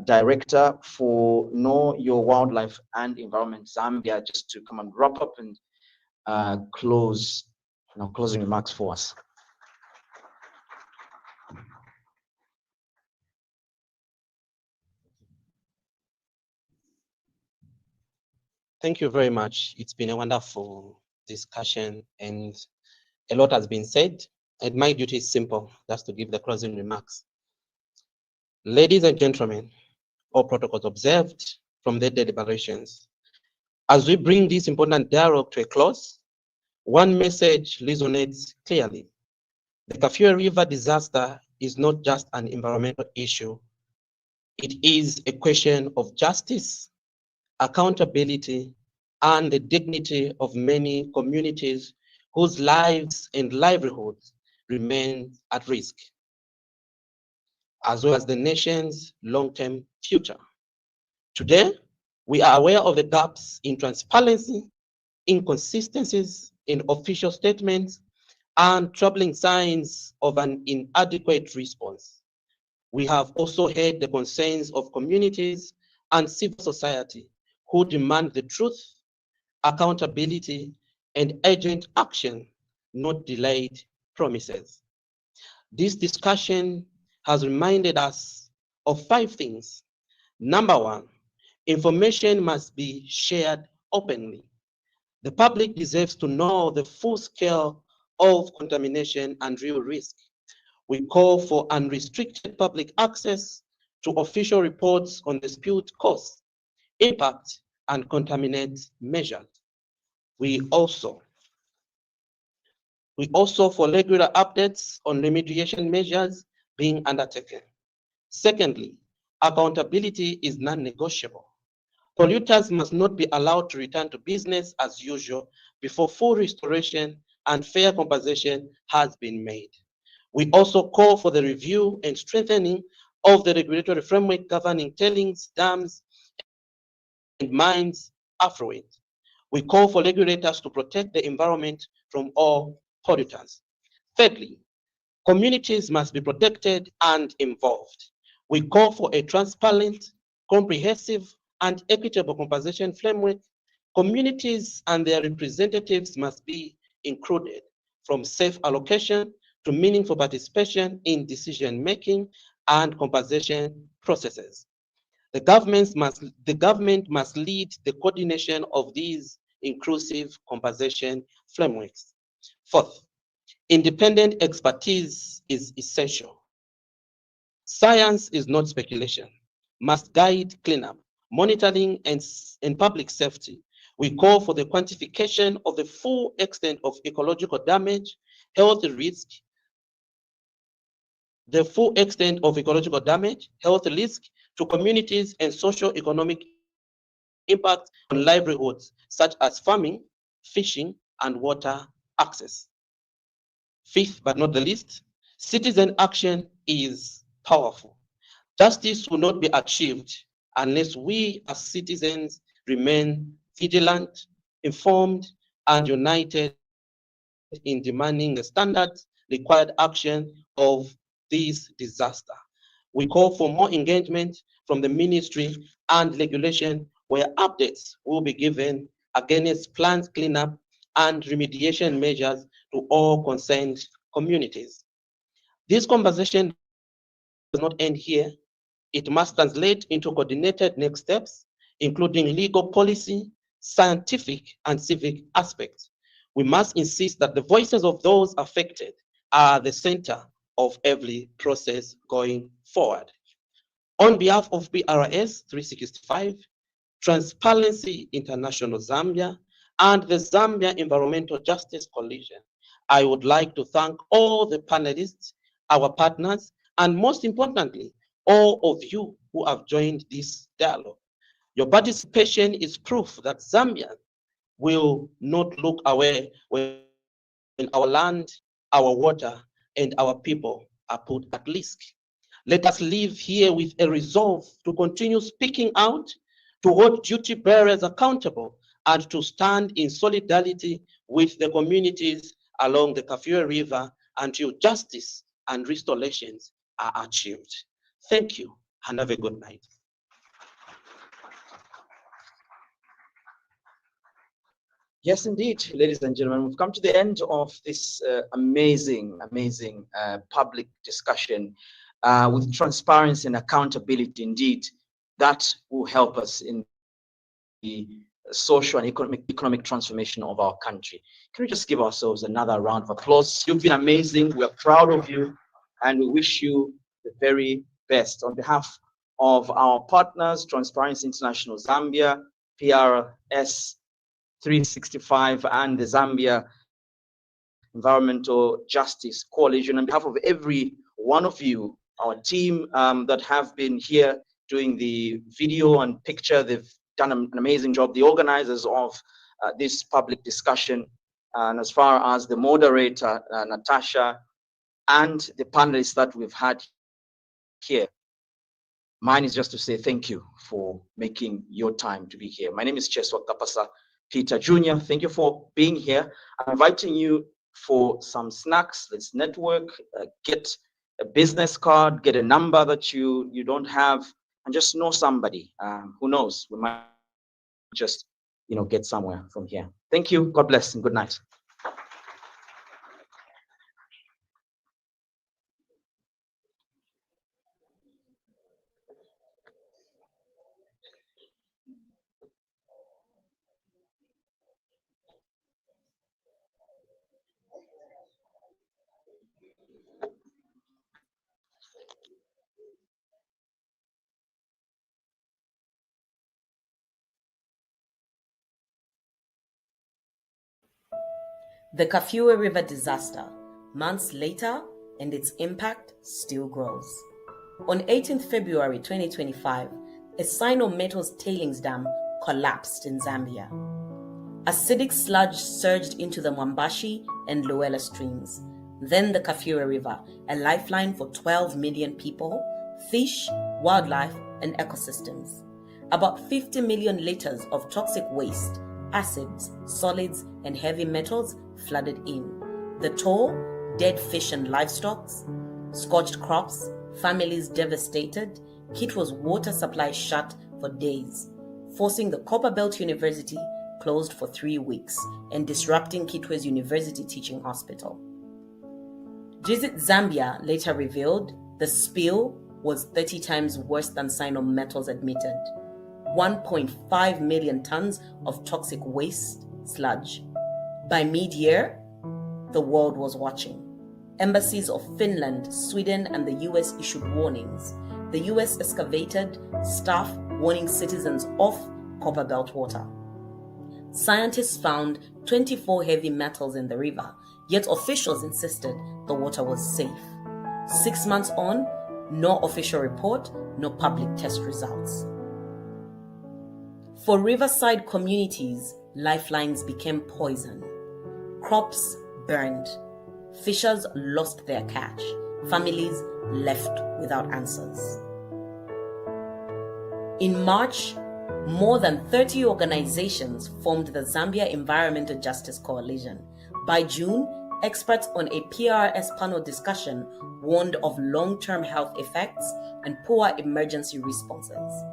Director for Know Your Wildlife and Environment Zambia, just to come and wrap up and close closing remarks for us. Thank you very much. It's been a wonderful discussion and a lot has been said. And my duty is simple, just to give the closing remarks. Ladies and gentlemen, all protocols observed from the deliberations. As we bring this important dialogue to a close, one message resonates clearly. The Kafue River disaster is not just an environmental issue. It is a question of justice, accountability, and the dignity of many communities whose lives and livelihoods remain at risk, as well as the nation's long-term future. Today, we are aware of the gaps in transparency, inconsistencies in official statements, and troubling signs of an inadequate response. We have also heard the concerns of communities and civil society who demand the truth, accountability, and urgent action, not delayed promises. This discussion has reminded us of 5 things. Number 1, information must be shared openly. The public deserves to know the full scale of contamination and real risk. We call for unrestricted public access to official reports on the spilled costs, impact, and contaminant measures. We also for regular updates on remediation measures being undertaken. Secondly, accountability is non-negotiable. Polluters must not be allowed to return to business as usual before full restoration and fair compensation has been made. We also call for the review and strengthening of the regulatory framework governing tailings, dams, and mines affluent. We call for regulators to protect the environment from all pollutants. Thirdly, communities must be protected and involved. We call for a transparent, comprehensive, and equitable compensation framework. Communities and their representatives must be included, from safe allocation to meaningful participation in decision-making and compensation processes. The government must lead the coordination of these inclusive compensation frameworks. Fourth, independent expertise is essential. Science is not speculation, must guide cleanup, monitoring, and public safety. We call for the quantification of the full extent of ecological damage, health risk, health risk to communities, and socio-economic impact on livelihoods, such as farming, fishing, and water access. Fifth, but not the least, citizen action is powerful. Justice will not be achieved unless we as citizens remain vigilant, informed, and united in demanding the standards required action of this disaster. We call for more engagement from the ministry and regulation where updates will be given against planned cleanup and remediation measures to all concerned communities. This conversation does not end here. It must translate into coordinated next steps, including legal policy, scientific, and civic aspects. We must insist that the voices of those affected are the center of every process going forward. On behalf of PRS 365, Transparency International Zambia, and the Zambia Environmental Justice Coalition, I would like to thank all the panelists, our partners, and most importantly, all of you who have joined this dialogue. Your participation is proof that Zambia will not look away when our land, our water, and our people are put at risk. Let us live here with a resolve to continue speaking out, to hold duty bearers accountable, and to stand in solidarity with the communities along the Kafue River until justice and restorations are achieved. Thank you, and have a good night. Yes, indeed, ladies and gentlemen, we've come to the end of this amazing public discussion with transparency and accountability. Indeed, that will help us in the social and economic transformation of our country. Can we just give ourselves another round of applause? You've been amazing. We're proud of you, and we wish you the very best. On behalf of our partners, Transparency International Zambia, PRS 365, and the Zambia Environmental Justice Coalition, on behalf of every one of you, our team that have been here doing the video and picture, they've done an amazing job. The organizers of this public discussion, and as far as the moderator, Natasha, and the panelists that we've had here, mine is just to say thank you for making your time to be here. My name is Cheswa Kapasa Peter Jr. Thank you for being here. I'm inviting you for some snacks. Let's network, get a business card, get a number that you don't have, and just know somebody. Who knows? We might just get somewhere from here. Thank you. God bless and good night. The Kafue River disaster, months later, and its impact still grows. On 18th February 2025, a Sino-Metals tailings dam collapsed in Zambia. Acidic sludge surged into the Mwambashi and Luela streams. Then the Kafue River, a lifeline for 12 million people, fish, wildlife, and ecosystems. About 50 million liters of toxic waste, acids, solids, and heavy metals flooded in. The toll: dead fish and livestock, scorched crops, families devastated. Kitwe's water supply shut for days, forcing the Copperbelt University closed for 3 weeks and disrupting Kitwe's University Teaching Hospital. Visit Zambia later revealed the spill was 30 times worse than Sino-Metals admitted. 1.5 million tons of toxic waste sludge. By mid-year, the world was watching. Embassies of Finland, Sweden, and the US issued warnings. The US excavated staff warning citizens of Copperbelt water. Scientists found 24 heavy metals in the river, yet officials insisted the water was safe. 6 months on, no official report, no public test results. For riverside communities, lifelines became poison. Crops burned, Fishers lost their catch. Families left without answers. In March, more than 30 organizations formed the Zambia Environmental Justice Coalition. By June, experts on a PRS panel discussion warned of long-term health effects and poor emergency responses.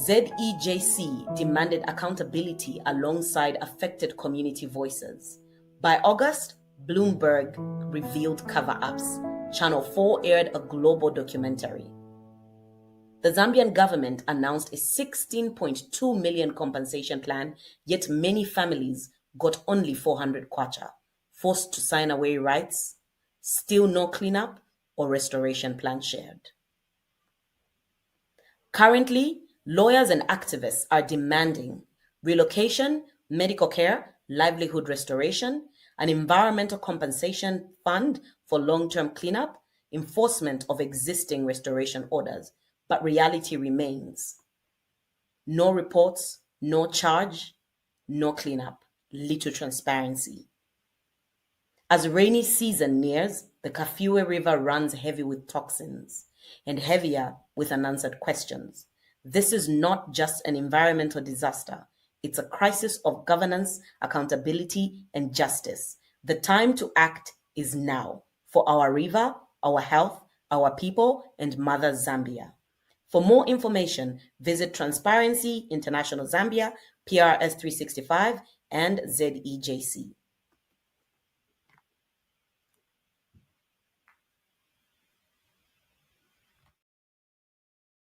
ZEJC demanded accountability alongside affected community voices. By August, Bloomberg revealed cover-ups. Channel 4 aired a global documentary. The Zambian government announced a 16.2 million compensation plan, yet many families got only 400 kwacha, forced to sign away rights, still no cleanup or restoration plan shared. Currently, lawyers and activists are demanding relocation, medical care, livelihood restoration, an environmental compensation fund for long-term cleanup, enforcement of existing restoration orders. But reality remains. No reports, no charge, no cleanup, little transparency. As rainy season nears, the Kafue River runs heavy with toxins and heavier with unanswered questions. This is not just an environmental disaster. It's a crisis of governance, accountability, and justice. The time to act is now for our river, our health, our people, and Mother Zambia. For more information, visit Transparency International Zambia, PRS 365, and ZEJC.